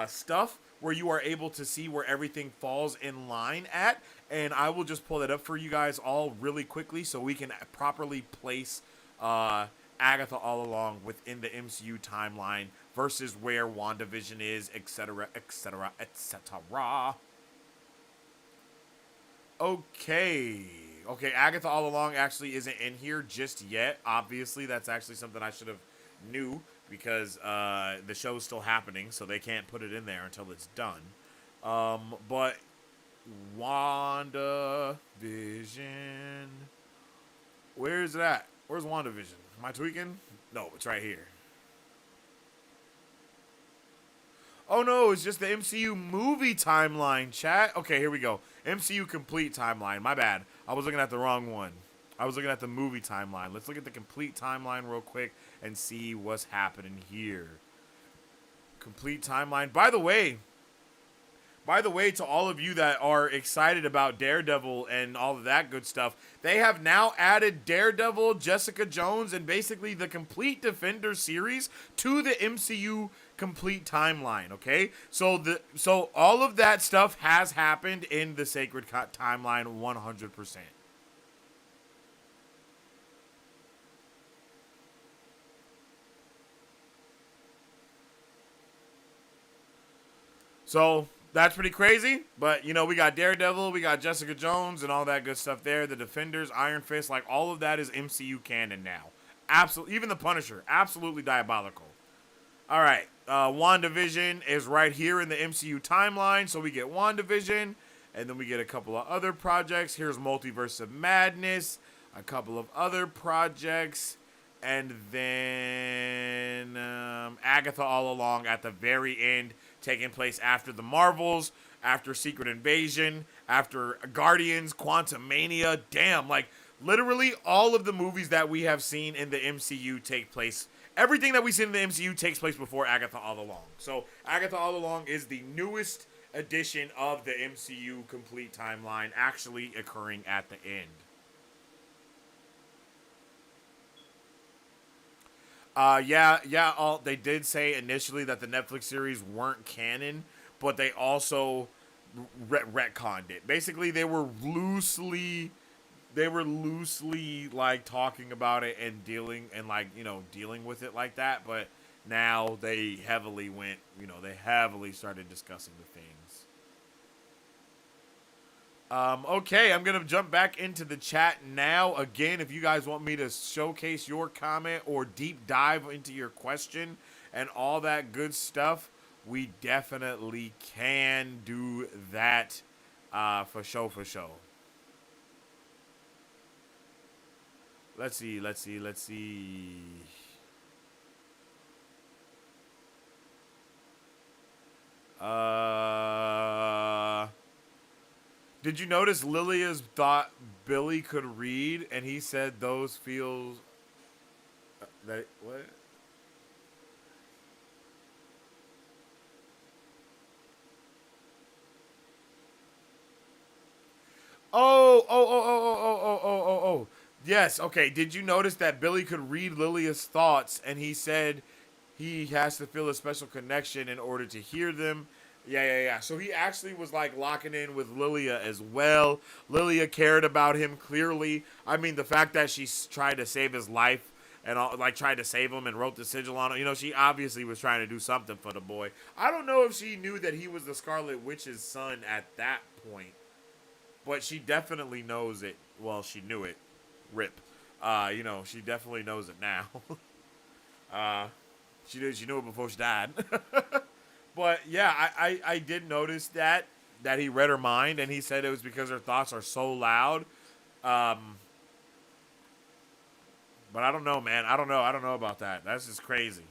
stuff, where you are able to see where everything falls in line at. And I will just pull it up for you guys all really quickly so we can properly place Agatha all along within the MCU timeline versus where WandaVision is, etc., etc., etc. Okay. Okay, Agatha all along actually isn't in here just yet. Obviously, that's actually something I should have knew because the show's still happening, so they can't put it in there until it's done. But WandaVision. Where's it at? Where's WandaVision? Am I tweaking? No, it's right here. Oh no, it's just the MCU movie timeline, chat. Okay, here we go. MCU complete timeline. My bad. I was looking at the wrong one. I was looking at the movie timeline. Let's look at the complete timeline real quick and see what's happening here. Complete timeline. By the way, to all of you that are excited about Daredevil and all of that good stuff, they have now added Daredevil, Jessica Jones, and basically the complete Defender series to the MCU complete timeline, okay? So all of that stuff has happened in the Sacred Timeline 100%. So that's pretty crazy, but you know, we got Daredevil, we got Jessica Jones, and all that good stuff there. The Defenders, Iron Fist, like all of that is MCU canon now. Absolutely, even the Punisher, absolutely diabolical. All right, WandaVision is right here in the MCU timeline, so we get WandaVision, and then we get a couple of other projects. Here's Multiverse of Madness, a couple of other projects, and then Agatha all along at the very end, taking place after the Marvels, after Secret Invasion, after Guardians, Quantumania. Damn, like literally all of the movies that we have seen in the MCU take place. Everything that we see in the MCU takes place before Agatha all along. So Agatha all along is the newest edition of the MCU complete timeline, actually occurring at the end. They did say initially that the Netflix series weren't canon, but they also retconned it. Basically, they were loosely like talking about it and dealing with it like that, but now they heavily started discussing the things. Okay, I'm going to jump back into the chat now. Again, if you guys want me to showcase your comment or deep dive into your question and all that good stuff, we definitely can do that for show. Let's see. Did you notice Lilia's thought Billy could read, and he said those feels that what? Oh. Yes, okay. Did you notice that Billy could read Lilia's thoughts, and he said he has to feel a special connection in order to hear them? Yeah. So he actually was like locking in with Lilia as well. Lilia cared about him clearly. I mean, the fact that she tried to save his life and tried to save him and wrote the sigil on him. You know, she obviously was trying to do something for the boy. I don't know if she knew that he was the Scarlet Witch's son at that point, but she definitely knows it. Well, she knew it. Rip. She definitely knows it now. She knew it before she died. But yeah, I did notice that he read her mind, and he said it was because her thoughts are so loud. But I don't know, man. I don't know about that. That's just crazy.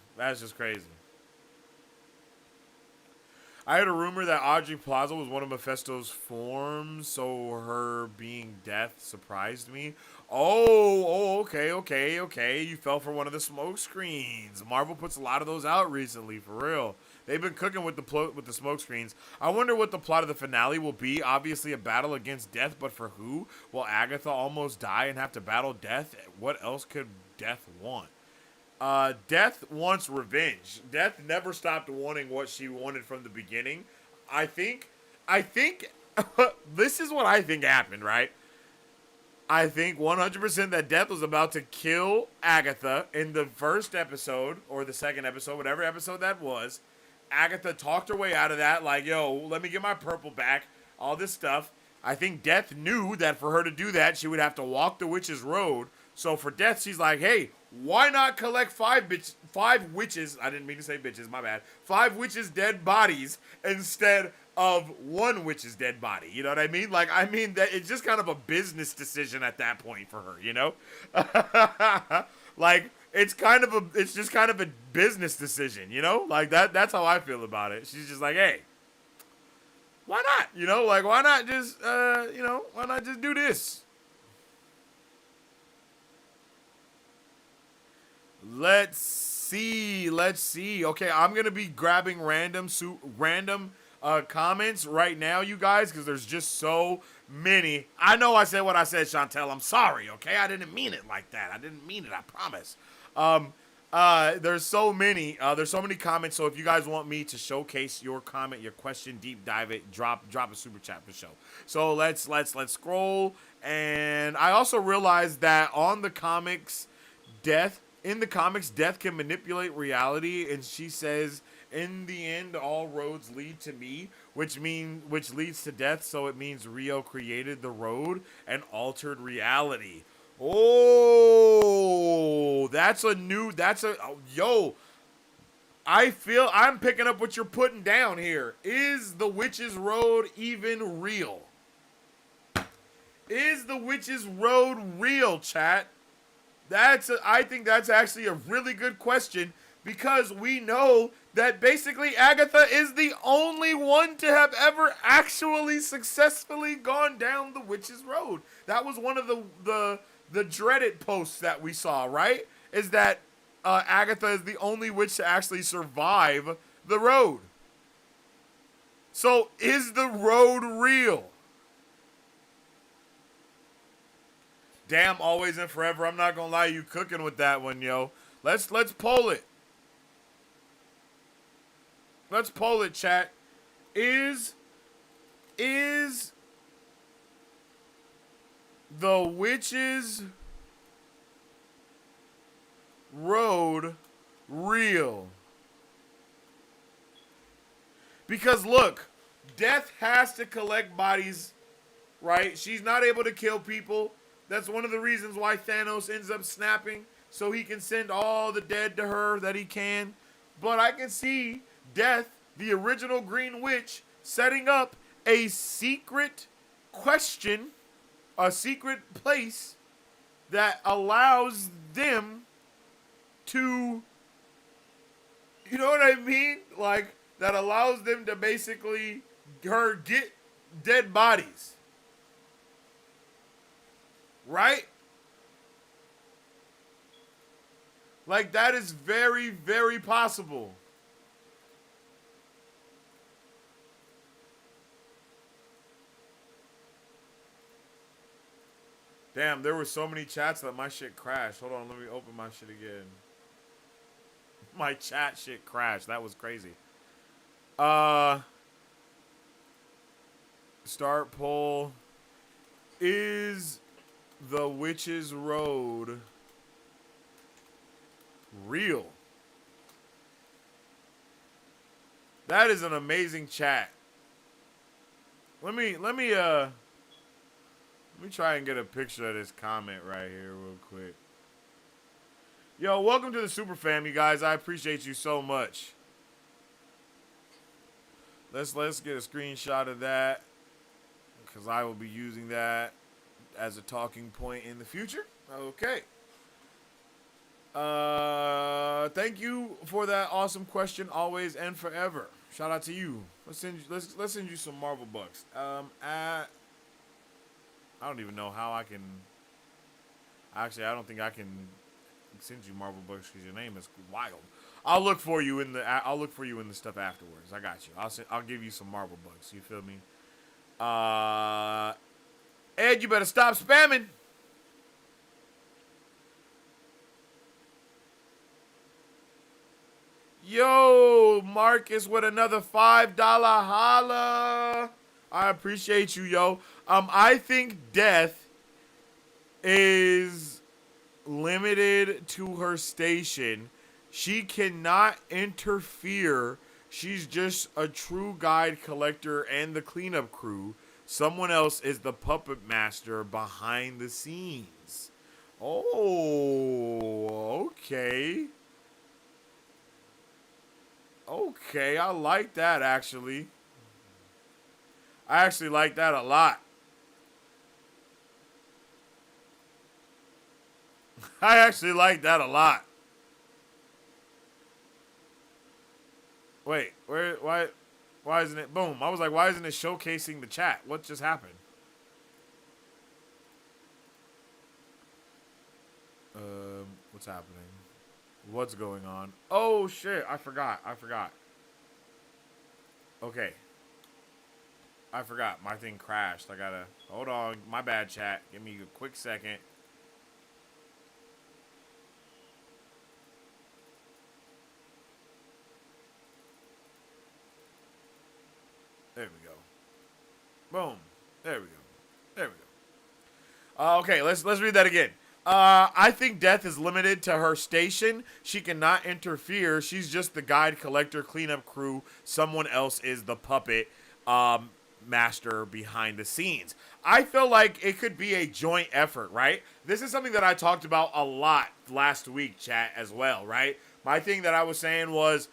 I heard a rumor that Audrey Plaza was one of Mephisto's forms, so her being death surprised me. Oh, okay. You fell for one of the smoke screens. Marvel puts a lot of those out recently, for real. They've been cooking with the smoke screens. I wonder what the plot of the finale will be. Obviously a battle against death, but for who? Will Agatha almost die and have to battle death? What else could death want? Death wants revenge. Death never stopped wanting what she wanted from the beginning. I think, this is what I think happened, right? I think 100% that Death was about to kill Agatha in the first episode or the second episode, whatever episode that was. Agatha talked her way out of that, like, yo, let me get my purple back, all this stuff. I think Death knew that for her to do that, she would have to walk the witch's road. So for Death, she's like, hey, why not collect five witches, I didn't mean to say bitches, my bad, 5 witches' dead bodies instead of 1 witch's dead body. You know what I mean? Like, I mean, that it's just kind of a business decision at that point for her, you know? Like, it's just kind of a business decision, you know? Like, that's how I feel about it. She's just like, hey, why not? You know, like, why not just, why not just do this? Let's see. Okay, I'm gonna be grabbing random comments right now, you guys, because there's just so many. I know I said what I said, Chantel. I'm sorry. Okay, I didn't mean it like that. I didn't mean it. I promise. There's so many. There's so many comments. So if you guys want me to showcase your comment, your question, deep dive it, drop a super chat for show. So let's scroll. And I also realized that on the comics, Death can manipulate reality, and she says, in the end, all roads lead to me, which leads to Death, so it means Rio created the road and altered reality. Oh, I'm picking up what you're putting down here. Is the witch's road even real? Is the witch's road real, chat? I think that's actually a really good question, because we know that basically Agatha is the only one to have ever actually successfully gone down the witch's road. That was one of the dreaded posts that we saw, right? Is that Agatha is the only witch to actually survive the road. So is the road real? Damn, always and forever. I'm not gonna lie, you cooking with that one, yo. Let's poll it. Let's poll it, chat. Is the witch's road real? Because look, Death has to collect bodies, right? She's not able to kill people. That's one of the reasons why Thanos ends up snapping, so he can send all the dead to her that he can. But I can see Death, the original Green Witch, setting up a secret question, a secret place that allows them to, you know what I mean? Like, that allows them to basically get dead bodies. Right? Like, that is very, very possible. Damn, there were so many chats that my shit crashed. Hold on, let me open my shit again. My chat shit crashed. That was crazy. Start poll. Is the witch's road real? That is an amazing chat. Let me try and get a picture of this comment right here real quick. Yo, welcome to the Super Fam, you guys. I appreciate you so much. Let's get a screenshot of that, because I will be using that as a talking point in the future. Okay. Thank you for that awesome question, always and forever. Shout out to you. Let's send you some Marvel bucks. I don't even know how I can. Actually, I don't think I can send you Marvel bucks because your name is wild. I'll look for you in the stuff afterwards. I got you. I'll give you some Marvel bucks. You feel me? Ed, you better stop spamming. Yo, Marcus with another $5 holla. I appreciate you, yo. I think Death is limited to her station. She cannot interfere. She's just a true guide collector and the cleanup crew. Someone else is the puppet master behind the scenes. Oh, okay. Okay, I like that actually. I actually like that a lot. I actually like that a lot. Wait, why isn't it boom? I was like, why isn't it showcasing the chat? What just happened? What's happening? What's going on? Oh shit, I forgot. Okay. I forgot. My thing crashed. I gotta hold on. My bad, chat. Give me a quick second. There we go. Boom. There we go. Okay, let's read that again. I think Death is limited to her station. She cannot interfere. She's just the guide, collector, cleanup crew. Someone else is the puppet master behind the scenes. I feel like it could be a joint effort, right? This is something that I talked about a lot last week, chat, as well, right? My thing that I was saying was,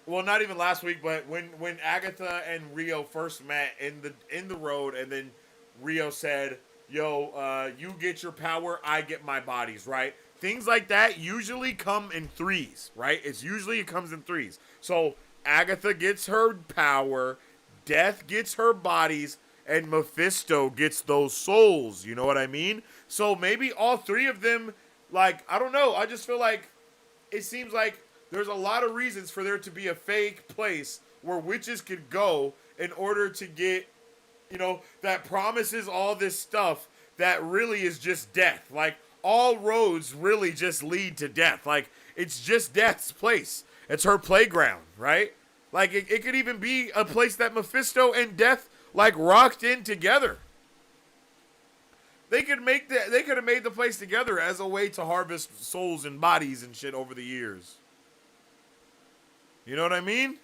well, not even last week, but when Agatha and Rio first met in the road, and then Rio said, "Yo, you get your power, I get my bodies," right? Things like that usually come in threes, right? It comes in threes. So Agatha gets her power, Death gets her bodies, and Mephisto gets those souls. You know what I mean? So maybe all three of them, like, I don't know. I just feel like it seems like there's a lot of reasons for there to be a fake place where witches could go in order to get, that promises all this stuff that really is just death. Like, all roads really just lead to death. Like, it's just Death's place. It's her playground, right? Like, it could even be a place that Mephisto and Death, like, rocked in together. They could have made the place together as a way to harvest souls and bodies and shit over the years. You know what I mean?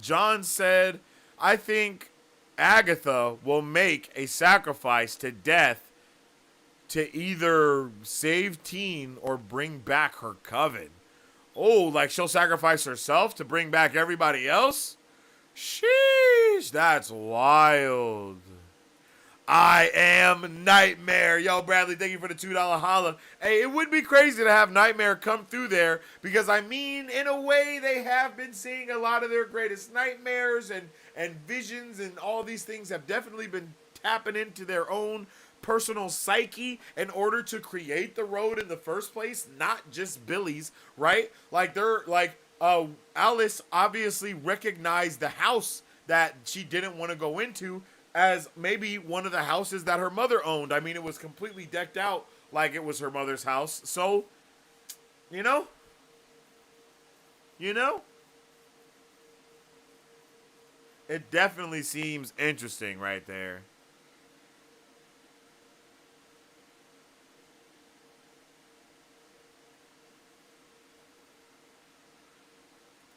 John said, I think Agatha will make a sacrifice to Death to either save Teen or bring back her coven. Oh, like she'll sacrifice herself to bring back everybody else? Sheesh, that's wild. I am Nightmare. Yo, Bradley, thank you for the $2 holla. Hey, it would be crazy to have Nightmare come through there because, I mean, in a way, they have been seeing a lot of their greatest nightmares and visions, and all these things have definitely been tapping into their own personal psyche in order to create the road in the first place, not just Billy's, right? Like, Alice obviously recognized the house that she didn't want to go into as maybe one of the houses that her mother owned. I mean, it was completely decked out like it was her mother's house. So, you know, it definitely seems interesting right there.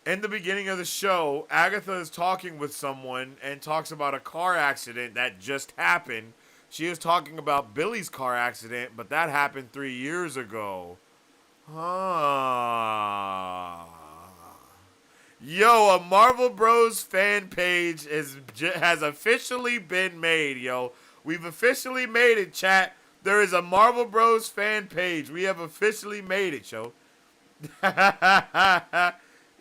In the beginning of the show, Agatha is talking with someone and talks about a car accident that just happened. She is talking about Billy's car accident, but that happened 3 years ago. Huh. Yo, a Marvel Bros fan page has officially been made, yo. We've officially made it, chat. There is a Marvel Bros fan page. We have officially made it, yo.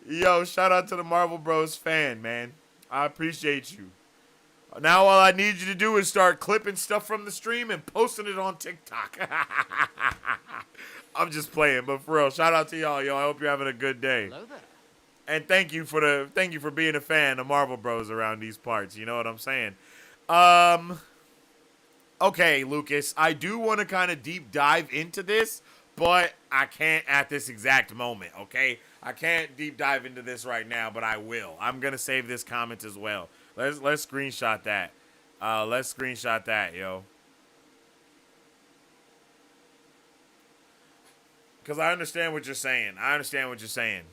Yo, shout out to the Marvel Bros fan, man. I appreciate you. Now all I need you to do is start clipping stuff from the stream and posting it on TikTok. I'm just playing, but for real, shout out to y'all, yo. I hope you're having a good day. Hello there. And thank you for being a fan of Marvel Bros around these parts. You know what I'm saying? okay, Lucas, I do want to kind of deep dive into this, but I can't at this exact moment, okay? I can't deep dive into this right now, but I will. I'm going to save this comment as well. Let's screenshot that. Let's screenshot that, yo. Because I understand what you're saying. I understand what you're saying.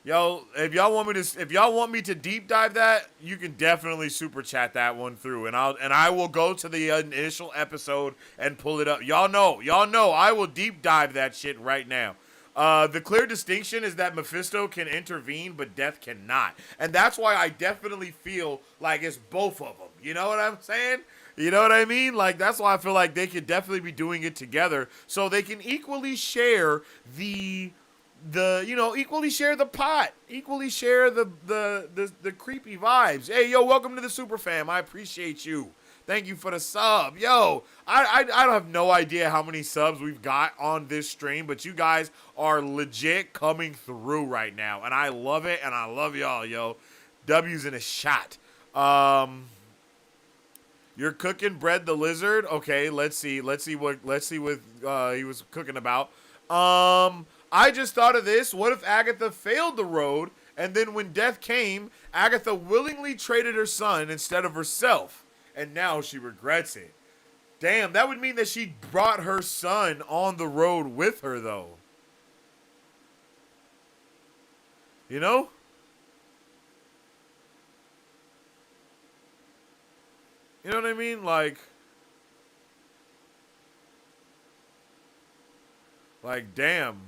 Yo, if y'all want me to deep dive that, you can definitely super chat that one through, and I will go to the initial episode and pull it up. Y'all know, I will deep dive that shit right now. The clear distinction is that Mephisto can intervene, but Death cannot, and that's why I definitely feel like it's both of them. You know what I'm saying? You know what I mean? Like, that's why I feel like they could definitely be doing it together, so they can equally share equally share the pot, equally share the creepy vibes. Hey, yo, welcome to the super fam. I appreciate you. Thank you for the sub. Yo, I don't have no idea how many subs we've got on this stream, but you guys are legit coming through right now, and I love it, and I love y'all, yo. W's in a shot. You're cooking bread the lizard. Okay, let's see what he was cooking about. I just thought of this. What if Agatha failed the road, and then when death came, Agatha willingly traded her son instead of herself, and now she regrets it? Damn, that would mean that she brought her son on the road with her, though. You know? You know what I mean? Like, damn.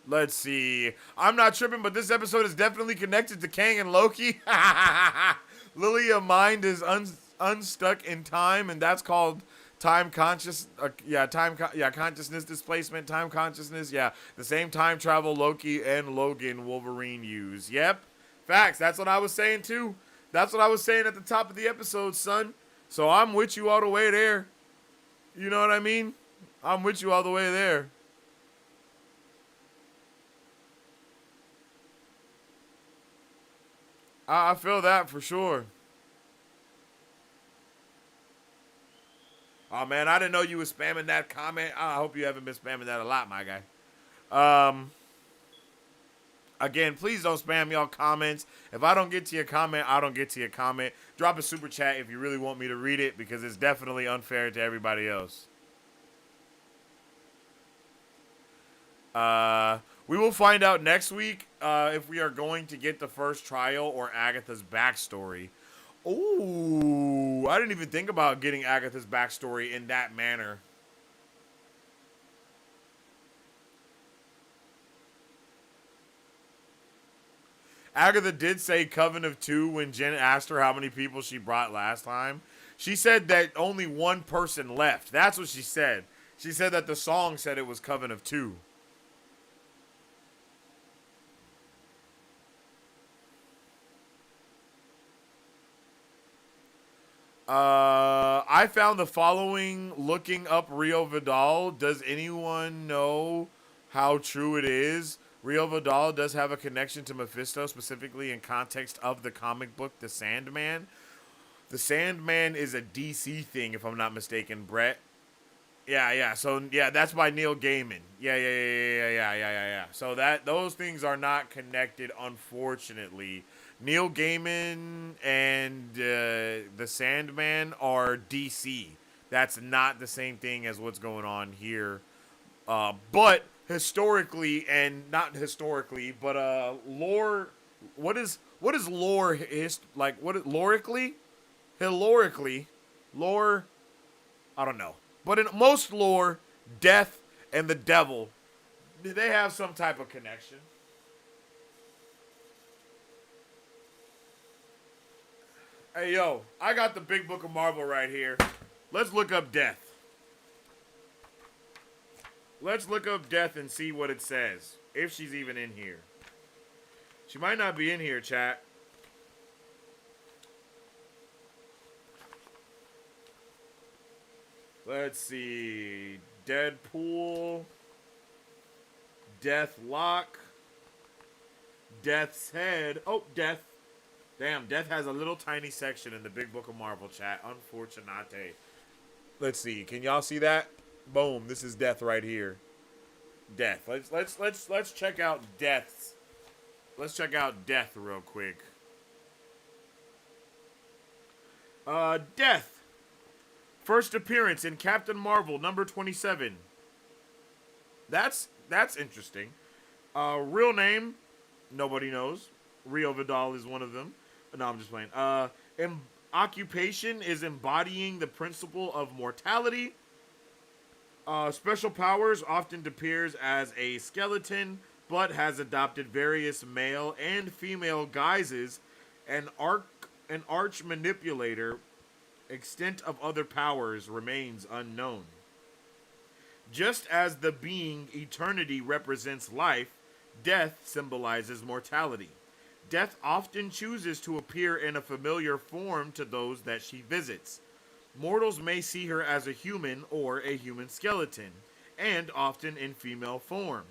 Let's see. I'm not tripping, but this episode is definitely connected to Kang and Loki. Lilia mind is unstuck in time, and that's called consciousness displacement, time consciousness. Yeah, the same time travel Loki and Logan Wolverine use. Yep, facts. That's what I was saying too. That's what I was saying at the top of the episode, son. So I'm with you all the way there. You know what I mean? I'm with you all the way there. I feel that for sure. Oh, man, I didn't know you were spamming that comment. I hope you haven't been spamming that a lot, my guy. Again, please don't spam y'all comments. If I don't get to your comment, I don't get to your comment. Drop a super chat if you really want me to read it, because it's definitely unfair to everybody else. We will find out next week if we are going to get the first trial or Agatha's backstory. Ooh, I didn't even think about getting Agatha's backstory in that manner. Agatha did say Coven of Two when Jen asked her how many people she brought last time. She said that only one person left. That's what she said. She said that the song said it was Coven of Two. I found the following looking up Rio Vidal. Does anyone know how true it is? Rio Vidal does have a connection to Mephisto, specifically in context of the comic book The Sandman. The Sandman is a DC thing, if I'm not mistaken, Brett. Yeah. So, yeah, that's by Neil Gaiman. Yeah. So those things are not connected, unfortunately. Neil Gaiman and the Sandman are DC. That's not the same thing as what's going on here. But historically, and not historically, but lore. What is lore? What is lorically? Hilorically, lore. I don't know. But in most lore, death and the devil, they have some type of connection. Hey, yo, I got the big book of Marvel right here. Let's look up death. Let's look up death and see what it says. If she's even in here. She might not be in here, chat. Let's see. Deadpool. Deathlock. Death's Head. Oh, Death. Damn, Death has a little tiny section in the Big Book of Marvel chat. Unfortunate. Let's see. Can y'all see that? Boom. This is Death right here. Death. Let's check out Death's. Let's check out Death real quick. Death. First appearance in Captain Marvel number 27. That's interesting. Real name, nobody knows. Rio Vidal is one of them. No, I'm just playing. Occupation is embodying the principle of mortality. Special powers often appears as a skeleton, but has adopted various male and female guises. An arch manipulator. Extent of other powers remains unknown. Just as the being eternity represents life, death symbolizes mortality. Death often chooses to appear in a familiar form to those that she visits. Mortals may see her as a human or a human skeleton, and often in female form.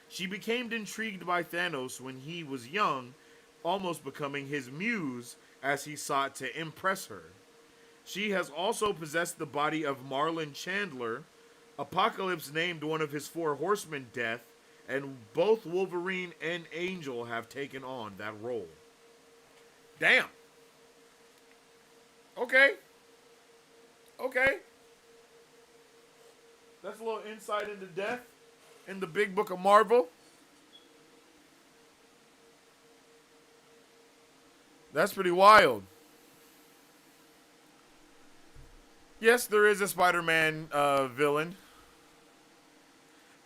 She became intrigued by Thanos when he was young, almost becoming his muse as he sought to impress her. She has also possessed the body of Marlon Chandler. Apocalypse named one of his 4 horsemen Death, and both Wolverine and Angel have taken on that role. Damn. Okay. That's a little insight into Death in the Big Book of Marvel. That's pretty wild. Yes, there is a Spider-Man villain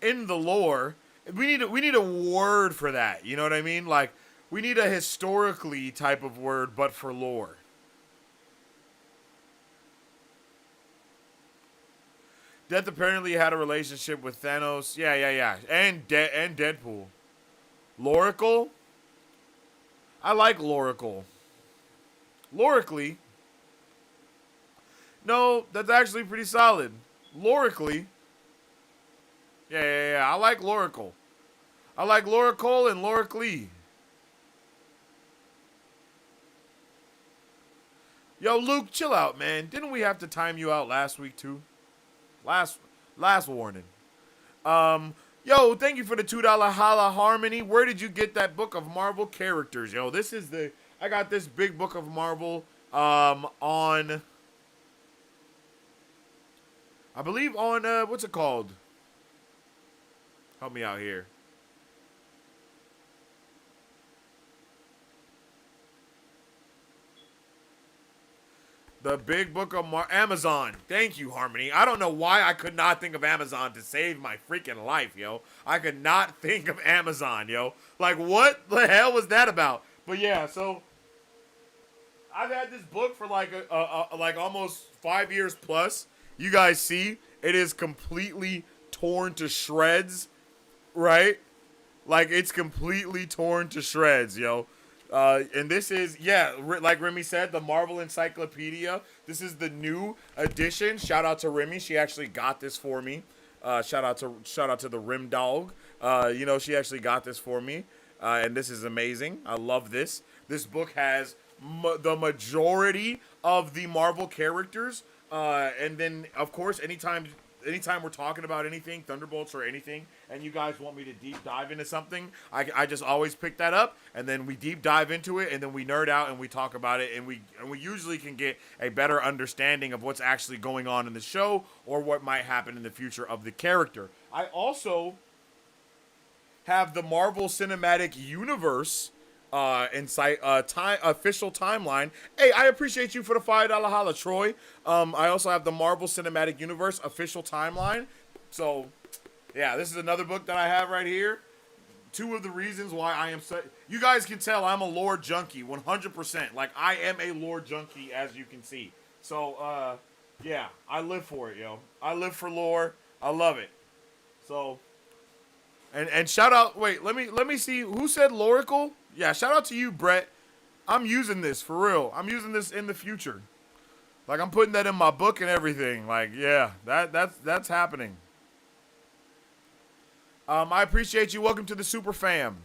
in the lore. We need a word for that. You know what I mean? Like, we need a historically type of word, but for lore. Death apparently had a relationship with Thanos. Yeah. And Deadpool. Loracle? I like Loracle. Lorically. No, that's actually pretty solid. Lorically. Yeah. I like Loracle. I like Loracle and Lorically. Yo, Luke, chill out, man. Didn't we have to time you out last week, too? Last warning. Yo, thank you for the $2 Holla Harmony. Where did you get that book of Marvel characters? Yo, I got this big book of Marvel, on... I believe on, what's it called? Help me out here. The Big Book of Amazon. Thank you, Harmony. I don't know why I could not think of Amazon to save my freaking life, yo. I could not think of Amazon, yo. Like, what the hell was that about? But yeah, so I've had this book for like like almost 5 years plus. You guys see, it is completely torn to shreds, right? Like, it's completely torn to shreds, yo. And this is, like Remy said, the Marvel Encyclopedia. This is the new edition. Shout out to Remy. She actually got this for me. Shout out to the Rim Dog. She actually got this for me. And this is amazing. I love this. This book has the majority of the Marvel characters. And then, of course, anytime we're talking about anything, Thunderbolts or anything, and you guys want me to deep dive into something, I just always pick that up, and then we deep dive into it, and then we nerd out and we talk about it, and we usually can get a better understanding of what's actually going on in the show or what might happen in the future of the character. I also have the Marvel Cinematic Universe official timeline. Hey, I appreciate you for the $5 holla, Troy. I also have the Marvel Cinematic Universe official timeline. So, yeah, this is another book that I have right here. 2 of the reasons why I am so... You guys can tell I'm a lore junkie, 100%. Like, I am a lore junkie, as you can see. So, yeah, I live for it, yo. I live for lore. I love it. So... And shout out, wait, let me see, who said Loracle? Yeah, shout out to you, Brett. I'm using this, for real. I'm using this in the future. Like, I'm putting that in my book and everything. Like, yeah, that's happening. I appreciate you. Welcome to the super fam.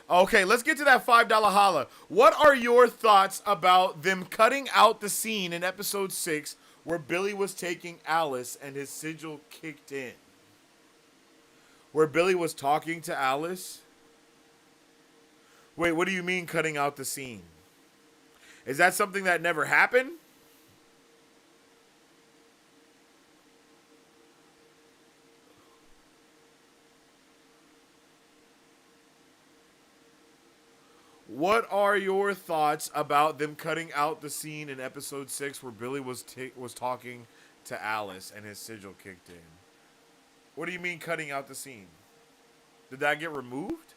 Okay, let's get to that $5 holla. What are your thoughts about them cutting out the scene in episode 6 where Billy was taking Alice and his sigil kicked in? Where Billy was talking to Alice? Wait, what do you mean cutting out the scene? Is that something that never happened? What are your thoughts about them cutting out the scene in episode 6 where Billy was talking to Alice and his sigil kicked in? What do you mean cutting out the scene? Did that get removed?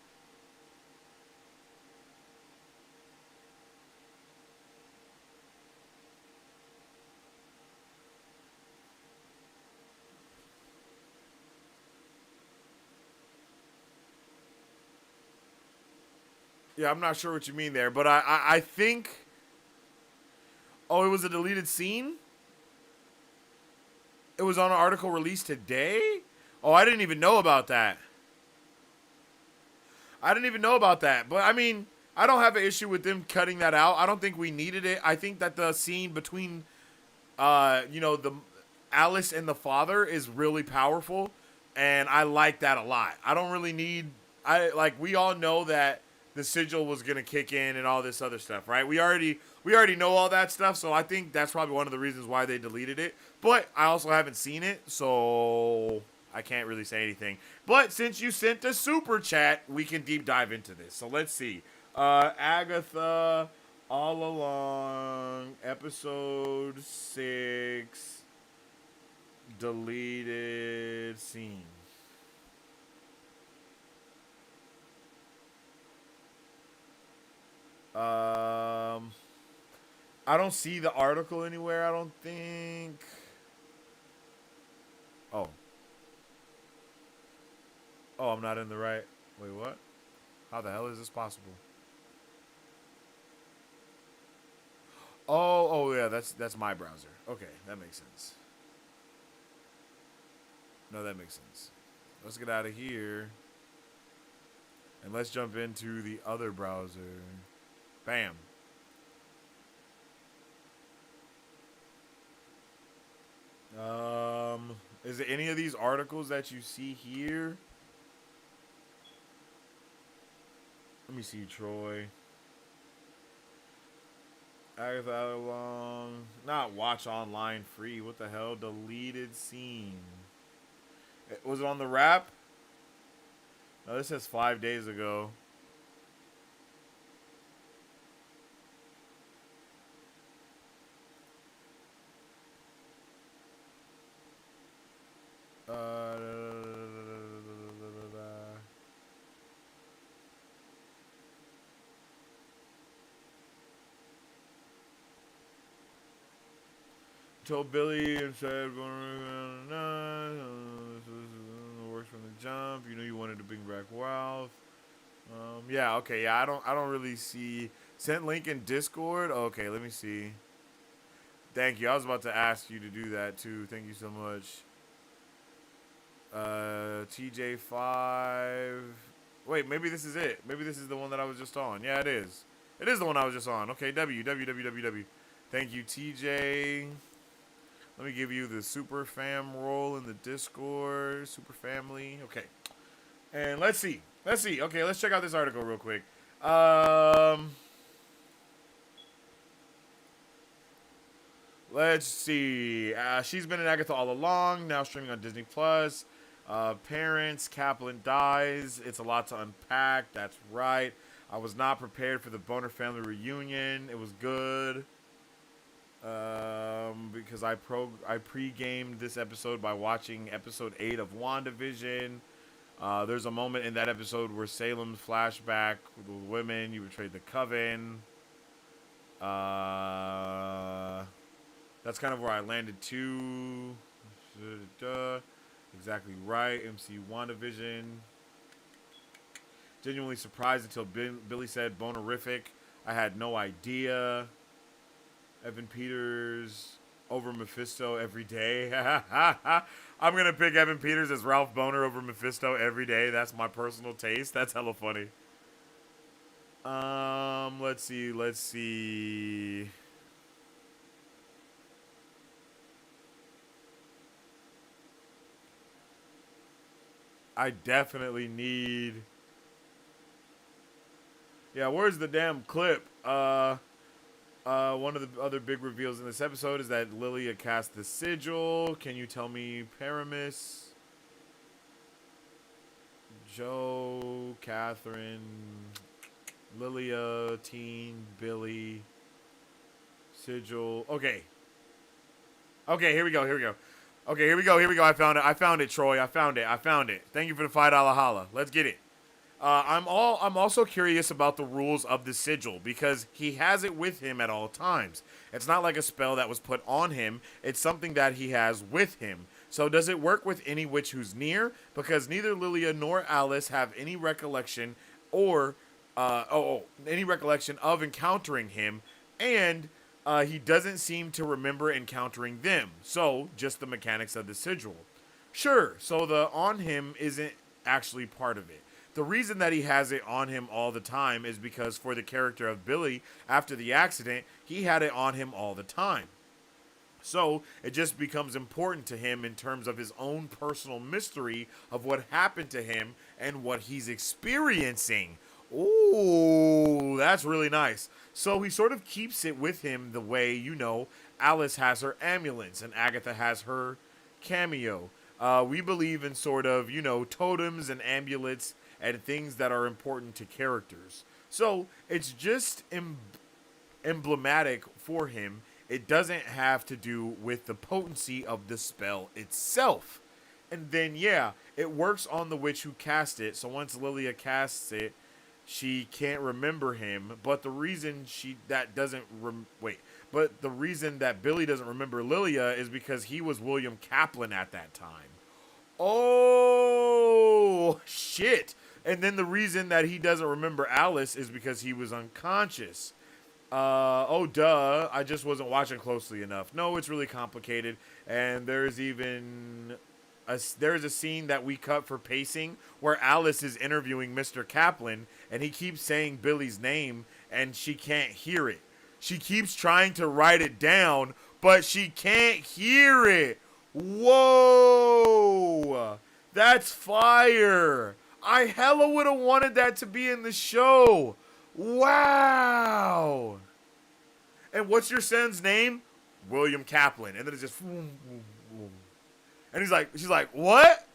Yeah, I'm not sure what you mean there, but I think. Oh, it was a deleted scene? It was on an article released today? Oh, I didn't even know about that. I didn't even know about that. But I mean, I don't have an issue with them cutting that out. I don't think we needed it. I think that the scene between the Alice and the father is really powerful, and I like that a lot. I don't really need we all know that the sigil was gonna kick in and all this other stuff, right? We already know all that stuff, so I think that's probably one of the reasons why they deleted it. But I also haven't seen it, so I can't really say anything. But since you sent a super chat, we can deep dive into this. So let's see. Agatha, all along, episode 6, deleted scene. I don't see the article anywhere, I don't think. Oh. Oh, I'm not in the right. Wait, what? How the hell is this possible? Oh yeah, that's my browser. Okay, that makes sense. No, that makes sense. Let's get out of here. And let's jump into the other browser. Bam. Is it any of these articles that you see here? Let me see, Troy. Agatha Long. Not watch online free. What the hell? Deleted scene. Was it on the wrap? No, this says 5 days ago. Told Billy and said, works from the jump. You know you wanted to bring back wealth. Yeah, okay, yeah. I don't really see. Sent link in Discord. Okay, let me see. Thank you. I was about to ask you to do that too. Thank you so much. TJ5. Wait, maybe this is it. Maybe this is the one that I was just on. Yeah, it is. It is the one I was just on. Okay, W. Thank you, TJ. Let me give you the super fam role in the Discord. Super family. Okay. And let's see. Okay, let's check out this article real quick. Let's see. She's been in Agatha all along. Now streaming on Disney Plus. Parents. Kaplan dies. It's a lot to unpack. That's right. I was not prepared for the Boner family reunion. It was good. Because I pre-gamed this episode by watching episode 8 of WandaVision. There's a moment in that episode where Salem's flashback with the women. You betrayed the coven. That's kind of where I landed too. Exactly right. MC WandaVision. Genuinely surprised until Billy said bonerific. I had no idea. Evan Peters. over Mephisto every day. I'm gonna pick Evan Peters as Ralph Boner over Mephisto every day. That's my personal taste. That's hella funny. Let's see. I definitely need. Yeah, where's the damn clip? One of the other big reveals in this episode is that Lilia cast the sigil. Can you tell me Paramus? Joe, Catherine, Lilia, Teen, Billy, sigil. Okay. Okay, here we go. Okay, here we go. I found it, Troy. I found it. Thank you for the $5 holla. Let's get it. I'm also curious about the rules of the sigil because he has it with him at all times. It's not like a spell that was put on him. It's something that he has with him. So does it work with any witch who's near? Because neither Lilia nor Alice have any recollection or any recollection of encountering him, and he doesn't seem to remember encountering them. So just the mechanics of the sigil. Sure. So the on him isn't actually part of it. The reason that he has it on him all the time is because for the character of Billy, after the accident, he had it on him all the time. So it just becomes important to him in terms of his own personal mystery of what happened to him and what he's experiencing. Ooh, that's really nice. So he sort of keeps it with him the way, Alice has her ambulance and Agatha has her cameo. We believe in sort of, totems and amulets and things that are important to characters. So it's just emblematic for him. It doesn't have to do with the potency of the spell itself. And then, yeah, it works on the witch who cast it. So once Lilia casts it, she can't remember him. But the reason the reason that Billy doesn't remember Lilia is because he was William Kaplan at that time. Oh, shit. And then the reason that he doesn't remember Alice is because he was unconscious. Duh. I just wasn't watching closely enough. No, it's really complicated. And there's even there's a scene that we cut for pacing where Alice is interviewing Mr. Kaplan and he keeps saying Billy's name and she can't hear it. She keeps trying to write it down, but she can't hear it. Whoa! That's fire! I hella would have wanted that to be in the show. Wow! And what's your son's name? William Kaplan. And then it's just... And she's like, what?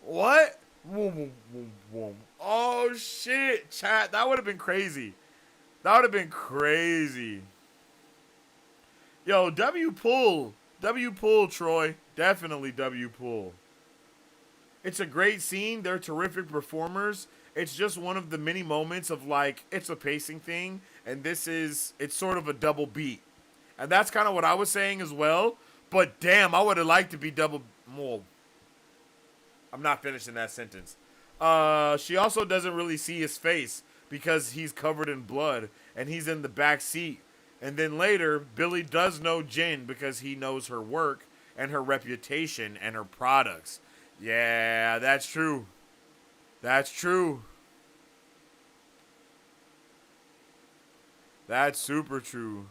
What? Oh, shit, chat. That would have been crazy. Yo, W pull, Troy. Definitely W pull. It's a great scene. They're terrific performers. It's just one of the many moments of it's a pacing thing. And it's sort of a double beat. And that's kind of what I was saying as well. But damn, I would have liked to be double. Well, I'm not finishing that sentence. She also doesn't really see his face because he's covered in blood and he's in the back seat. And then later, Billy does know Jen because he knows her work and her reputation and her products. Yeah, that's true. That's super true.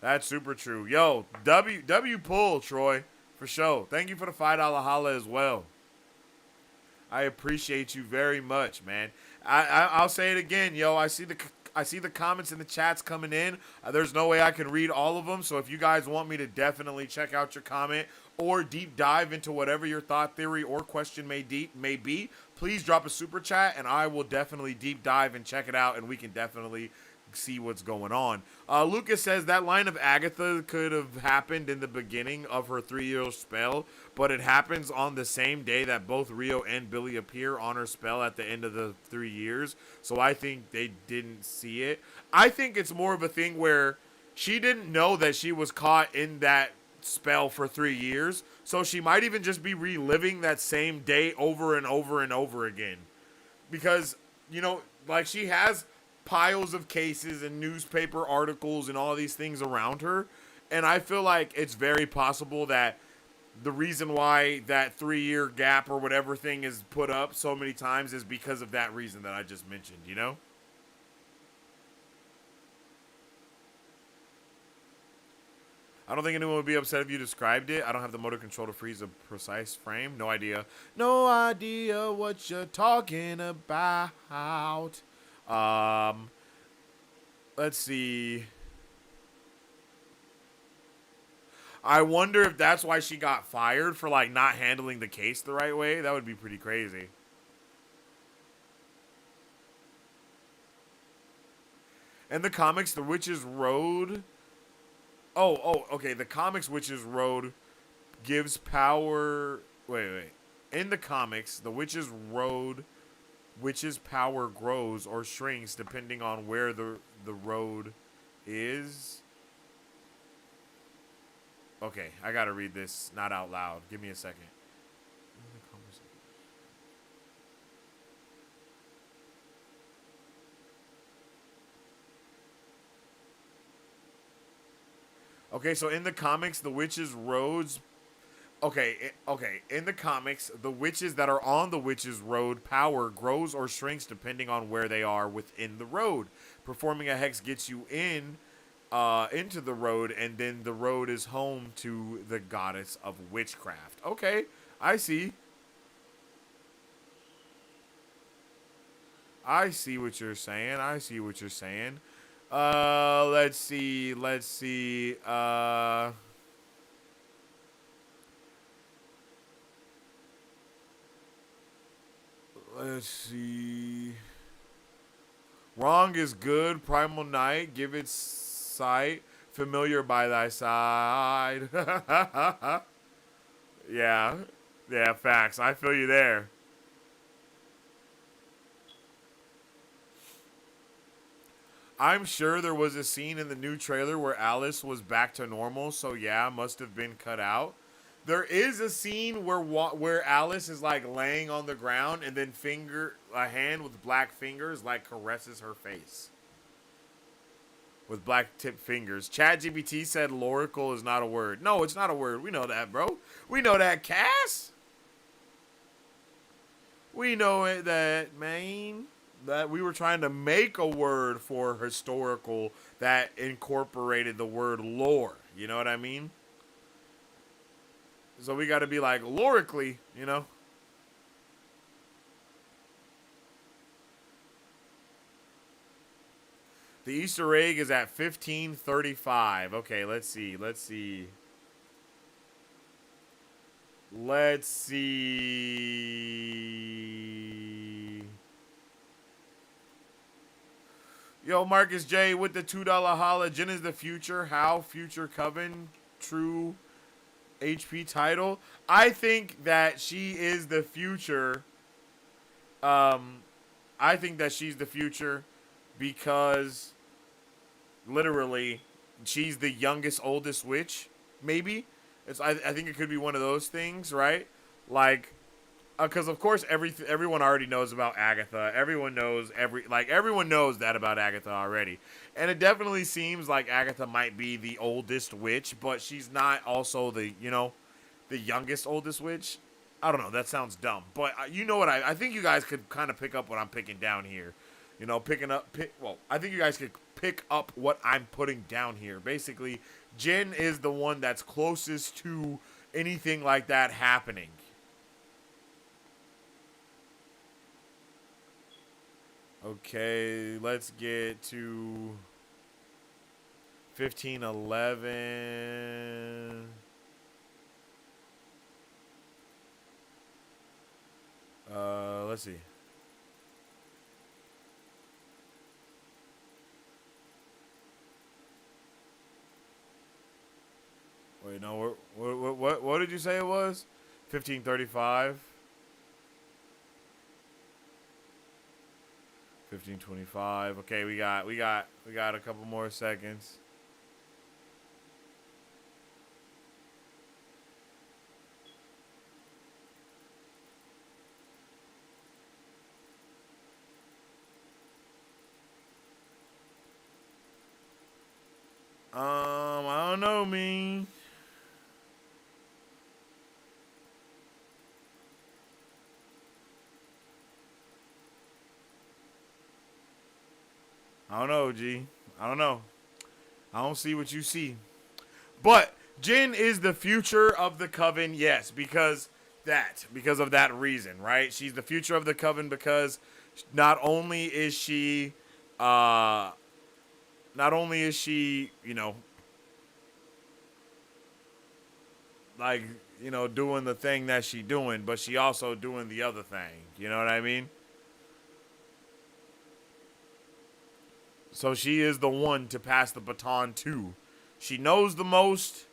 That's super true. Yo, W pull, Troy, for sure. Thank you for the $5 holla as well. I appreciate you very much, man. I'll say it again, yo. I see the comments in the chats coming in. There's no way I can read all of them. So if you guys want me to definitely check out your comment or deep dive into whatever your thought, theory, or question may be, please drop a super chat and I will definitely deep dive and check it out, and we can definitely see what's going on. Lucas says that line of Agatha could have happened in the beginning of her 3-year spell, but it happens on the same day that both Rio and Billy appear on her spell at the end of the 3 years. So I think they didn't see it. I think it's more of a thing where she didn't know that she was caught in that spell for 3 years. So she might even just be reliving that same day over and over and over again. Because, she has piles of cases and newspaper articles and all these things around her. And I feel like it's very possible that the reason why that 3-year gap or whatever thing is put up so many times is because of that reason that I just mentioned, you know? I don't think anyone would be upset if you described it. I don't have the motor control to freeze a precise frame. No idea. No idea what you're talking about. Let's see. I wonder if that's why she got fired for, like, not handling the case the right way. That would be pretty crazy. In the comics, the Witch's Road... okay. The comics Witch's Road gives power... Wait. In the comics, the Witch's Road... Witch's power grows or shrinks depending on where the road is. Okay, I gotta read this, not out loud. Give me a second. Okay, so in the comics, the witches' roads... Okay. In the comics, the witches that are on the witch's road power grows or shrinks depending on where they are within the road. Performing a hex gets you into the road, and then the road is home to the goddess of witchcraft. Okay, I see. I see what you're saying. Let's see. Let's see. Wrong is good. Primal Night. Give it sight. Familiar by thy side. Yeah. Yeah, facts. I feel you there. I'm sure there was a scene in the new trailer where Alice was back to normal, so yeah, must have been cut out. There is a scene where Alice is like laying on the ground and then a hand with black fingers like caresses her face. With black tipped fingers. ChatGPT said Loracle is not a word. No, it's not a word. We know that, bro. We know that, Cass. We know it, that, man. That we were trying to make a word for historical that incorporated the word lore. You know what I mean? So we got to be like, lorically, you know? The Easter egg is at 1535. Okay, let's see. Yo, Marcus J with the $2 holla. Jen is the future. How? Future Coven. True HP title. I think that she is the future. I think that she's the future because literally she's the youngest, oldest witch. Maybe. I think it could be one of those things, right? Like, because of course everyone already knows about Agatha. Everyone knows that about Agatha already, and it definitely seems like Agatha might be the oldest witch, but she's not also the youngest oldest witch. I don't know. That sounds dumb, but you know what? I think you guys could kind of pick up what I'm picking down here. I think you guys could pick up what I'm putting down here. Basically, Jen is the one that's closest to anything like that happening. Okay, let's get to 1511. Let's see. Wait, no. What did you say it was? 1535. 1525. Okay, we got a couple more seconds. don't know, me. I don't know, G. I don't know. I don't see what you see. But Jin is the future of the coven, yes, because of that reason, right? She's the future of the coven because not only is she uh not only is she, like, doing the thing that she doing, but she also doing the other thing. You know what I mean? So she is the one to pass the baton to. She knows the most.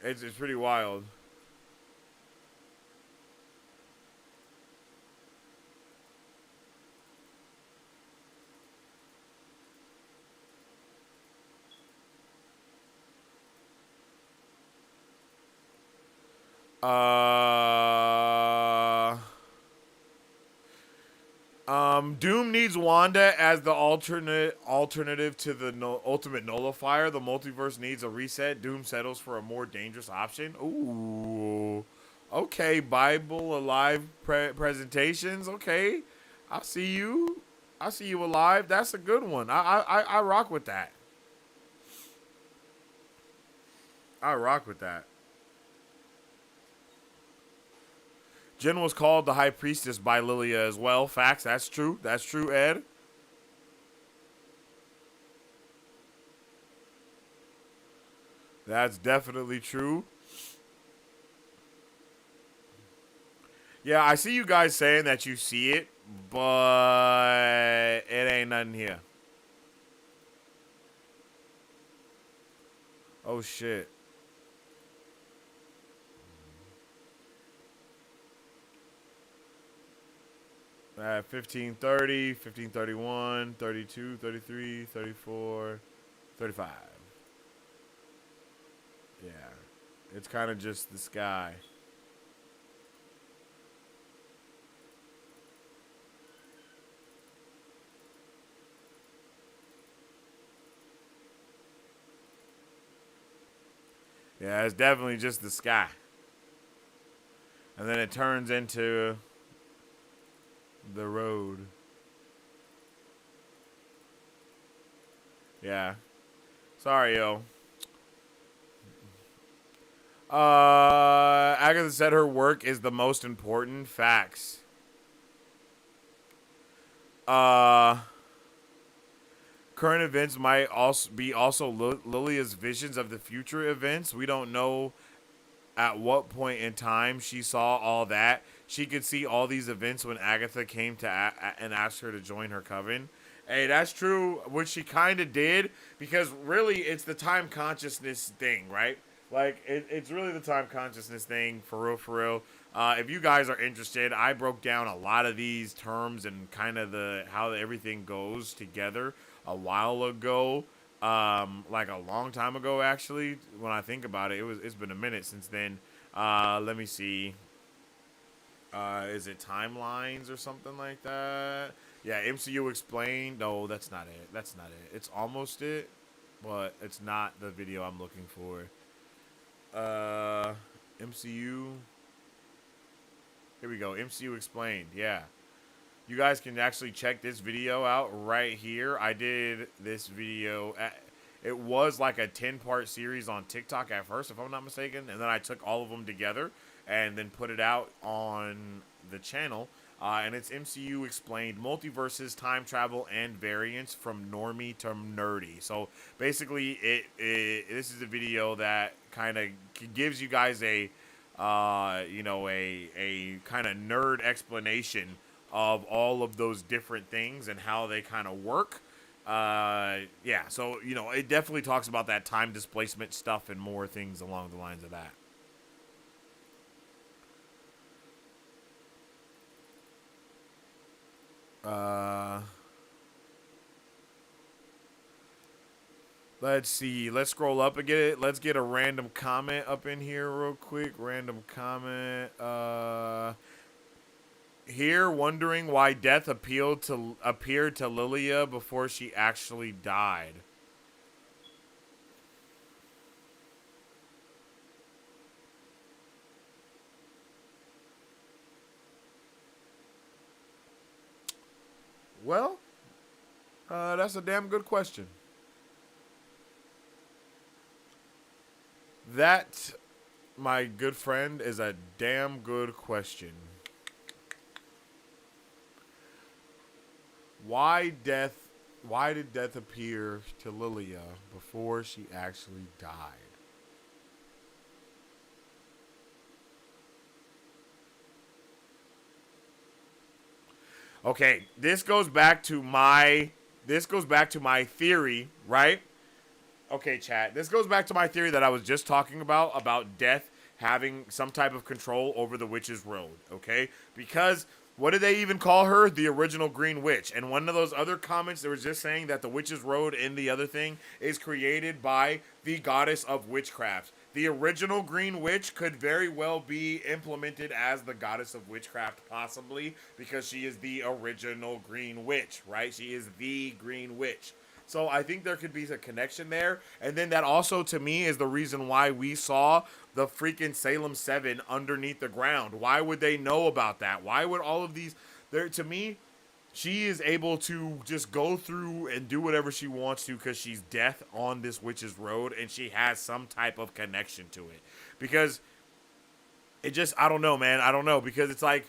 It's pretty wild. Uh Doom needs Wanda as the alternative to the ultimate nullifier. The multiverse needs a reset. Doom settles for a more dangerous option. Ooh, okay. Bible alive presentations. Okay, I see you. I see you alive. That's a good one. I rock with that. I rock with that. Jen was called the High Priestess by Lilia as well. Facts. That's true. That's true, Ed. That's definitely true. Yeah, I see you guys saying that you see it, but it ain't nothing here. Oh, shit. At 15:30, 15:31, 32, 33, 34, 35. Yeah. It's kind of just the sky. Yeah, it's definitely just the sky. And then it turns into the road. Yeah. Sorry, yo. Agatha said her work is the most important. Facts. Uh, Current events might also be Lilia's visions of the future events. We don't know at what point in time she saw all that. She could see all these events when Agatha came to and asked her to join her coven. Hey, that's true, which she kind of did, because really it's the time consciousness thing, right? Like, it's really the time consciousness thing, for real, for real. If you guys are interested, I broke down a lot of these terms and kind of how everything goes together a while ago, like a long time ago, actually. When I think about it, it's been a minute since then. Let me see. Is it timelines or something like that? Yeah, MCU explained. No, that's not it. That's not it. It's almost it, but it's not the video I'm looking for. MCU. Here we go. MCU explained. Yeah. You guys can actually check this video out right here. I did this video. It was like a 10-part series on TikTok at first, if I'm not mistaken. And then I took all of them together and then put it out on the channel. And it's MCU explained multiverses, time travel, and variants from normie to nerdy. So basically, this is a video that kind of gives you guys a kind of nerd explanation of all of those different things and how they kind of work. Yeah, so it definitely talks about that time displacement stuff and more things along the lines of that. Let's see. Let's scroll up and get it. Let's get a random comment up in here real quick. Random comment. Here, wondering why death appeared to Lilia before she actually died. Well, that's a damn good question. That, my good friend, is a damn good question. Why did death appear to Lilia before she actually died? Okay, this goes back to my theory, right? Okay, chat. This goes back to my theory that I was just talking about death having some type of control over the witch's road, okay? Because what did they even call her? The original Green Witch. And one of those other comments, they was just saying that the witch's road in the other thing is created by the goddess of witchcraft. The original Green Witch could very well be implemented as the goddess of witchcraft, possibly, because she is the original Green Witch, right? She is the Green Witch. So I think there could be a connection there. And then that also, to me, is the reason why we saw the freaking Salem 7 underneath the ground. Why would they know about that? Why would all of these... To me, she is able to just go through and do whatever she wants to because she's death on this witch's road and she has some type of connection to it. Because it just... I don't know, man. I don't know. Because it's like...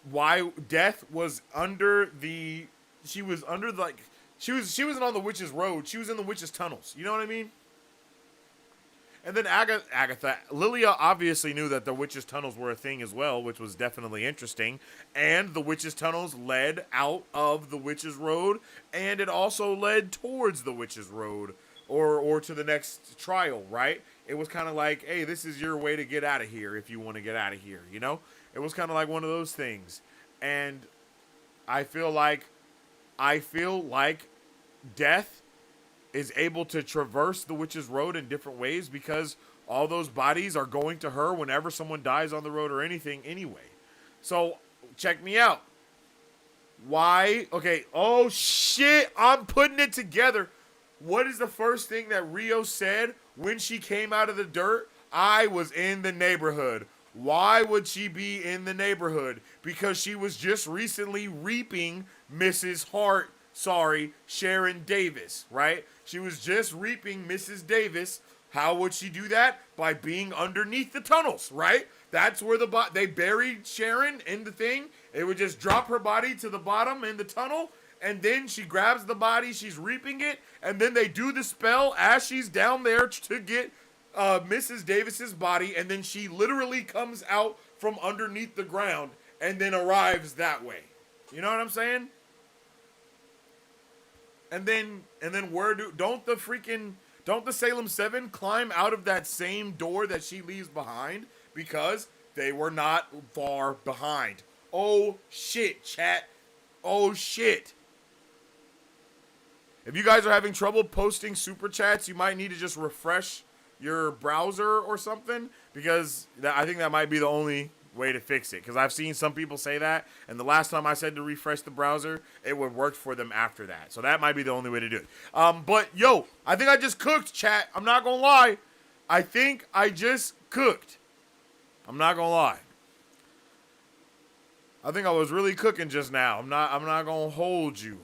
Why... Death was under the... She was under, like... She wasn't on the witch's road. She was in the witch's tunnels. You know what I mean? And then Agatha, Lilia obviously knew that the witch's tunnels were a thing as well, which was definitely interesting. And the witch's tunnels led out of the witch's road, and it also led towards the witch's road, or to the next trial, right? It was kind of like, hey, this is your way to get out of here if you want to get out of here, you know? It was kind of like one of those things. And I feel like death is able to traverse the witch's road in different ways because all those bodies are going to her whenever someone dies on the road or anything anyway. So check me out. Why? Okay. Oh shit. I'm putting it together. What is the first thing that Rio said when she came out of the dirt? I was in the neighborhood. Why would she be in the neighborhood? Because she was just recently reaping Sharon Davis, right? She was just reaping Mrs. Davis. How would she do that? By being underneath the tunnels, right? That's where they buried Sharon in the thing. It would just drop her body to the bottom in the tunnel, and then she grabs the body, she's reaping it, and then they do the spell as she's down there to get Mrs. Davis's body, and then she literally comes out from underneath the ground and then arrives that way. You know what I'm saying? And then don't the Salem 7 climb out of that same door that she leaves behind because they were not far behind. Oh shit, chat. Oh shit. If you guys are having trouble posting super chats, you might need to just refresh your browser or something because I think that might be the only way to fix it, because I've seen some people say that, and the last time I said to refresh the browser, it would work for them after that. So that might be the only way to do it. But yo, I think I just cooked, chat. I'm not gonna lie. I think I just cooked. I'm not gonna lie. I think I was really cooking just now. I'm not gonna hold you.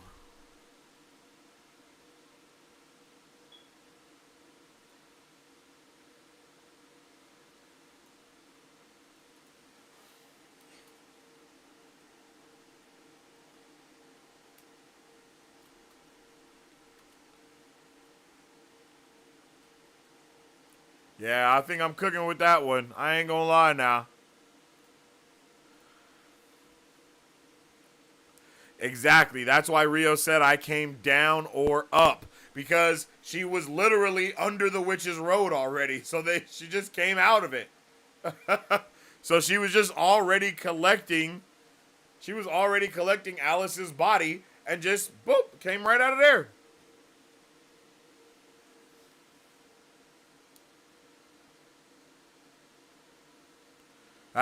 Yeah, I think I'm cooking with that one. I ain't gonna lie now. Exactly. That's why Rio said I came down or up. Because she was literally under the witch's road already. So she just came out of it. So she was just already collecting. She was already collecting Alice's body. And just, boop, came right out of there.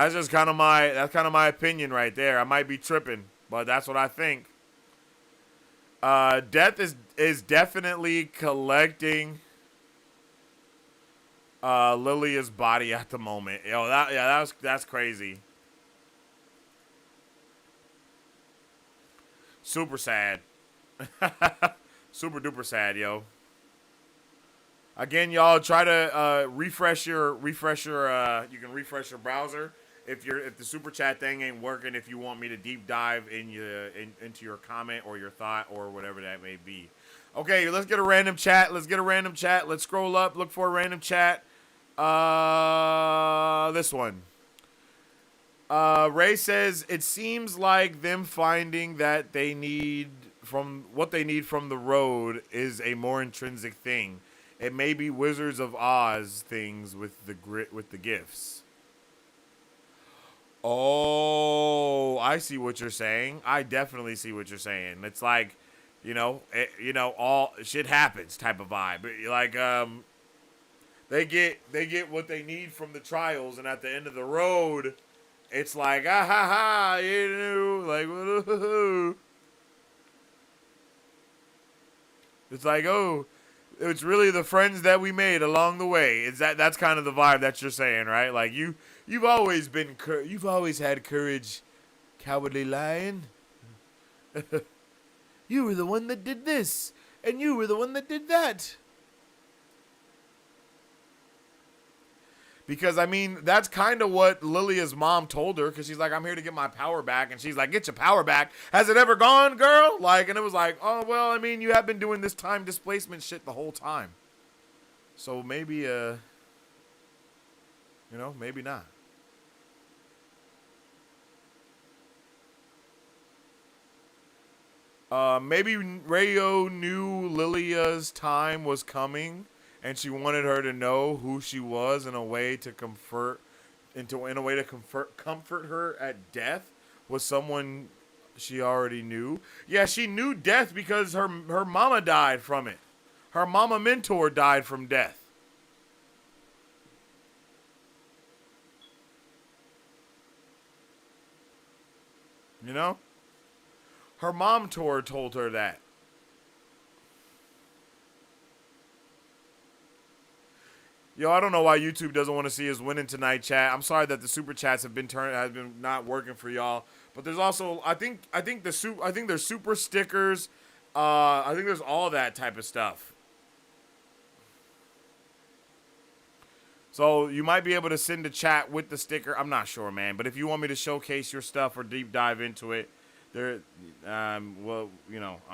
That's kind of my opinion right there. I might be tripping, but that's what I think. Death is definitely collecting Lilia's body at the moment. Yo, that's crazy. Super sad. Super duper sad, yo. Again, y'all try to refresh your you can refresh your browser if the super chat thing ain't working, if you want me to deep dive into your comment or your thought or whatever that may be. Okay, let's get a random chat. Let's scroll up, look for a random chat. This one. Ray says it seems like them finding that what they need from the road is a more intrinsic thing. It may be Wizards of Oz things with the gifts. Oh, I see what you're saying. I definitely see what you're saying. It's like, all shit happens type of vibe. Like, they get what they need from the trials, and at the end of the road, it's like, like, it's like, oh, it's really the friends that we made along the way. That's kind of the vibe that you're saying, right? Like you've always had courage, Cowardly Lion. You were the one that did this, and you were the one that did that. Because, I mean, that's kind of what Lilia's mom told her. Because she's like, I'm here to get my power back. And she's like, get your power back. Has it ever gone, girl? Like, and it was like, oh, well, I mean, you have been doing this time displacement shit the whole time. So maybe, maybe not. Maybe Rayo knew Lilia's time was coming. And she wanted her to know who she was in a way to comfort her at death with someone she already knew. Yeah, she knew death because her mama died from it. Her mama mentor died from death. You know? Her mom told her that. Yo, I don't know why YouTube doesn't want to see us winning tonight, chat. I'm sorry that the super chats have been not working for y'all. But there's also I think there's super stickers. I think there's all that type of stuff. So you might be able to send a chat with the sticker. I'm not sure, man. But if you want me to showcase your stuff or deep dive into it, I'm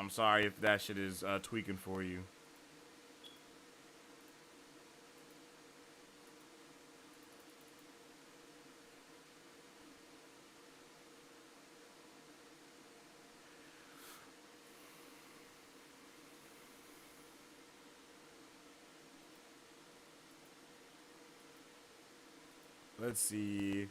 sorry if that shit is tweaking for you. Let's see.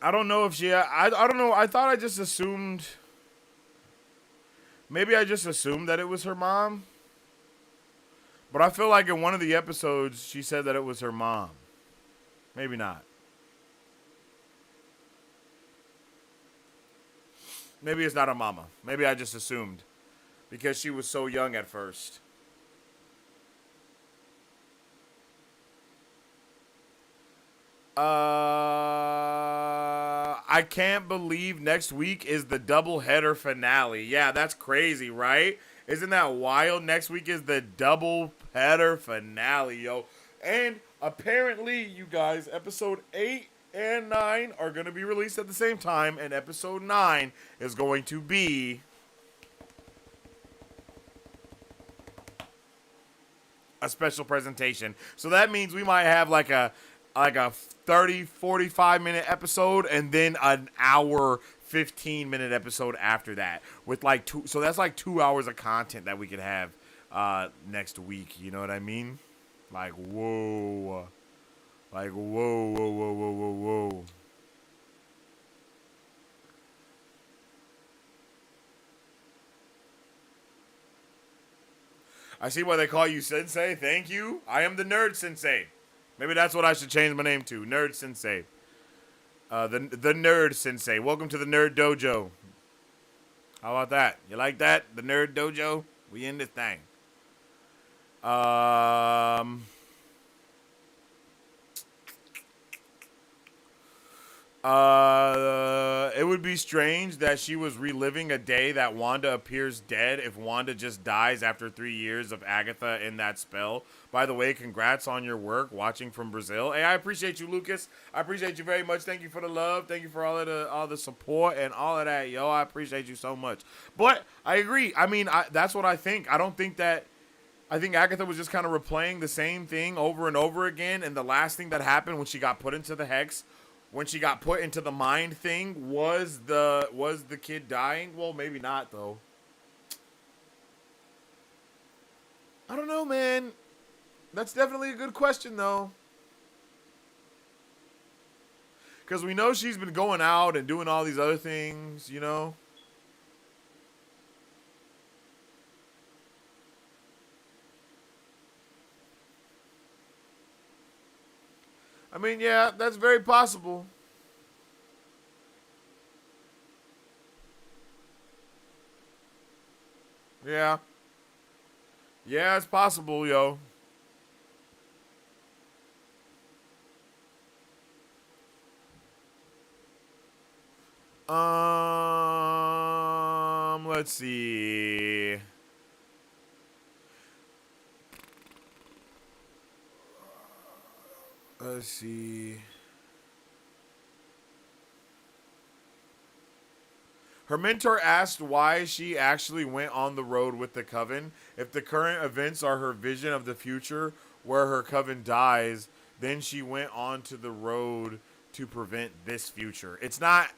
I don't know if she. I don't know. I thought I just assumed. Maybe I just assumed that it was her mom. But I feel like in one of the episodes she said that it was her mom. Maybe not. Maybe it's not her mama. Maybe I just assumed. Because she was so young at first. I can't believe next week is the doubleheader finale. Yeah, that's crazy, right? Isn't that wild? Next week is the doubleheader finale, yo. And apparently, you guys, episode 8 and 9 are going to be released at the same time. And episode 9 is going to be a special presentation. So that means we might have like a 30, 45 minute episode and then an hour 15-minute episode after that with like two. So that's like 2 hours of content that we could have next week. You know what I mean? Like whoa, like whoa, whoa, whoa, whoa, whoa, whoa. I see why they call you Sensei. Thank you. I am the Nerd Sensei. Maybe that's what I should change my name to. Nerd Sensei. The Nerd Sensei. Welcome to the Nerd Dojo. How about that? You like that? The Nerd Dojo? We in this thing. It would be strange that she was reliving a day that Wanda appears dead if Wanda just dies after 3 years of Agatha in that spell. By the way, congrats on your work watching from Brazil. Hey, I appreciate you, Lucas. I appreciate you very much. Thank you for the love. Thank you for all the support and all of that, yo. I appreciate you so much. But I agree. I mean, that's what I think. I don't think that. I think Agatha was just kind of replaying the same thing over and over again. And the last thing that happened when she got put into the hex, when she got put into the mind thing, was the kid dying? Well, maybe not though. I don't know, man. That's definitely a good question though. Because we know she's been going out and doing all these other things, you know. I mean, yeah, that's very possible. Yeah. Yeah, it's possible, yo. Let's see. Let's see. Her mentor asked why she actually went on the road with the coven. If the current events are her vision of the future where her coven dies, then she went on to the road to prevent this future. It's not,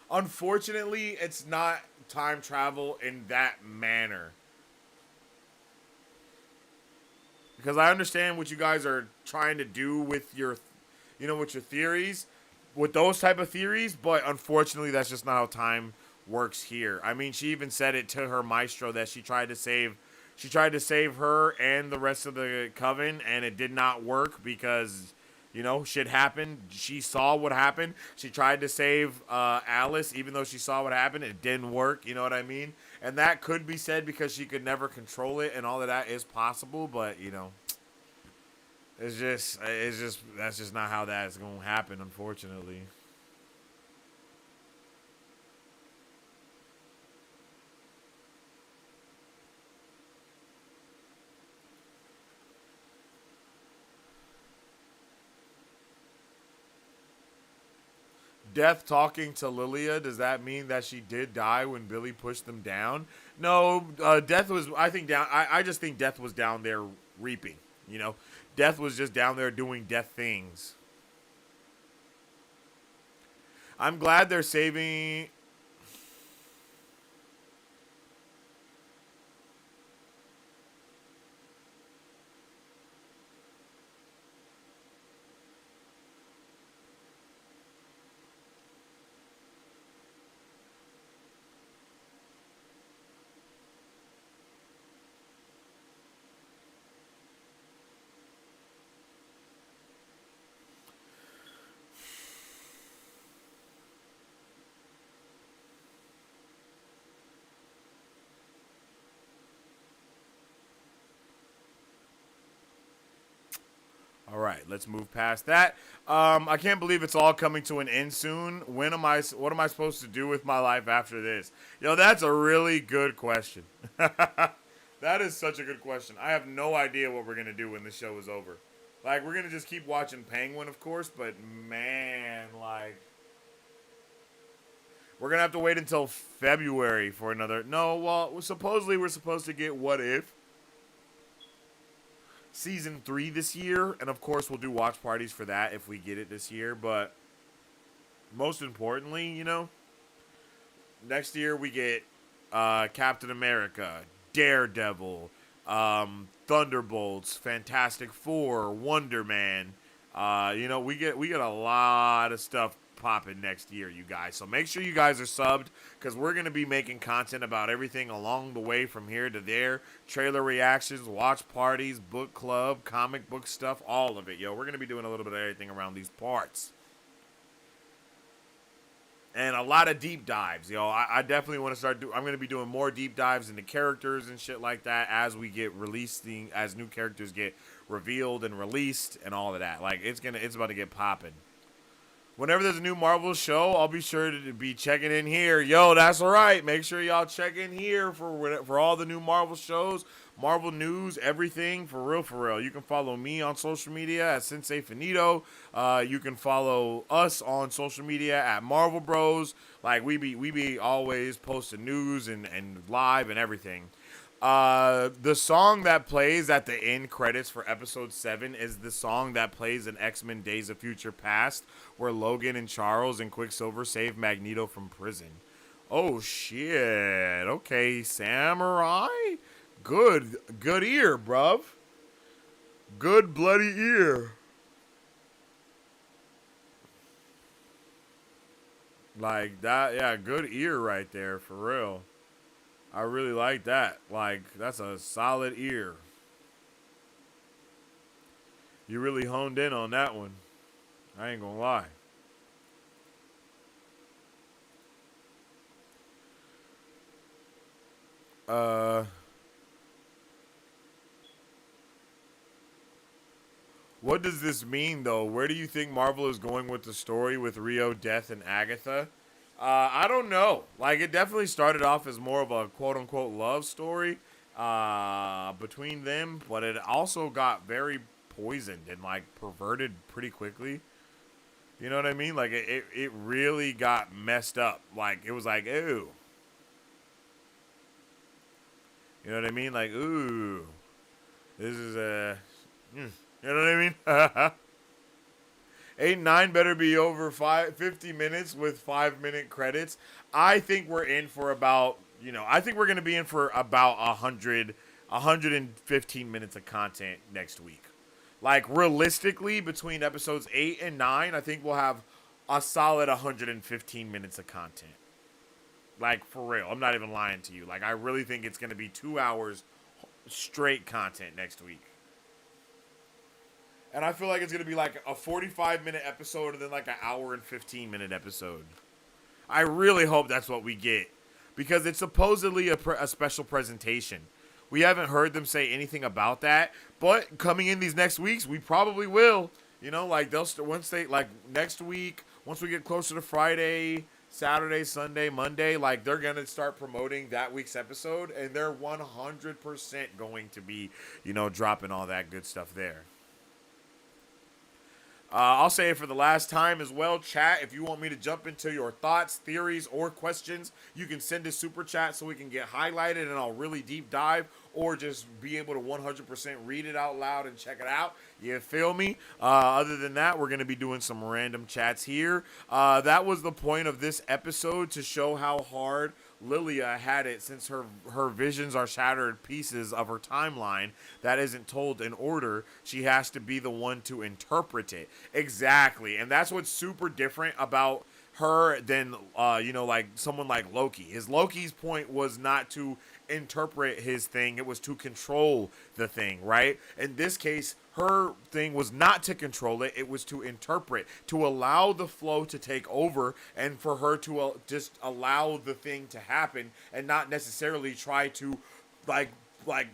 unfortunately, it's not time travel in that manner. Because I understand what you guys are trying to do with your, with your theories, with those type of theories, but unfortunately, that's just not how time works here. I mean, she even said it to her maestro that she tried to save her and the rest of the coven, and it did not work because, shit happened. She saw what happened. She tried to save Alice, even though she saw what happened. It didn't work. You know what I mean? And that could be said because she could never control it, and all of that is possible. But it's just that's just not how that's gonna happen, unfortunately. Death talking to Lilia, does that mean that she did die when Billy pushed them down? No, Death was, I think, down. I just think Death was down there reaping. Death was just down there doing death things. I'm glad they're saving. All right, let's move past that. I can't believe it's all coming to an end soon. What am I supposed to do with my life after this? Yo, that's a really good question. That is such a good question. I have no idea what we're going to do when the show is over. Like, we're going to just keep watching Penguin, of course, but man, like, we're going to have to wait until February for another. No, well, supposedly we're supposed to get What If Season 3 this year, and of course we'll do watch parties for that if we get it this year, but most importantly, Next year we get Captain America, Daredevil, Thunderbolts, Fantastic Four, Wonder Man. We get a lot of stuff popping next year, you guys. So make sure you guys are subbed because we're gonna be making content about everything along the way from here to there. Trailer reactions, watch parties, book club, comic book stuff, all of it, yo. We're gonna be doing a little bit of everything around these parts. And a lot of deep dives, yo. I definitely want to I'm going to be doing more deep dives into characters and shit like that as we get releasing, as new characters get revealed and released and all of that. Like it's about to get popping. Whenever there's a new Marvel show, I'll be sure to be checking in here. Yo, that's right. Make sure y'all check in here for all the new Marvel shows, Marvel news, everything for real, for real. You can follow me on social media at Sensei Finito. You can follow us on social media at Marvel Bros. Like we be always posting news and live and everything. The song that plays at the end credits for episode 7 is the song that plays in X-Men Days of Future Past, where Logan and Charles and Quicksilver save Magneto from prison. Oh shit. Okay, Samurai? Good ear, bruv. Good bloody ear. Like that, yeah, good ear right there, for real. I really like that. Like, that's a solid ear. You really honed in on that one. I ain't gonna lie. Uh, what does this mean, though? Where do you think Marvel is going with the story with Rio, Death, and Agatha? I don't know. Like, it definitely started off as more of a quote-unquote love story between them, but it also got very poisoned and, like, perverted pretty quickly. You know what I mean? Like, it really got messed up. Like, it was like, ooh. You know what I mean? Like, ooh. This is a... you know what I mean? 8 9 better be over 50 minutes with 5-minute credits. I think we're in for about, I think we're going to be in for about 115 minutes of content next week. Like, realistically, between episodes 8 and 9, I think we'll have a solid 115 minutes of content. Like, for real. I'm not even lying to you. Like, I really think it's going to be 2 hours straight content next week. And I feel like it's going to be like a 45-minute episode and then like an hour and 15-minute episode. I really hope that's what we get. Because it's supposedly a special presentation. We haven't heard them say anything about that. But coming in these next weeks, we probably will. Like next week, once we get closer to Friday, Saturday, Sunday, Monday, like they're going to start promoting that week's episode. And they're 100% going to be, dropping all that good stuff there. I'll say it for the last time as well, chat. If you want me to jump into your thoughts, theories, or questions, you can send a super chat so we can get highlighted and I'll really deep dive, or just be able to 100% read it out loud and check it out. You feel me? Other than that, we're going to be doing some random chats here. That was the point of this episode, to show how hard Lilia had it, since her visions are shattered pieces of her timeline that isn't told in order. She has to be the one to interpret it. Exactly. And that's what's super different about her than, like someone like Loki. Loki's point was not to interpret his thing, it was to control the thing, right? In this case, her thing was not to control it, it was to interpret, to allow the flow to take over, and for her to just allow the thing to happen and not necessarily try to like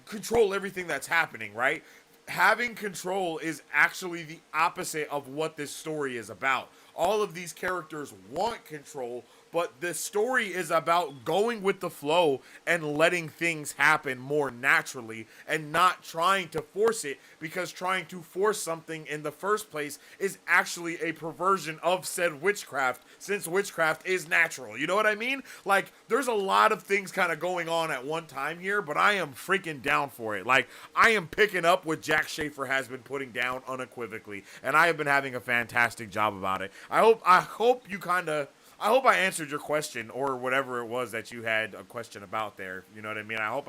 control everything that's happening, right? Having control is actually the opposite of what this story is about. All of these characters want control, but the story is about going with the flow and letting things happen more naturally and not trying to force it, because trying to force something in the first place is actually a perversion of said witchcraft, since witchcraft is natural. You know what I mean? Like, there's a lot of things kind of going on at one time here, but I am freaking down for it. Like, I am picking up what Jack Schaefer has been putting down unequivocally, and I have been having a fantastic job about it. I hope you kind of I hope I answered your question or whatever it was that you had a question about there. You know what I mean? I hope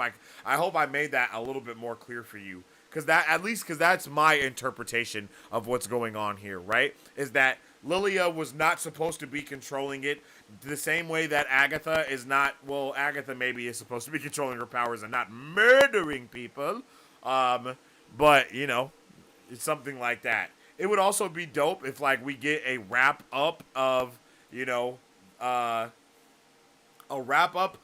I made that a little bit more clear for you. Because that's my interpretation of what's going on here, right? Is that Lilia was not supposed to be controlling it the same way that Agatha is not. Well, Agatha maybe is supposed to be controlling her powers and not murdering people. But it's something like that. It would also be dope if like we get a wrap up of a wrap up,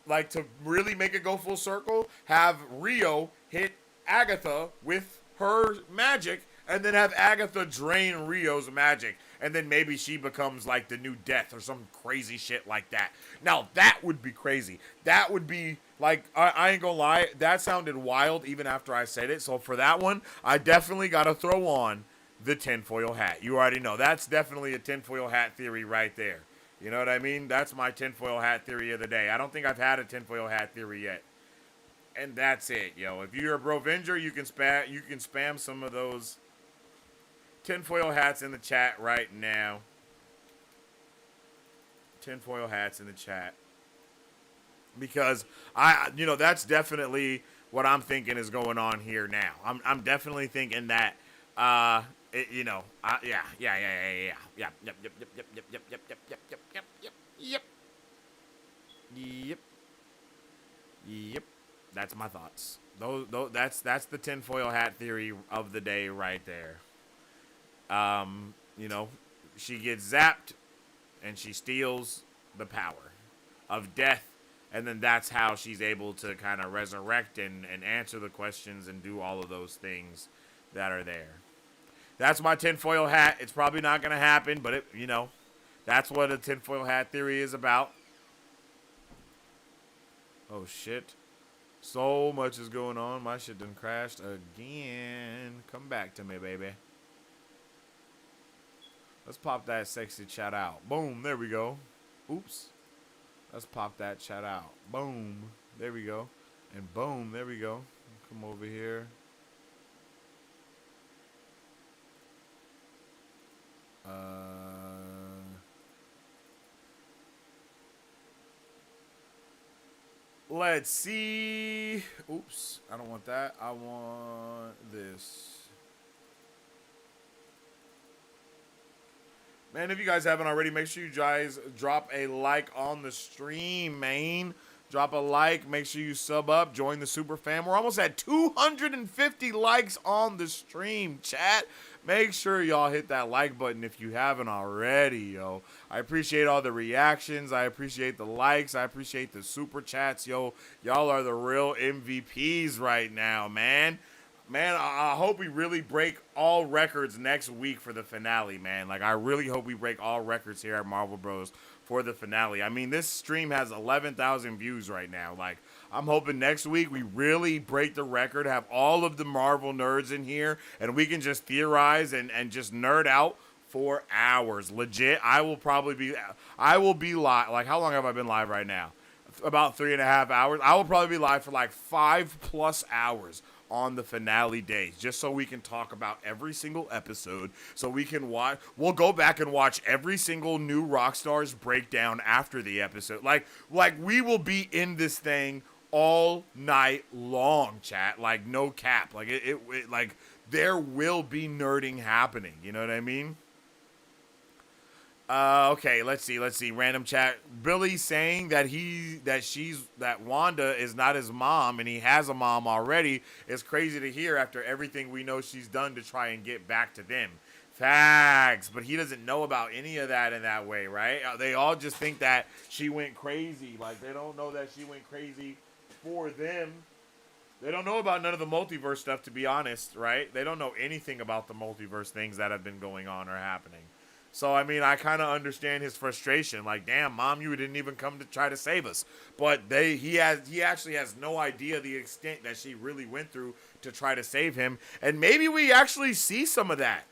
like to really make it go full circle. Have Rio hit Agatha with her magic, and then have Agatha drain Rio's magic, and then maybe she becomes like the new Death or some crazy shit like that. Now that would be crazy. That would be like, I ain't gonna lie, that sounded wild even after I said it. So for that one, I definitely gotta throw on the tinfoil hat. You already know that's definitely a tinfoil hat theory right there. You know what I mean? That's my tinfoil hat theory of the day. I don't think I've had a tinfoil hat theory yet. And that's it, yo. If you're a Brovenger, you can spam some of those tinfoil hats in the chat right now. Tinfoil hats in the chat. Because that's definitely what I'm thinking is going on here now. I'm definitely thinking that Yep. That's my thoughts. That's the tinfoil hat theory of the day right there. She gets zapped and she steals the power of death, and then that's how she's able to kind of resurrect and answer the questions and do all of those things that are there. That's my tinfoil hat. It's probably not going to happen, but that's what a tinfoil hat theory is about. Oh, shit. So much is going on. My shit done crashed again. Come back to me, baby. Let's pop that sexy chat out. Boom. There we go. Oops. Let's pop that chat out. Boom. There we go. And boom. There we go. Come over here. Let's see. Oops. I don't want that. I want this. Man, if you guys haven't already, make sure you guys drop a like on the stream, man. Drop a like. Make sure you sub up. Join the super fam. We're almost at 250 likes on the stream, chat. Make sure y'all hit that like button if you haven't already, yo. I appreciate all the reactions. I appreciate the likes. I appreciate the super chats, yo. Y'all are the real MVPs right now, man. Man, I hope we really break all records next week for the finale, man. Like, I really hope we break all records here at Marvel Bros for the finale. I mean, this stream has 11,000 views right now. Like, I'm hoping next week we really break the record, have all of the Marvel nerds in here, and we can just theorize and just nerd out for hours. Legit, I will be live. Like, how long have I been live right now? About 3.5 hours. I will probably be live for like 5+ hours on the finale days, just so we can talk about every single episode, so we can watch. We'll go back and watch every single new Rockstars breakdown after the episode. Like we will be in this thing all night long, chat. Like, no cap. Like it like there will be nerding happening. You know what I mean? Okay, let's see. Random chat. Billy's saying that that Wanda is not his mom and he has a mom already. It's crazy to hear after everything we know she's done to try and get back to them. Facts. But he doesn't know about any of that in that way, right? They all just think that she went crazy. Like, they don't know that she went crazy for them. They don't know about none of the multiverse stuff, to be honest, right? They don't know anything about the multiverse things that have been going on or happening. So, I mean, I kind of understand his frustration. Like, damn, Mom, you didn't even come to try to save us. But he actually has no idea the extent that she really went through to try to save him. And maybe we actually see some of that.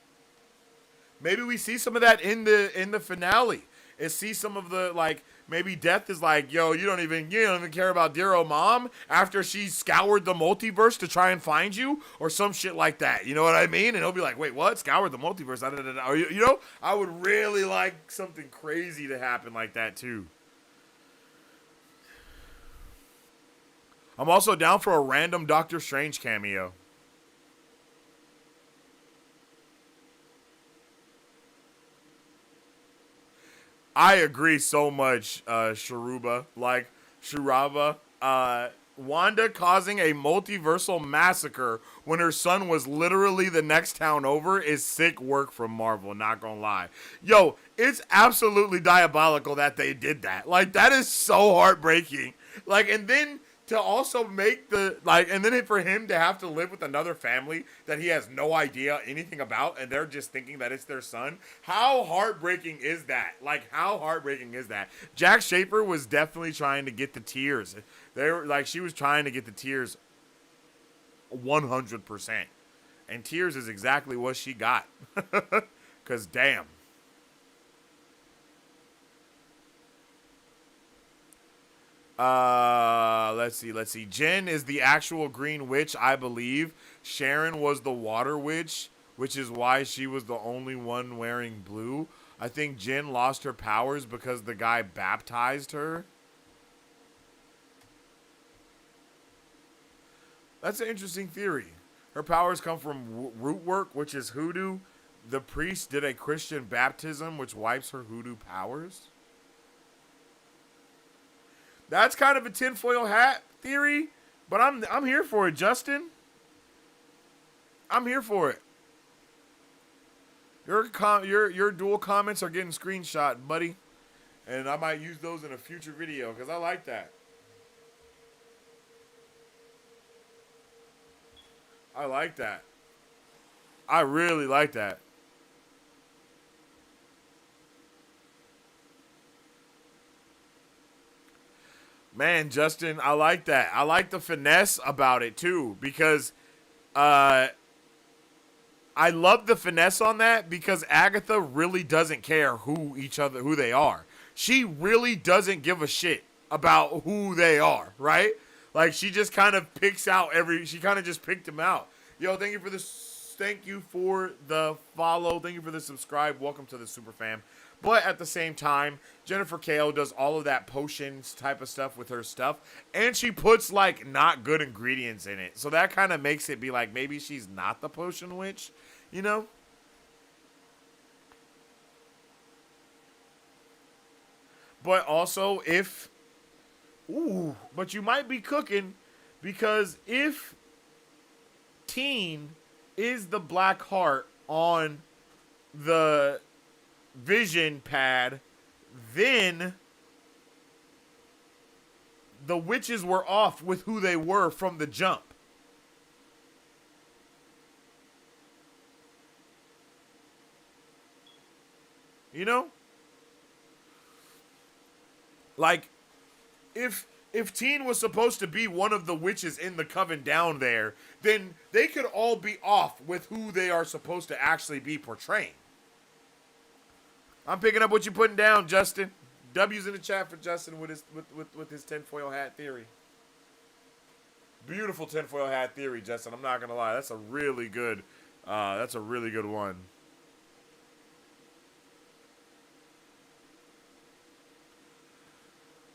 Maybe we see some of that in the finale. And see some of the, like, Maybe Death is like, yo, you don't even care about dear old mom after she scoured the multiverse to try and find you or some shit like that. You know what I mean? And he'll be like, wait, what? Scoured the multiverse? Or, I would really like something crazy to happen like that too. I'm also down for a random Doctor Strange cameo. I agree so much, Shuraba. Wanda causing a multiversal massacre when her son was literally the next town over is sick work from Marvel, not gonna lie. Yo, it's absolutely diabolical that they did that. Like, that is so heartbreaking. Like, and then to also make and then for him to have to live with another family that he has no idea anything about, and they're just thinking that it's their son. How heartbreaking is that? Like, how heartbreaking is that? Jack Schaefer was definitely trying to get the tears. She was trying to get the tears 100%. And tears is exactly what she got. Because damn. Let's see. Jen is the actual green witch, I believe. Sharon was the water witch, which is why she was the only one wearing blue. I think Jen lost her powers because the guy baptized her. That's an interesting theory. Her powers come from root work, which is hoodoo. The priest did a Christian baptism, which wipes her hoodoo powers. That's kind of a tinfoil hat theory, but I'm here for it, Justin. I'm here for it. Your dual comments are getting screenshot, buddy, and I might use those in a future video because I like that. I like that. I really like that. Man, Justin, I like that. I like the finesse about it too, because I love the finesse on that because Agatha really doesn't care who they are. She really doesn't give a shit about who they are, right? Like, she just kind of she kind of just picked them out. Yo, thank you for this. Thank you for the follow. Thank you for the subscribe. Welcome to the super fam. But at the same time, Jennifer Kale does all of that potions type of stuff with her stuff. And she puts, like, not good ingredients in it. So that kind of makes it be like, maybe she's not the potion witch, you know? But also, but you might be cooking, because if Teen is the black heart on the Vision pad, then the witches were off with who they were from the jump. You know? Like, if Teen was supposed to be one of the witches in the coven down there, then they could all be off with who they are supposed to actually be portraying. I'm picking up what you're putting down, Justin. W's in the chat for Justin with his tinfoil hat theory. Beautiful tinfoil hat theory, Justin. I'm not gonna lie. That's a really good one.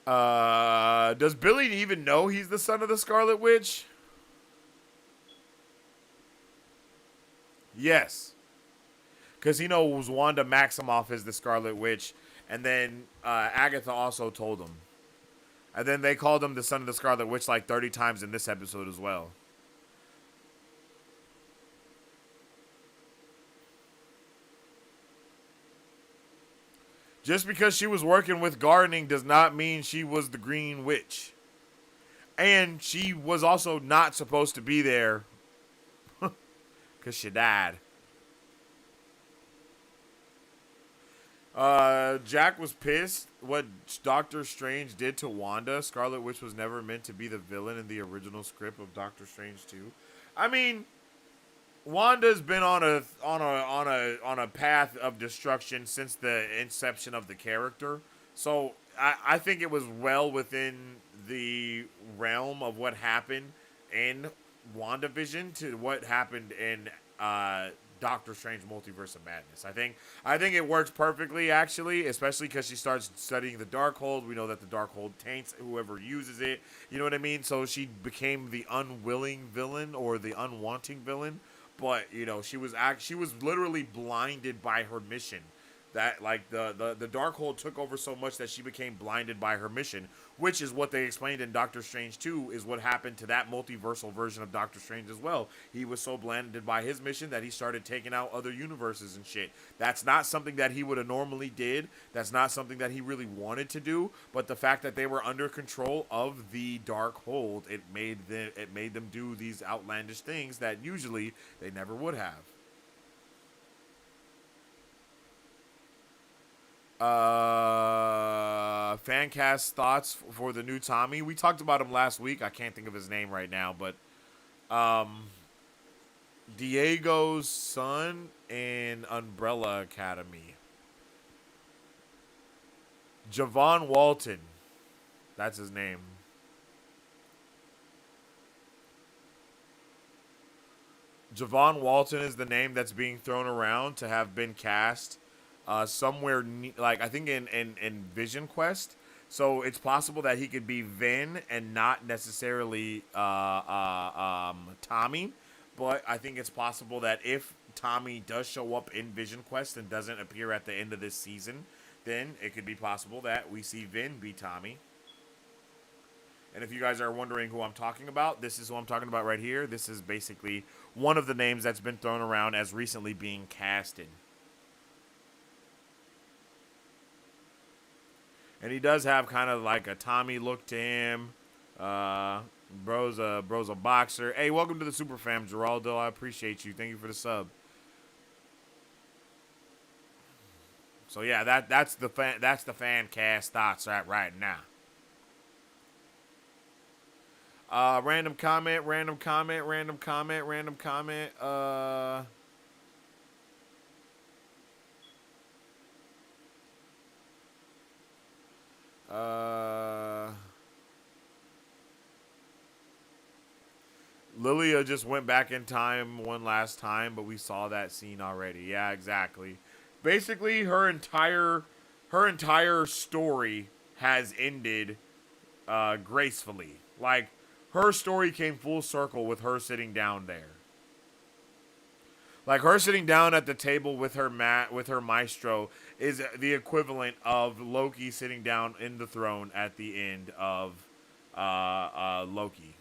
Does Billy even know he's the son of the Scarlet Witch? Yes. Because he knows Wanda Maximoff is the Scarlet Witch, and then Agatha also told him. And then they called him the son of the Scarlet Witch like 30 times in this episode as well. Just because she was working with gardening does not mean she was the Green Witch. And she was also not supposed to be there because she died. Jack was pissed what Doctor Strange did to Wanda. Scarlet Witch was never meant to be the villain in the original script of Doctor Strange 2. I mean, Wanda's been on a path of destruction since the inception of the character. So I think it was well within the realm of what happened in WandaVision to what happened in Doctor Strange Multiverse of Madness. I think it works perfectly actually, especially because she starts studying the Darkhold. We know that the Darkhold taints whoever uses it. You know what I mean? So she became the unwilling villain or the unwanting villain. But she was literally blinded by her mission, that like the Darkhold took over so much that she became blinded by her mission, which is what they explained in Doctor Strange 2 is what happened to that multiversal version of Doctor Strange as well. He was so blinded by his mission that he started taking out other universes and shit. That's not something that he would have normally did. That's not something that he really wanted to do, but the fact that they were under control of the Darkhold, it made them do these outlandish things that usually they never would have. Fan cast thoughts for the new Tommy. We talked about him last week. I can't think of his name right now, but Diego's son in Umbrella Academy. Javon Walton. That's his name. Javon Walton is the name that's being thrown around to have been cast somewhere like I think in Vision Quest. So it's possible that he could be Vin and not necessarily Tommy. But I think it's possible that if Tommy does show up in Vision Quest and doesn't appear at the end of this season, then it could be possible that we see Vin be Tommy. And if you guys are wondering who I'm talking about, this is who I'm talking about right here. This is basically one of the names that's been thrown around as recently being casted. And he does have kind of like a Tommy look to him. Bro's a boxer. Hey, welcome to the Super Fam, Geraldo. I appreciate you. Thank you for the sub. So yeah, that's the fan cast thoughts right now. Random comment, random comment, random comment, random comment. Uh, Lilia just went back in time one last time, but we saw that scene already. Yeah, exactly. Basically, her entire story has ended gracefully. Like her story came full circle with her sitting down there. Like her sitting down at the table with her maestro is the equivalent of Loki sitting down in the throne at the end of Loki.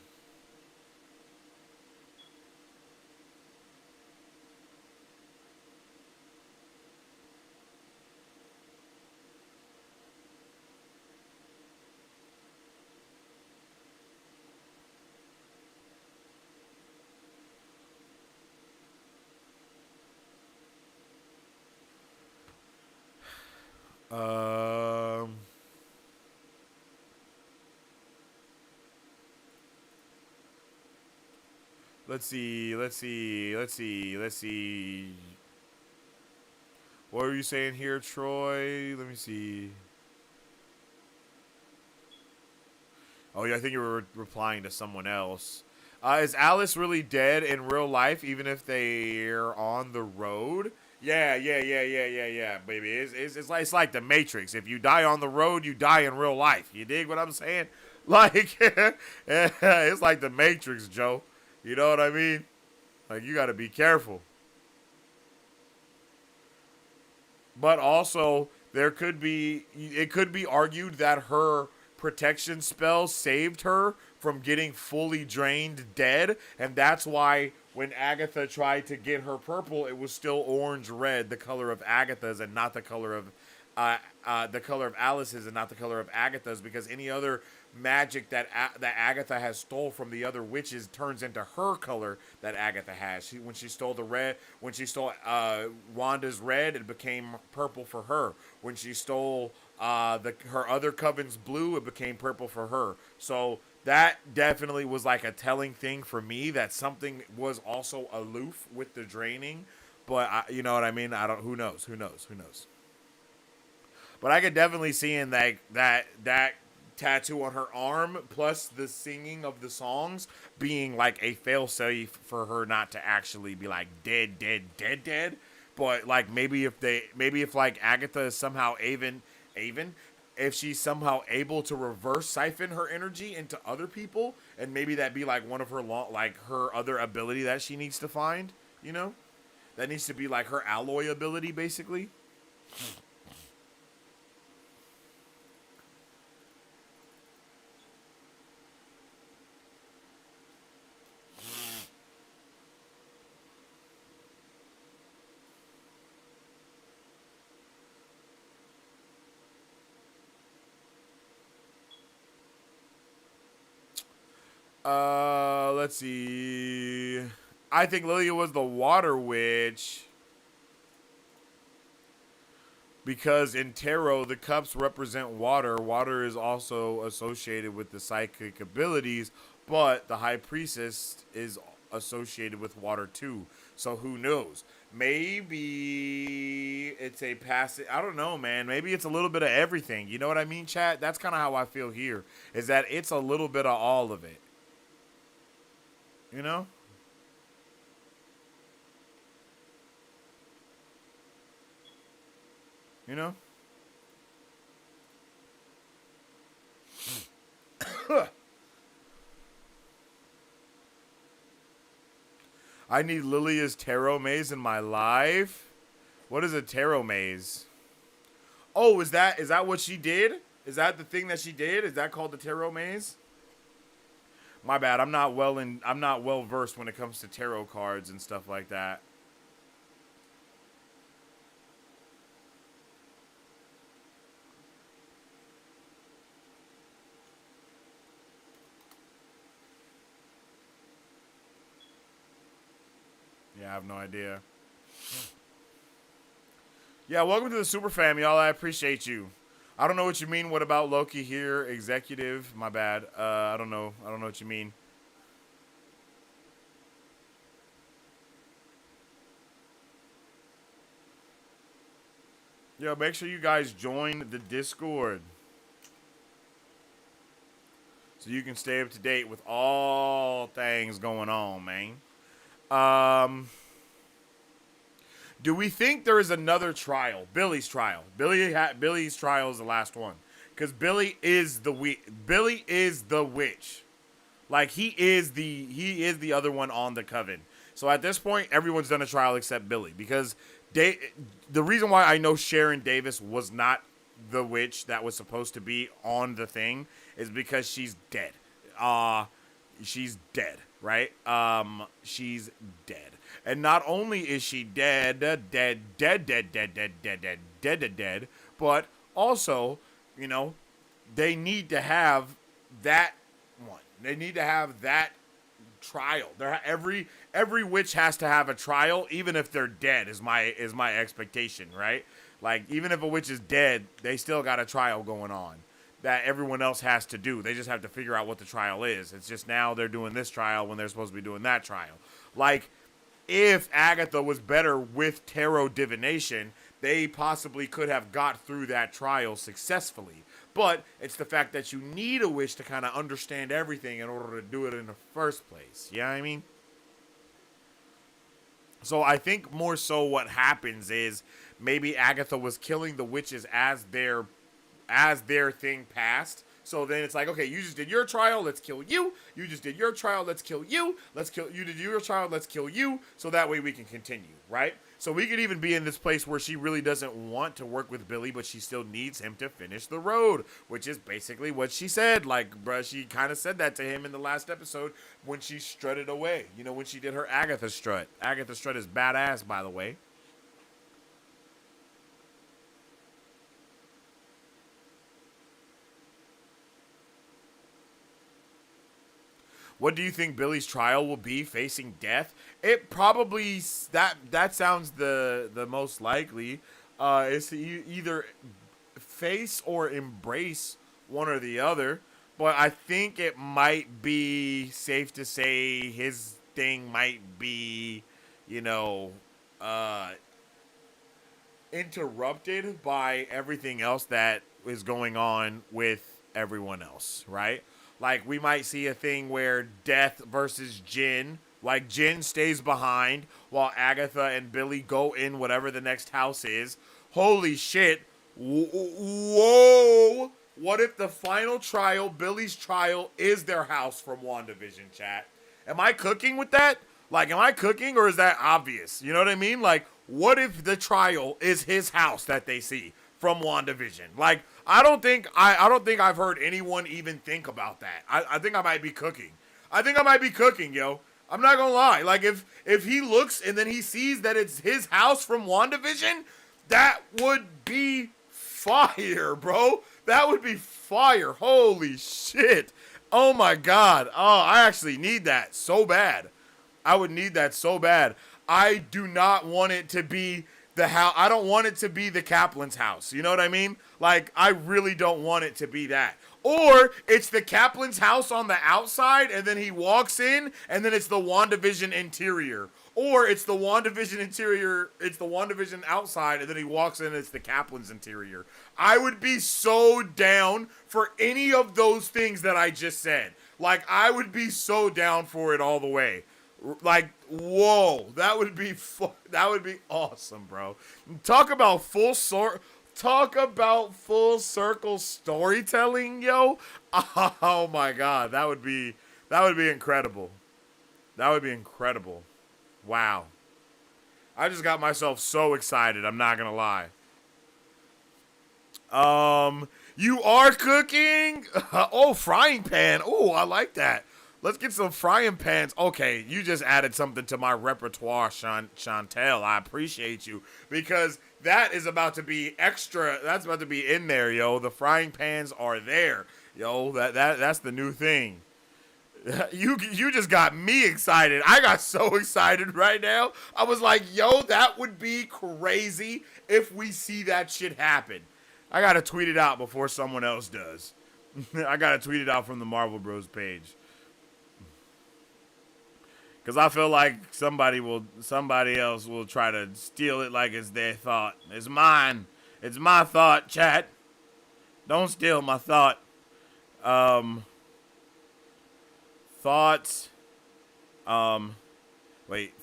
Um, let's see, let's see, let's see, let's see. What were you saying here, Troy? Let me see. Oh, yeah, I think you were replying to someone else. Is Alice really dead in real life, even if they're on the road? Yeah, yeah, yeah, yeah, yeah, yeah, baby. It's like the Matrix. If you die on the road, you die in real life. You dig what I'm saying? Like, it's like the Matrix, Joe. You know what I mean? Like, you got to be careful. But also, it could be argued that her protection spell saved her from getting fully drained dead, and that's why when Agatha tried to get her purple, it was still orange red, the color of Agatha's, and not the color of Alice's, and not the color of Agatha's, because any other magic that Agatha has stole from the other witches turns into her color that Agatha has. When she stole when she stole Wanda's red, it became purple for her. When she stole her other coven's blue, it became purple for her. So that definitely was like a telling thing for me that something was also aloof with the draining. But you know what I mean? I don't. Who knows? Who knows? Who knows? But I could definitely see in that tattoo on her arm plus the singing of the songs being like a failsafe for her not to actually be like dead, dead, dead, dead. But like maybe if like Agatha is somehow Avon, if she's somehow able to reverse siphon her energy into other people, and maybe that be like one of her like her other ability that she needs to find, you know, that needs to be like her alloy ability basically. Let's see. I think Lilia was the water witch because in tarot the cups represent water. Water is also associated with the psychic abilities, but the high priestess is associated with water too. So who knows? Maybe it's a passive. I don't know, man. Maybe it's a little bit of everything. You know what I mean, chat? That's kind of how I feel here. Is that it's a little bit of all of it. You know? You know? I need Lilia's tarot maze in my life. What is a tarot maze? Oh, is that what she did? Is that the thing that she did? Is that called the tarot maze? My bad. I'm not well versed when it comes to tarot cards and stuff like that. Yeah, I have no idea. Yeah, welcome to the super fam, y'all. I appreciate you. I don't know what you mean. What about Loki here? Executive. My bad. I don't know. I don't know what you mean. Yo, make sure you guys join the Discord so you can stay up to date with all things going on, man. Um, do we think there is another trial? Billy's trial. Billy's trial is the last one because Billy is the witch. Like he is the other one on the coven. So at this point, everyone's done a trial except Billy because the reason why I know Sharon Davis was not the witch that was supposed to be on the thing is because she's dead. She's dead, right? She's dead. And not only is she dead, but also, you know, they need to have that one. They need to have that trial. Every witch has to have a trial, even if they're dead. Is my expectation, right? Like even if a witch is dead, they still got a trial going on that everyone else has to do. They just have to figure out what the trial is. It's just now they're doing this trial when they're supposed to be doing that trial. Like if Agatha was better with tarot divination, they possibly could have got through that trial successfully. But it's the fact that you need a witch to kind of understand everything in order to do it in the first place. You know what I mean? So I think more so what happens is maybe Agatha was killing the witches as their thing passed. So then it's like, okay, you just did your trial, let's kill you. You just did your trial, let's kill you. You did your trial, let's kill you. So that way we can continue, right? So we could even be in this place where she really doesn't want to work with Billy, but she still needs him to finish the road, which is basically what she said. Like, bruh, she kind of said that to him in the last episode when she strutted away. You know, when she did her Agatha strut. Agatha strut is badass, by the way. What do you think Billy's trial will be? Facing death? It probably that sounds the most likely. Is to either face or embrace one or the other. But I think it might be safe to say his thing might be, you know, uh, interrupted by everything else that is going on with everyone else, right? Like we might see a thing where Death versus Jin, like Jin stays behind while Agatha and Billy go in whatever the next house is. Holy shit. Whoa. What if the final trial, Billy's trial, is their house from WandaVision, chat? Am I cooking with that? Like, am I cooking or is that obvious? You know what I mean? Like, what if the trial is his house that they see from WandaVision? Like, I don't think I've heard anyone even think about that. I think I might be cooking. I think I might be cooking, yo. I'm not gonna lie. Like, if he looks and then he sees that it's his house from WandaVision, that would be fire, bro. That would be fire. Holy shit. Oh my god. Oh, I actually need that so bad. I would need that so bad. I do not want it to be the house. I don't want it to be the Kaplan's house. You know what I mean? Like, I really don't want it to be that. Or it's the Kaplan's house on the outside, and then he walks in, and then it's the WandaVision interior. Or it's the WandaVision interior, it's the WandaVision outside, and then he walks in, and it's the Kaplan's interior. I would be so down for any of those things that I just said. Like, I would be so down for it all the way. Like, whoa, that would be awesome, bro. Talk about full circle storytelling, yo. Oh my god, that would be incredible. That would be incredible. Wow. I just got myself so excited, I'm not gonna lie. You are cooking? Oh, frying pan. Oh, I like that. Let's get some frying pans. Okay, you just added something to my repertoire, Chantel. I appreciate you. Because that is about to be extra. That's about to be in there, yo. The frying pans are there. Yo, that's the new thing. You just got me excited. I got so excited right now. I was like, yo, that would be crazy if we see that shit happen. I got to tweet it out before someone else does. I got to tweet it out from the Marvel Bros page. Because I feel like somebody else will try to steal it like it's their thought. It's mine. It's my thought, chat. Don't steal my thought. Thoughts.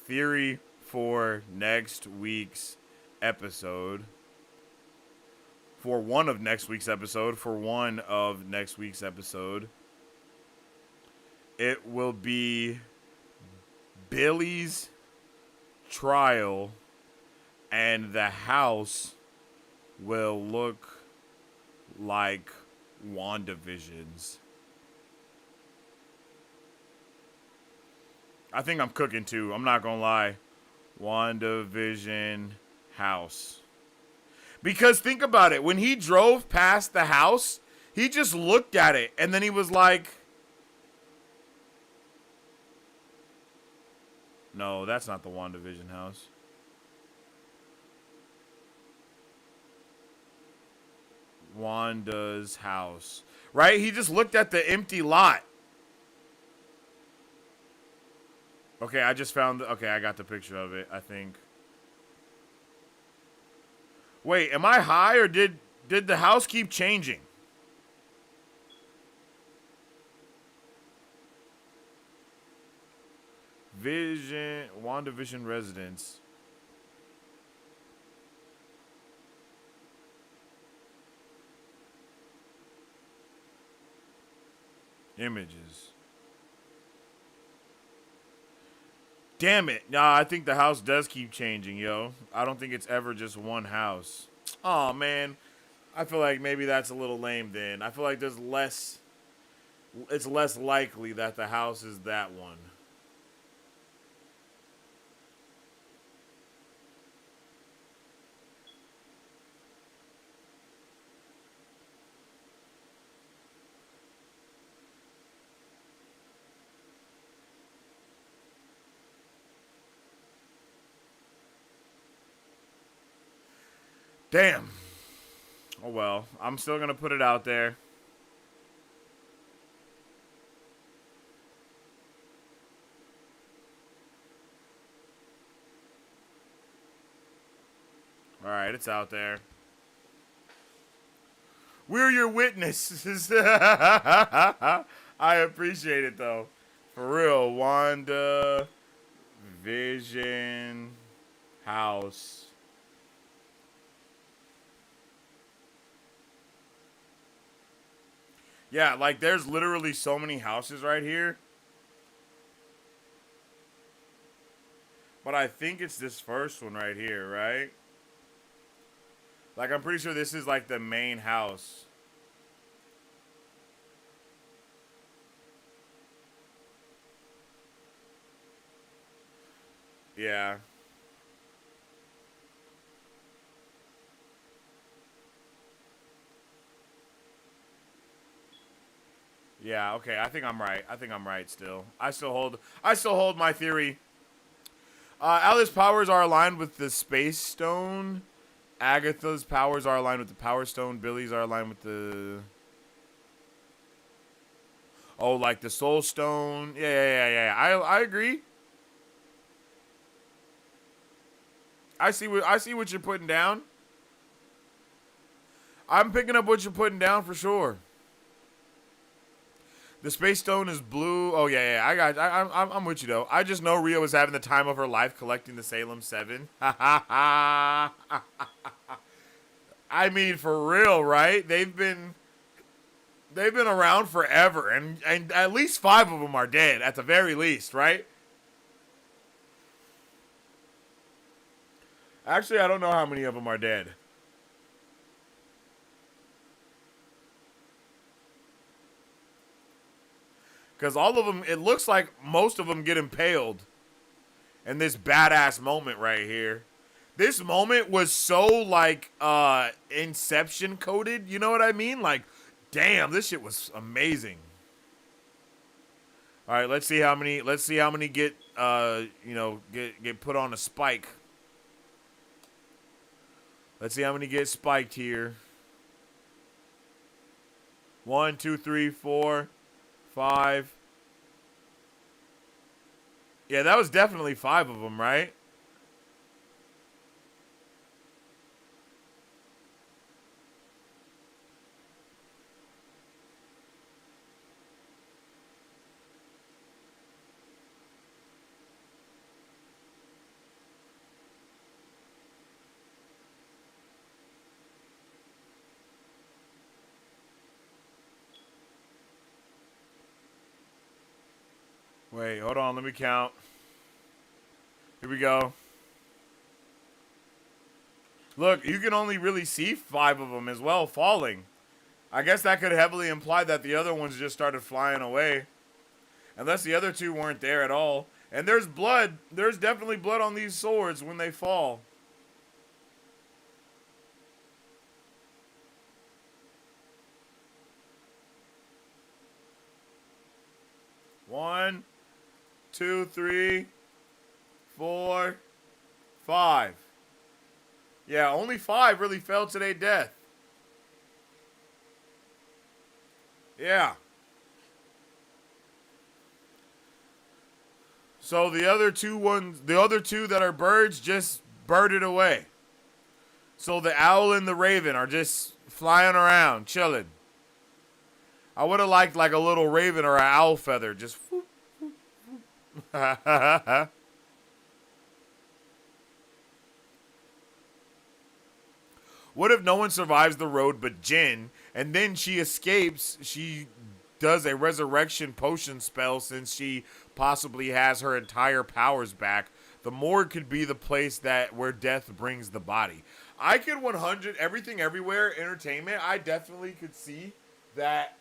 Theory for next week's episode. For one of next week's episode. It will be Billy's trial, and the house will look like WandaVision's. I think I'm cooking too. I'm not gonna lie. WandaVision house. Because think about it. When he drove past the house, he just looked at it and then he was like, no, that's not the WandaVision house. Wanda's house. Right? He just looked at the empty lot. Okay, I just found... Okay, I got the picture of it, I think. Wait, am I high or did the house keep changing? WandaVision residence. Images. Damn it. Nah, I think the house does keep changing, yo. I don't think it's ever just one house. Oh man. I feel like maybe that's a little lame then. I feel like it's less likely that the house is that one. Damn. Oh well, I'm still gonna put it out there. All right, it's out there. We're your witnesses. I appreciate it, though. For real. Wanda Vision House. Yeah, like there's literally so many houses right here. But I think it's this first one right here, right? Like I'm pretty sure this is like the main house. Yeah. Yeah, okay. I think I'm right. I think I'm right still. I still hold my theory. Alice's powers are aligned with the Space Stone. Agatha's powers are aligned with the Power Stone. Billy's are aligned with the like the Soul Stone. Yeah. I agree. I see what you're putting down. I'm picking up what you're putting down for sure. The Space Stone is blue. Oh yeah. I'm with you though. I just know Rio was having the time of her life collecting the Salem 7. I mean, for real, right? They've been around forever, and at least 5 of them are dead at the very least, right? Actually, I don't know how many of them are dead. Because all of them, it looks like most of them get impaled in this badass moment right here. This moment was so, like, Inception coded, you know what I mean? Like, damn, this shit was amazing. All right, let's see how many get, get put on a spike. Let's see how many get spiked here. 1, 2, 3, 4, 5. Yeah, that was definitely 5 of them, right? Wait, hold on, let me count. Here we go. Look, you can only really see 5 of them as well falling. I guess that could heavily imply that the other ones just started flying away. Unless the other 2 weren't there at all. And there's blood. There's definitely blood on these swords when they fall. One, 2, 3, 4, 5. Yeah, only 5 really fell to their death. Yeah. So the other two that are birds just birded away. So the owl and the raven are just flying around, chilling. I would have liked like a little raven or an owl feather, just whoop, whoop, whoop. What if no one survives the road but Jin, and then she escapes? She does a resurrection potion spell since she possibly has her entire powers back. The morgue could be the place where death brings the body. I could 100 everything everywhere entertainment. I definitely could see that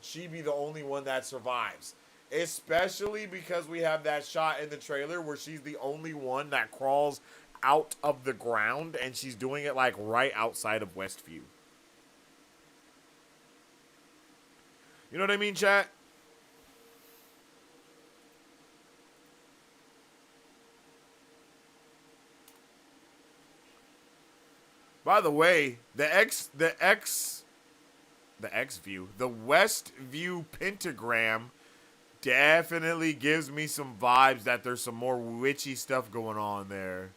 she be the only one that survives. Especially because we have that shot in the trailer where she's the only one that crawls out of the ground, and she's doing it like right outside of Westview. You know what I mean, chat? By the way, the Westview pentagram definitely gives me some vibes that there's some more witchy stuff going on there.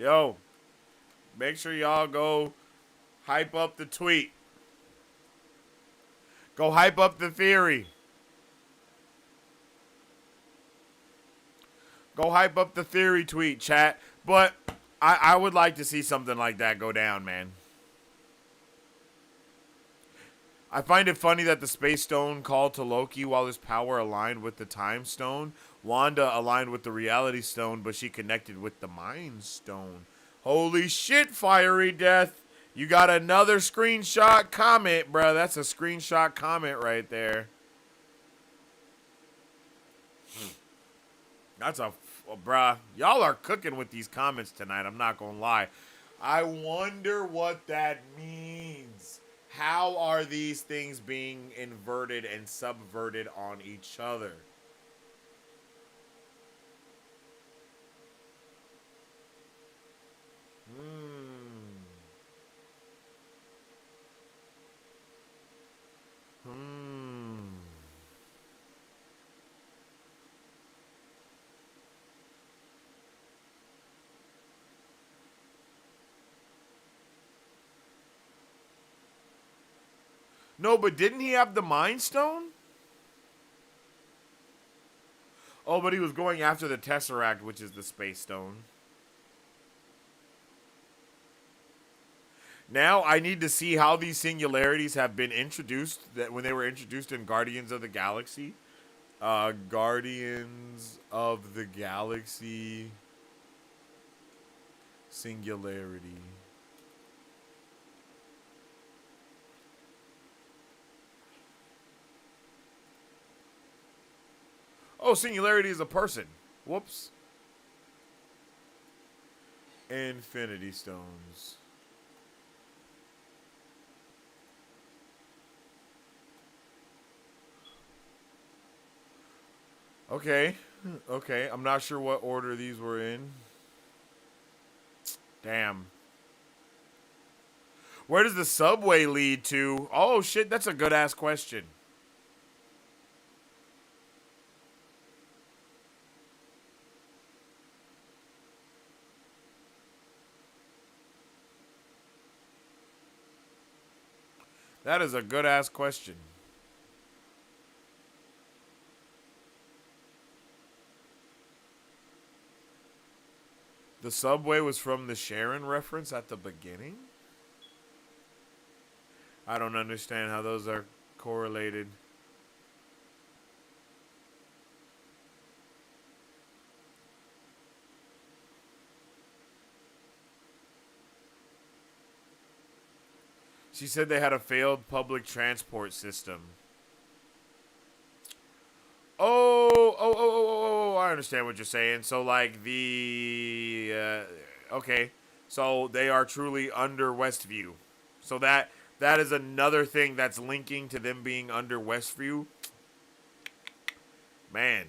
Yo, make sure y'all go hype up the tweet. Go hype up the theory. Go hype up the theory tweet, chat. But I would like to see something like that go down, man. I find it funny that the Space Stone called to Loki while his power aligned with the Time Stone. Wanda aligned with the Reality Stone, but she connected with the Mind Stone. Holy shit, Fiery Death. You got another screenshot comment, bro. That's a screenshot comment right there. That's a... bruh. Y'all are cooking with these comments tonight. I'm not going to lie. I wonder what that means. How are these things being inverted and subverted on each other? No, but didn't he have the Mind Stone? Oh, but he was going after the Tesseract, which is the Space Stone. Now I need to see how these singularities have been introduced. That when they were introduced in Guardians of the Galaxy, Guardians of the Galaxy singularity. Oh, singularity is a person. Whoops. Infinity Stones. Okay. Okay. I'm not sure what order these were in. Damn. Where does the subway lead to? Oh, shit. That's a good-ass question. That is a good-ass question. The subway was from the Sharon reference at the beginning? I don't understand how those are correlated. She said they had a failed public transport system. Oh, I understand what you're saying. So, like, okay. So, they are truly under Westview. So, that is another thing that's linking to them being under Westview. Man,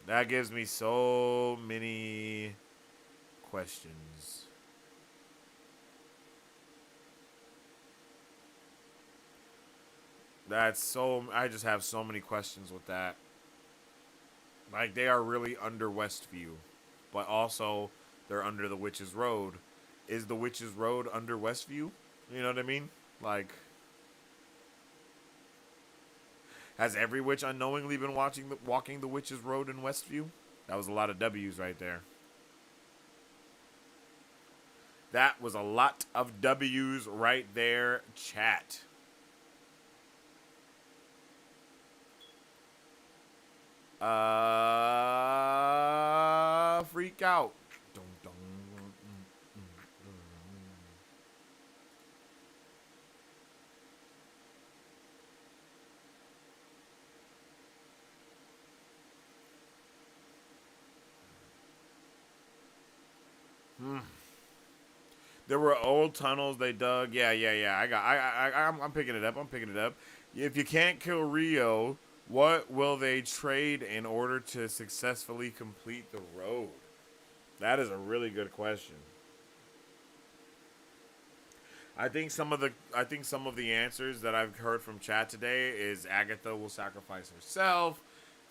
that gives me so many questions. I just have so many questions with that. Like, they are really under Westview, but also they're under the Witch's Road. Is the Witch's Road under Westview? You know what I mean? Like, has every witch unknowingly been walking the Witch's Road in Westview? That was a lot of W's right there. That was a lot of W's right there, chat. Freak out. There were old tunnels they dug. Yeah. I'm picking it up. If you can't kill Rio, what will they trade in order to successfully complete the road? That is a really good question. I think some of the answers that I've heard from chat today is Agatha will sacrifice herself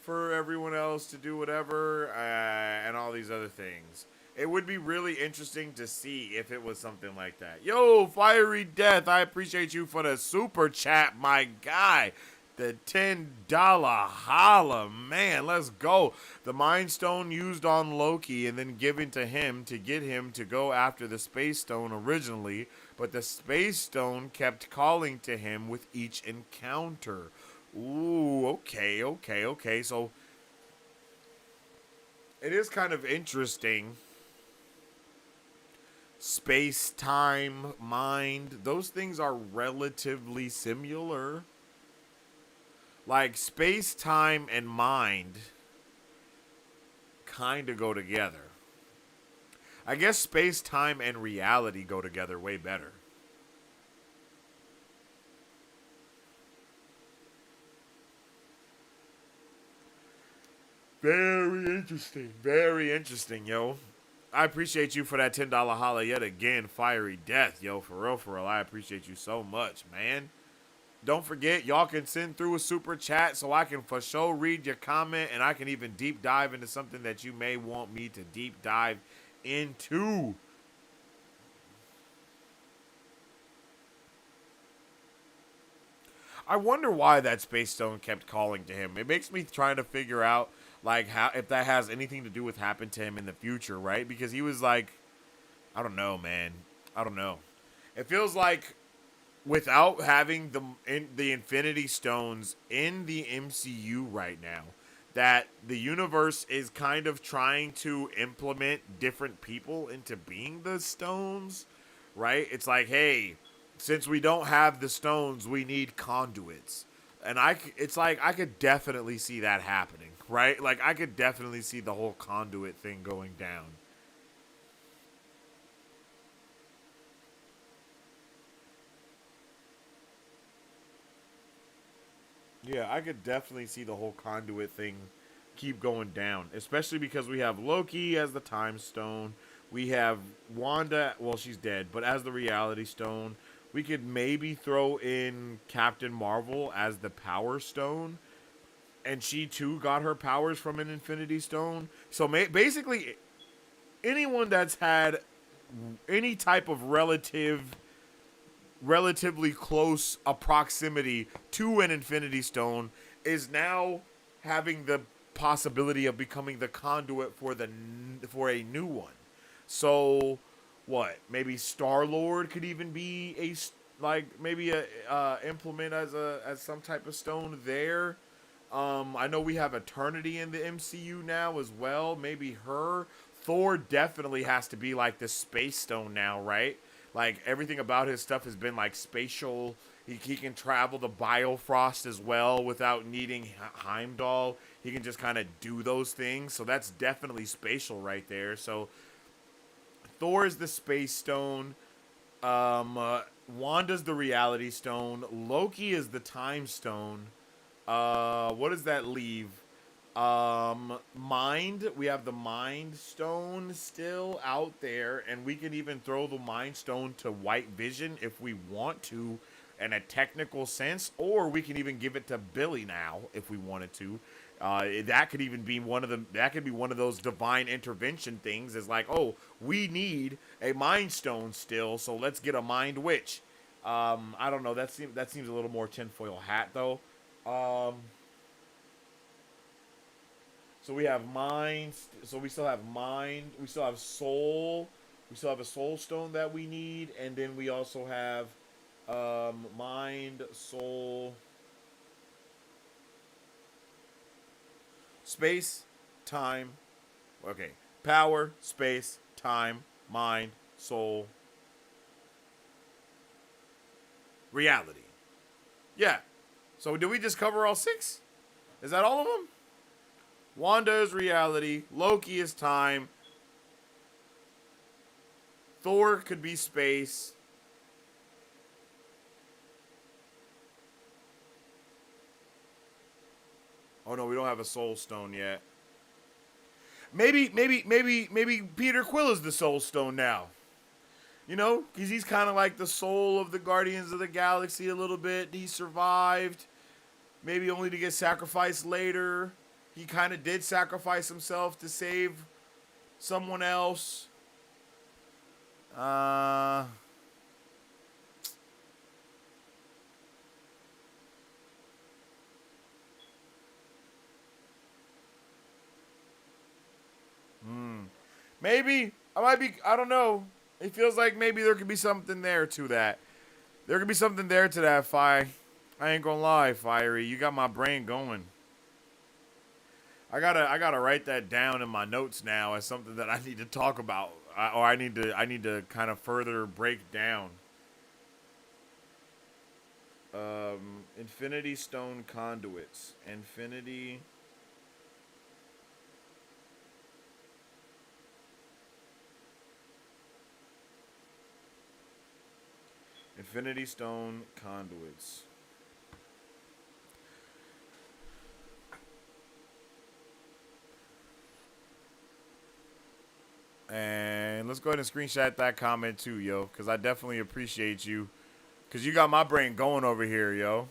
for everyone else to do whatever, and all these other things. It would be really interesting to see if it was something like that. Yo, Fiery Death, I appreciate you for the super chat, my guy. The $10 holla, man, let's go. The Mind Stone used on Loki and then given to him to get him to go after the Space Stone originally, but the Space Stone kept calling to him with each encounter. Ooh, okay. So it is kind of interesting. Space, time, mind, those things are relatively similar. Like space, time, and mind kind of go together. I guess space, time, and reality go together way better. Very interesting, yo. I appreciate you for that $10 holla yet again, Fiery Death, yo. For real, I appreciate you so much, man. Don't forget, y'all can send through a super chat so I can for sure read your comment, and I can even deep dive into something that you may want me to deep dive into. I wonder why that Space Stone kept calling to him. It makes me trying to figure out like how if that has anything to do with happen to him in the future, right? Because he was like, I don't know, man. I don't know. It feels like without having the Infinity Stones in the MCU right now, that the universe is kind of trying to implement different people into being the stones, right? It's like, hey, since we don't have the stones, we need conduits. And it's like I could definitely see that happening, right? Like I could definitely see the whole conduit thing going down. Yeah, I could definitely see the whole conduit thing keep going down, especially because we have Loki as the time stone. We have Wanda, well, she's dead, but as the reality stone. We could maybe throw in Captain Marvel as the power stone, and she too got her powers from an Infinity Stone. So basically, anyone that's had any type of relatively close a proximity to an Infinity Stone is now having the possibility of becoming the conduit for a new one. So, what? Maybe Star Lord could even be maybe a implement as some type of stone there. I know we have Eternity in the MCU now as well. Maybe her. Thor definitely has to be like the space stone now, right? Like everything about his stuff has been like spatial. He can travel the Biofrost as well without needing Heimdall. He can just kind of do those things. So that's definitely spatial right there. So Thor is the space stone. Wanda's the reality stone. Loki is the time stone. What does that leave? Mind. We have the Mind Stone still out there, and we can even throw the Mind Stone to White Vision if we want to, in a technical sense, or we can even give it to Billy now if we wanted to. That could even be one of those divine intervention things. Is like, oh, we need a Mind Stone still, so let's get a Mind Witch. I don't know. That seems a little more tinfoil hat though. Um, So we have mind. So we still have mind. We still have soul. We still have a soul stone that we need, and then we also have mind, soul, space, time. Okay, power, space, time, mind, soul, reality. Yeah. So did we just cover all six? Is that all of them? Wanda is reality. Loki is time. Thor could be space. Oh no, we don't have a soul stone yet. Maybe Peter Quill is the soul stone now. You know, because he's kind of like the soul of the Guardians of the Galaxy a little bit. He survived, maybe only to get sacrificed later. He kind of did sacrifice himself to save someone else. Uh, maybe I might be. I don't know. It feels like maybe there could be something there to that. There could be something there to that, Fi. I ain't gonna lie, Fiery. You got my brain going. I gotta write that down in my notes now as something that I need to talk about, or I need to kind of further break down. Infinity Stone conduits. Infinity Stone conduits. And let's go ahead and screenshot that comment too, yo, because I definitely appreciate you, because you got my brain going over here, yo.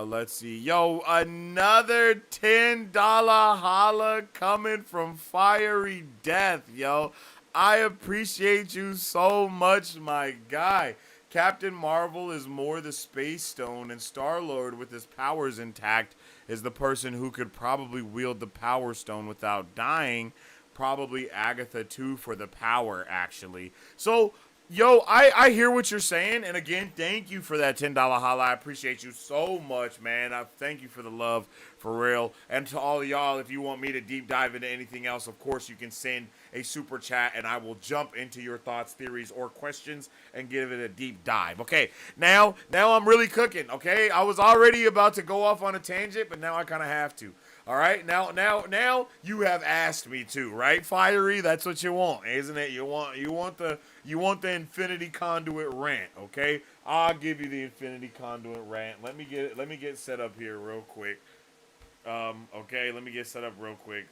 Let's see. Yo, another $10 holla coming from Fiery Death, yo. I appreciate you so much, my guy. Captain Marvel is more the Space Stone, and Star-Lord, with his powers intact, is the person who could probably wield the Power Stone without dying. Probably Agatha, too, for the power, actually. So, yo, I hear what you're saying, and again, thank you for that $10 holla. I appreciate you so much, man. I thank you for the love, for real. And to all of y'all, if you want me to deep dive into anything else, of course, you can send a super chat, and I will jump into your thoughts, theories, or questions and give it a deep dive. Okay, now I'm really cooking. Okay, I was already about to go off on a tangent, but now I kind of have to. All right, now you have asked me to, right? Fiery, that's what you want, isn't it? You want the Infinity Conduit rant, okay? I'll give you the Infinity Conduit rant. Let me get set up here real quick. Okay, let me get set up real quick,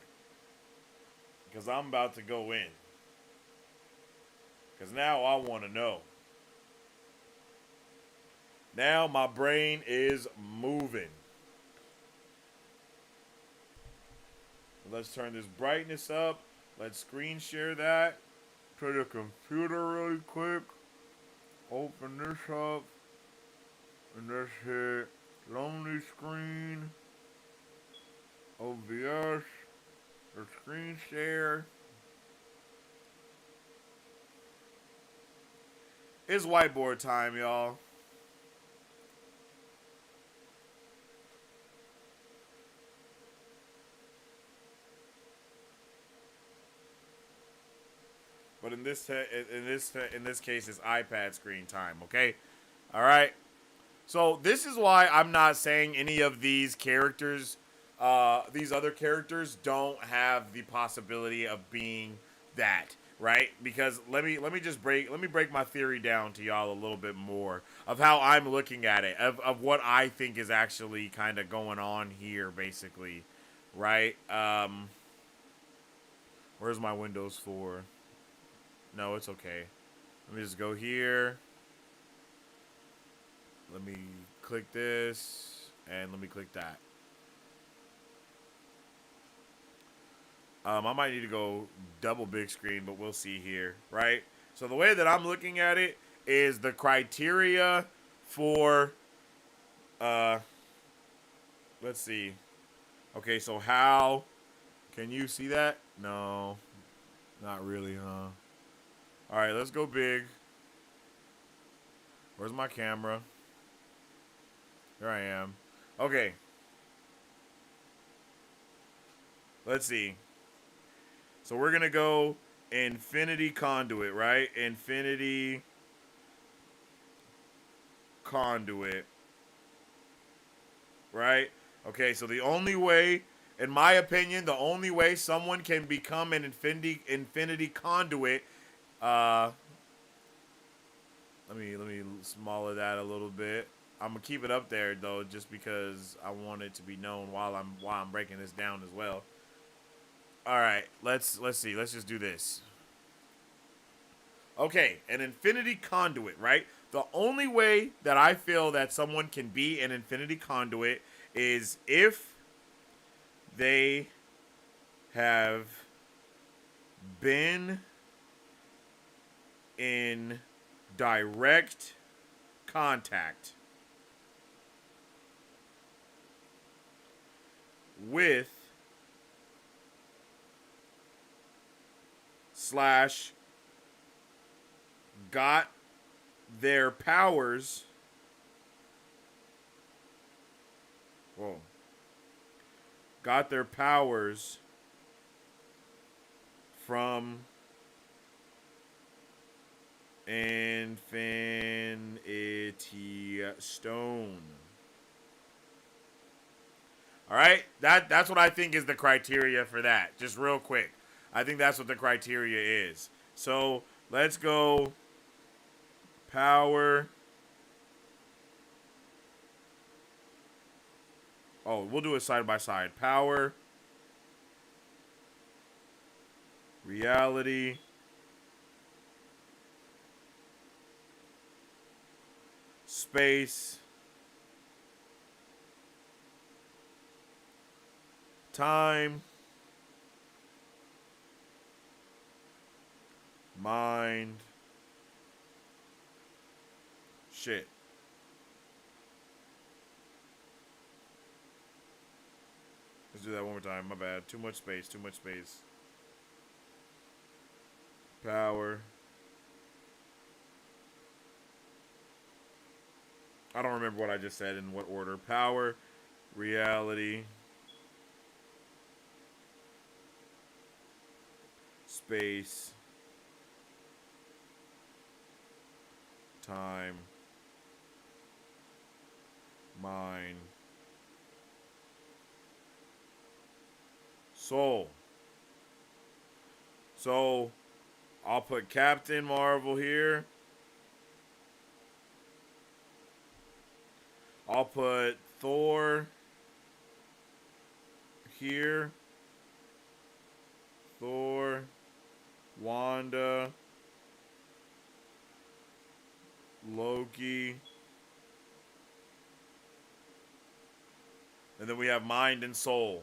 because I'm about to go in. Because now I want to know. Now my brain is moving. Let's turn this brightness up. Let's screen share that to the computer really quick. Open this up. And let's hit lonely screen. OBS. The screen share. It's whiteboard time, y'all. But in this case, it's iPad screen time. Okay, all right. So this is why I'm not saying any of these characters, these other characters, don't have the possibility of being that, right? Because let me break my theory down to y'all a little bit more of how I'm looking at it, of what I think is actually kind of going on here, basically, right? Where's my Windows 4? No, it's okay. Let me just go here. Let me click this, and let me click that. I might need to go double big screen, but we'll see here, right? So the way that I'm looking at it is the criteria for, let's see. Okay, so how, can you see that? No, not really, huh? All right, let's go big. Where's my camera? Here I am. Okay. Let's see. So we're going to go Infinity Conduit, right? Infinity Conduit. Right? Okay, so the only way, in my opinion, the only way someone can become an Infinity Conduit, let me smaller that a little bit. I'm gonna keep it up there though, just because I want it to be known while I'm breaking this down as well. All right, let's see. Let's just do this. Okay, an infinity conduit, right? The only way that I feel that someone can be an infinity conduit is if they have been in direct contact with slash got their powers. Whoa. Got their powers from Infinity Stone. All right, that's what I think is the criteria for that. Just real quick, I think that's what the criteria is. So let's go. Power. Oh, we'll do it side by side. Power. Reality. Space. Time. Mind. Shit. Let's do that one more time. My bad. Too much space. Too much space. Power. I don't remember what I just said in what order. Power. Reality. Space. Time. Mind. Soul. So, I'll put Captain Marvel here. I'll put Thor here. Thor. Wanda. Loki. And then we have Mind and Soul.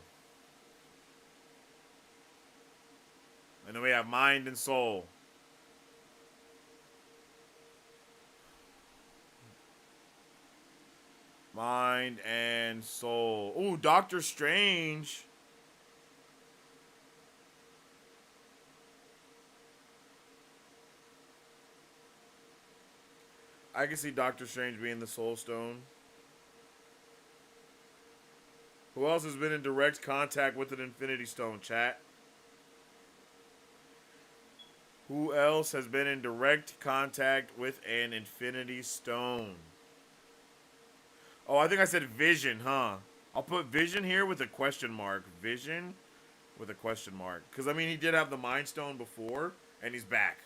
And then we have Mind and Soul. Mind and Soul. Ooh, Doctor Strange. I can see Doctor Strange being the Soul Stone. Who else has been in direct contact with an Infinity Stone, chat? Who else has been in direct contact with an Infinity Stone? Oh, I think I said Vision, huh? I'll put Vision here with a question mark. Vision with a question mark. Because, I mean, he did have the Mind Stone before, and he's back.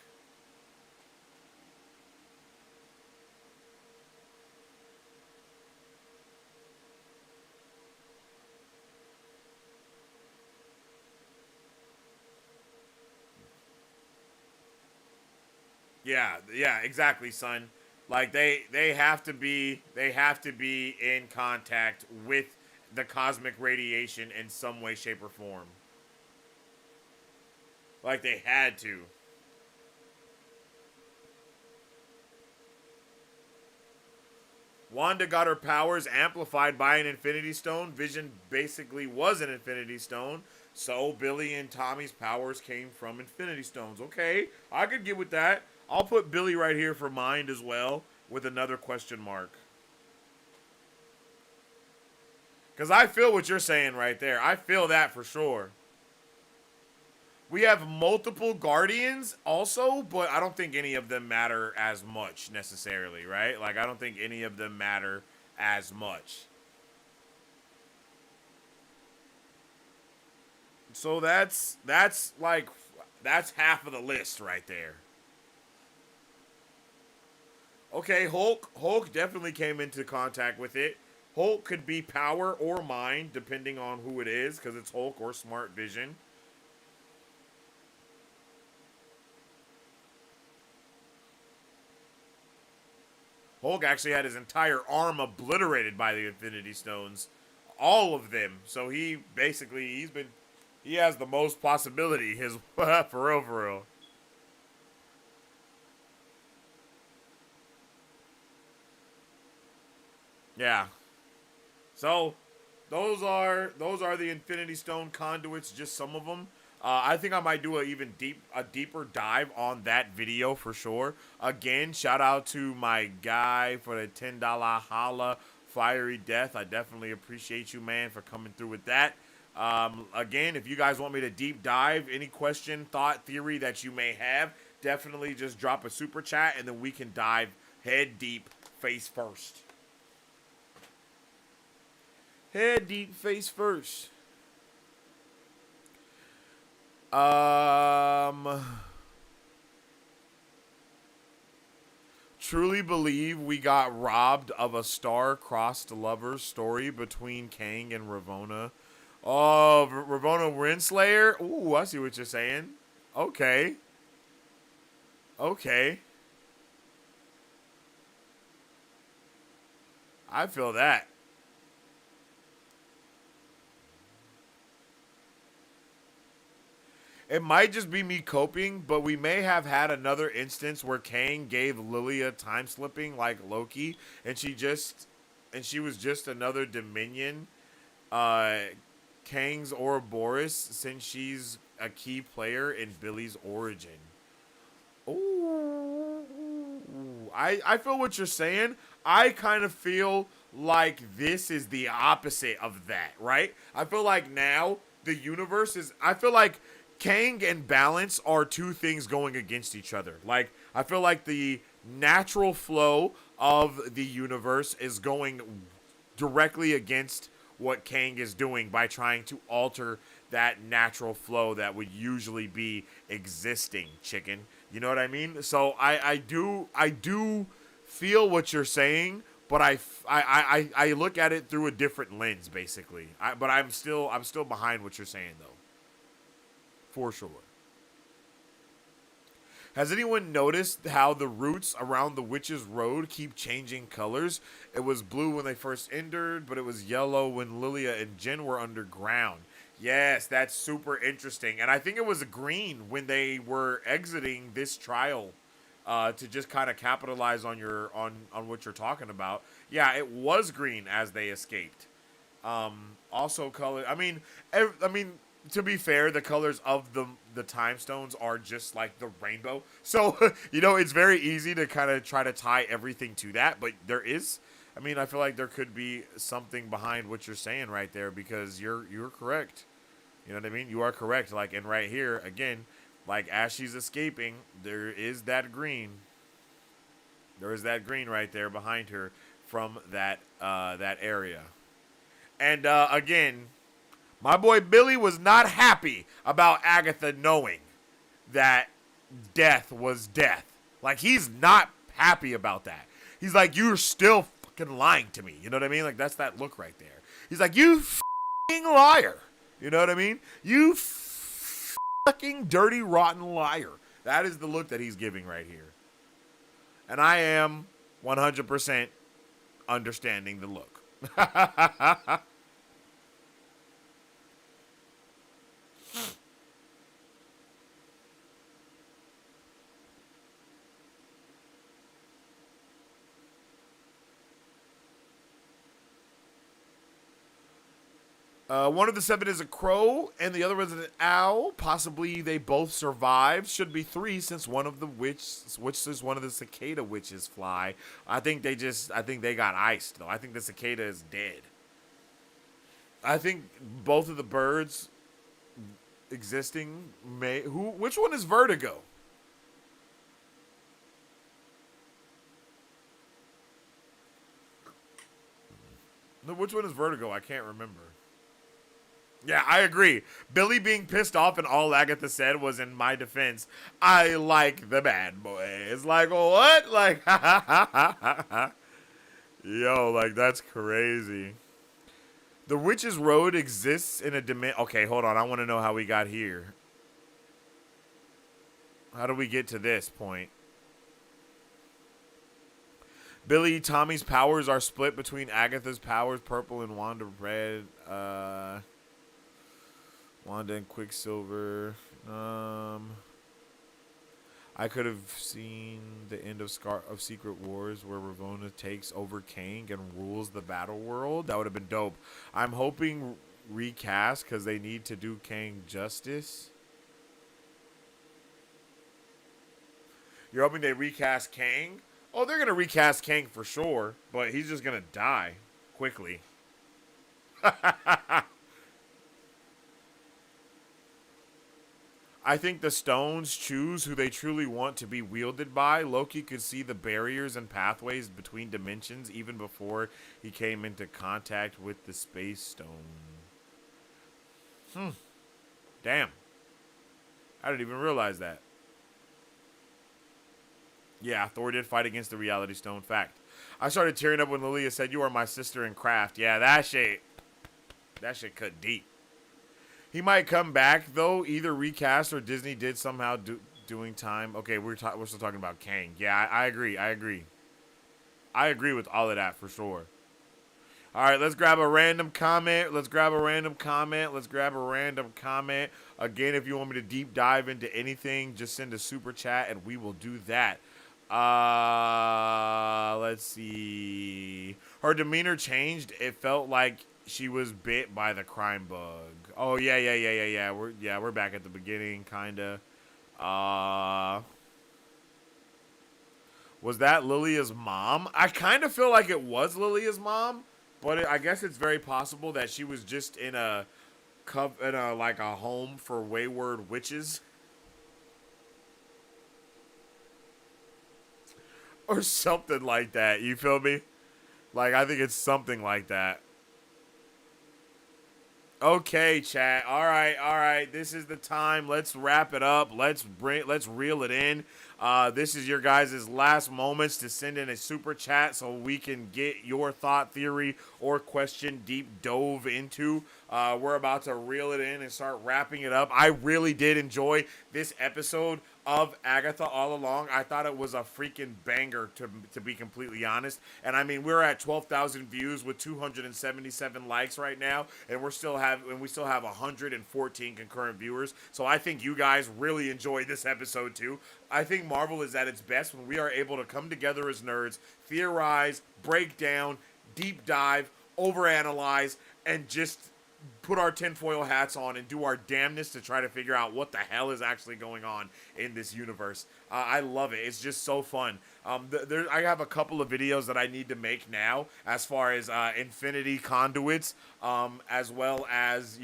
Yeah, exactly, son. Like they have to be in contact with the cosmic radiation in some way, shape, or form. Like they had to. Wanda got her powers amplified by an Infinity Stone. Vision basically was an Infinity Stone. So Billy and Tommy's powers came from Infinity Stones. Okay, I could get with that. I'll put Billy right here for Mind as well with another question mark. Because I feel what you're saying right there. I feel that for sure. We have multiple Guardians also, but I don't think any of them matter as much necessarily, right? Like, I don't think any of them matter as much. So that's half of the list right there. Okay, Hulk definitely came into contact with it. Hulk could be power or mind, depending on who it is, because it's Hulk or Smart Vision. Hulk actually had his entire arm obliterated by the Infinity Stones, all of them. So he basically he has the most possibility. His for real, for real. Yeah. So those are the Infinity Stone conduits. Just some of them. I think I might do a deeper dive on that video for sure. Again, shout out to my guy for the $10 holla fiery death. I definitely appreciate you, man, for coming through with that. Again, if you guys want me to deep dive any question, thought, theory that you may have, definitely just drop a super chat and then we can dive head deep, face first. Head deep, face first. Truly believe we got robbed of a star-crossed lover story between Kang and Ravonna. Oh, Ravonna Renslayer? Ooh, I see what you're saying. Okay. Okay. I feel that. It might just be me coping, but we may have had another instance where Kang gave Lilia time slipping like Loki, and she was just another Dominion, Kang's Ouroboros, since she's a key player in Billy's origin. Ooh, I feel what you're saying. I kind of feel like this is the opposite of that, right? I feel like now the universe is. I feel like Kang and balance are two things going against each other. Like, I feel like the natural flow of the universe is going directly against what Kang is doing by trying to alter that natural flow that would usually be existing, chicken. You know what I mean? So I do feel what you're saying, but I look at it through a different lens, basically. But I'm still behind what you're saying, though. For sure. Has anyone noticed how the routes around the Witch's Road keep changing colors? It was blue when they first entered, but it was yellow when Lilia and Jen were underground. Yes, that's super interesting. And I think it was green when they were exiting this trial, to just kind of capitalize on on what you're talking about. Yeah, it was green as they escaped. Also color. I mean, to be fair, the colors of the time stones are just like the rainbow. So it's very easy to kind of try to tie everything to that. But there is, I feel like there could be something behind what you're saying right there, because you're correct. You know what I mean? You are correct. Like, and right here again, like as she's escaping, there is that green. There is that green right there behind her from that area. And again, my boy Billy was not happy about Agatha knowing that death was death. Like, he's not happy about that. He's like, you're still fucking lying to me. You know what I mean? Like, that's that look right there. He's like, you fucking liar. You know what I mean? You fucking dirty, rotten liar. That is the look that he's giving right here. And I am 100% understanding the look. One of the seven is a crow, and the other is an owl. Possibly they both survived. Should be three, since one of the one of the cicada witches fly. I think they got iced though. I think the cicada is dead. I think both of the birds existing which one is Vertigo? No, which one is Vertigo? I can't remember. Yeah, I agree. Billy being pissed off and all Agatha said was, in my defense, I like the bad boy. It's like, what? Like, yo, like, that's crazy. The Witch's Road exists in a dimension. Okay, hold on. I want to know how we got here. How do we get to this point? Billy Tommy's powers are split between Agatha's powers, purple, and Wanda red. Wanda and Quicksilver. I could have seen the end of Secret Wars where Ravonna takes over Kang and rules the battle world. That would have been dope. I'm hoping recast because they need to do Kang justice. You're hoping they recast Kang? Oh, they're going to recast Kang for sure, but he's just going to die quickly. I think the stones choose who they truly want to be wielded by. Loki could see the barriers and pathways between dimensions even before he came into contact with the Space Stone. Damn. I didn't even realize that. Yeah, Thor did fight against the Reality Stone. Fact. I started tearing up when Lilia said, "You are my sister in craft." Yeah, that shit cut deep. He might come back, though, either recast or Disney did somehow doing time. Okay, we're still talking about Kang. Yeah, I agree. I agree with all of that for sure. All right, let's grab a random comment. Again, if you want me to deep dive into anything, just send a super chat and we will do that. Let's see. Her demeanor changed. It felt like she was bit by the crime bug. Oh yeah. We're back at the beginning, kinda. Was that Lilia's mom? I kind of feel like it was Lilia's mom, but I guess it's very possible that she was just in a home for wayward witches. Or something like that, you feel me? Like, I think it's something like that. Okay, chat. All right. This is the time. Let's wrap it up. Let's reel it in. This is your guys' last moments to send in a super chat so we can get your thought, theory, or question deep dove into. We're about to reel it in and start wrapping it up. I really did enjoy this episode of Agatha all along. I thought it was a freaking banger, to be completely honest. And I mean, we're at 12,000 views with 277 likes right now, and we still have 114 concurrent viewers. So I think you guys really enjoyed this episode too. I think Marvel is at its best when we are able to come together as nerds, theorize, break down, deep dive, overanalyze, and just put our tinfoil hats on and do our damnness to try to figure out what the hell is actually going on in this universe. I love it. It's just so fun. I have a couple of videos that I need to make now as far as infinity conduits, as well as,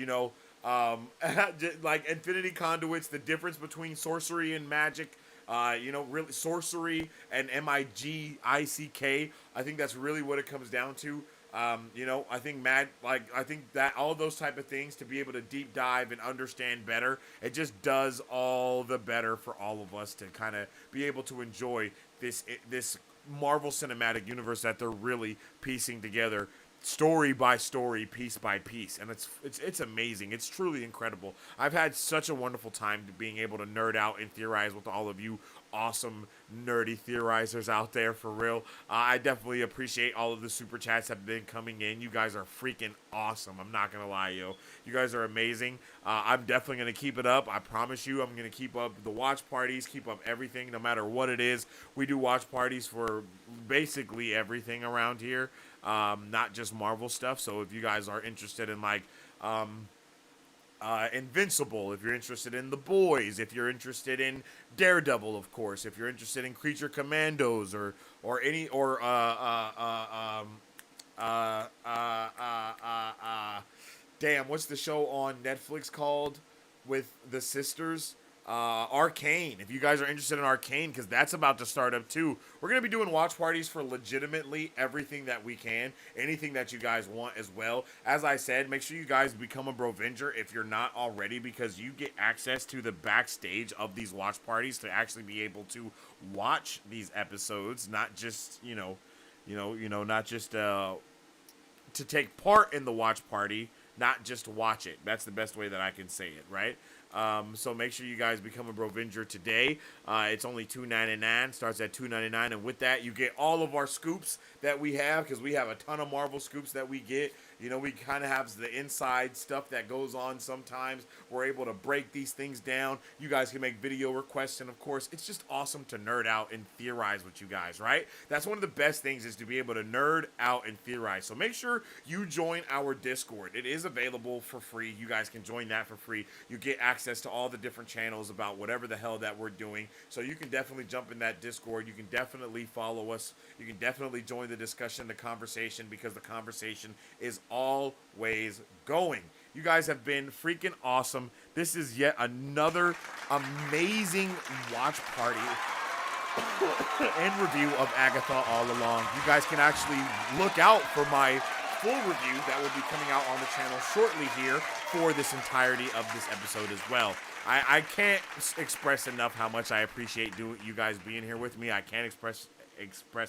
like infinity conduits, the difference between sorcery and magic. Really sorcery and MIGICK. I think that's really what it comes down to. I think that all those type of things, to be able to deep dive and understand better, it just does all the better for all of us to kind of be able to enjoy this Marvel Cinematic Universe that they're really piecing together, story by story, piece by piece, and it's amazing. It's truly incredible. I've had such a wonderful time being able to nerd out and theorize with all of you awesome nerdy theorizers out there, for real. I definitely appreciate all of the super chats that have been coming in. You guys are freaking awesome. I'm not gonna lie, yo. You guys are amazing. I'm definitely gonna keep it up. I promise you, I'm gonna keep up the watch parties, keep up everything, no matter what it is. We do watch parties for basically everything around here, not just Marvel stuff. So if you guys are interested in Invincible, if you're interested in The Boys, if you're interested in Daredevil, of course, if you're interested in Creature Commandos damn, what's the show on Netflix called with the sisters? Arcane. If you guys are interested in Arcane, because that's about to start up too. We're going to be doing watch parties for legitimately everything that we can. Anything that you guys want as well. As I said, make sure you guys become a Brovenger if you're not already, because you get access to the backstage of these watch parties to actually be able to watch these episodes, not just, not just to take part in the watch party, not just watch it. That's the best way that I can say it, right? So make sure you guys become a Brovenger today. It's only $2.99, starts at $2.99, and with that you get all of our scoops that we have, because we have a ton of Marvel scoops that we get. You know, we kind of have the inside stuff that goes on sometimes. We're able to break these things down. You guys can make video requests, and of course, it's just awesome to nerd out and theorize with you guys, right? That's one of the best things, is to be able to nerd out and theorize. So make sure you join our Discord. It is available for free. You guys can join that for free. You get access to all the different channels about whatever the hell that we're doing. So you can definitely jump in that Discord. You can definitely follow us. You can definitely join the discussion, the conversation, because the conversation is always going. You guys have been freaking awesome. This is yet another amazing watch party and review of Agatha All Along. You guys can actually look out for my full review that will be coming out on the channel shortly here for this entirety of this episode as well. I can't express enough how much I appreciate you guys being here with me. I can't express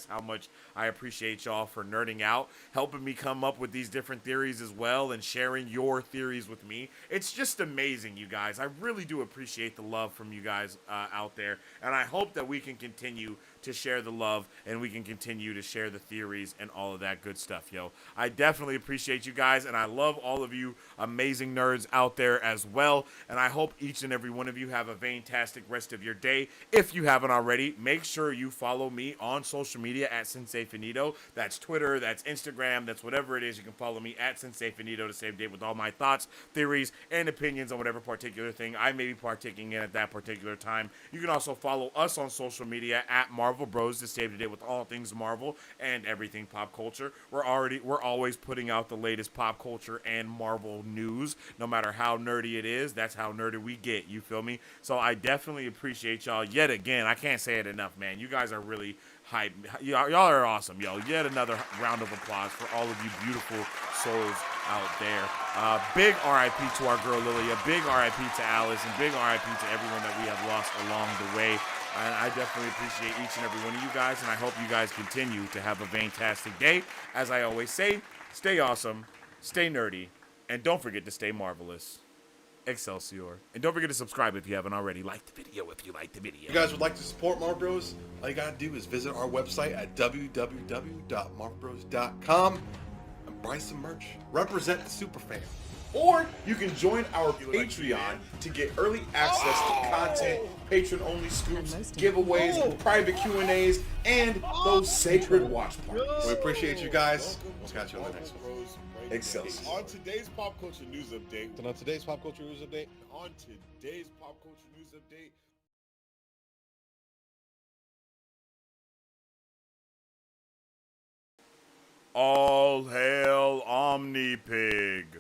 how much I appreciate y'all for nerding out, helping me come up with these different theories as well, and sharing your theories with me. It's just amazing, you guys. I really do appreciate the love from you guys out there, and I hope that we can continue to share the love, and we can continue to share the theories and all of that good stuff, yo. I definitely appreciate you guys, and I love all of you amazing nerds out there as well, and I hope each and every one of you have a fantastic rest of your day. If you haven't already, make sure you follow me on social media at Sensei Finito. That's Twitter, that's Instagram, that's whatever it is. You can follow me at Sensei Finito to stay updated with all my thoughts, theories, and opinions on whatever particular thing I may be partaking in at that particular time. You can also follow us on social media at Marvel Bros to stay up to date with all things Marvel and everything pop culture. We're always putting out the latest pop culture and Marvel news, no matter how nerdy it is. That's how nerdy we get. You feel me? So I definitely appreciate y'all yet again. I can't say it enough, man. You guys are really hype. Y'all are awesome, yo. Yet another round of applause for all of you beautiful souls out there. Big RIP to our girl Lily, a big RIP to Alice, and big RIP to everyone that we have lost along the way. And I definitely appreciate each and every one of you guys, and I hope you guys continue to have a fantastic day. As I always say, stay awesome, stay nerdy, and don't forget to stay marvelous. Excelsior. And don't forget to subscribe if you haven't already. Like the video if you like the video. If you guys would like to support Marvel Bros, all you gotta do is visit our website at www.marvelbros.com and buy some merch. Represent the superfan. Or you can join our Patreon to get early access to content, patron-only scoops, giveaways, private Q&As, and those sacred watch parties. We appreciate you guys. We'll catch you on the next one. Excelsior. On today's pop culture news update. On today's pop culture news update. All hail Omni-Pig.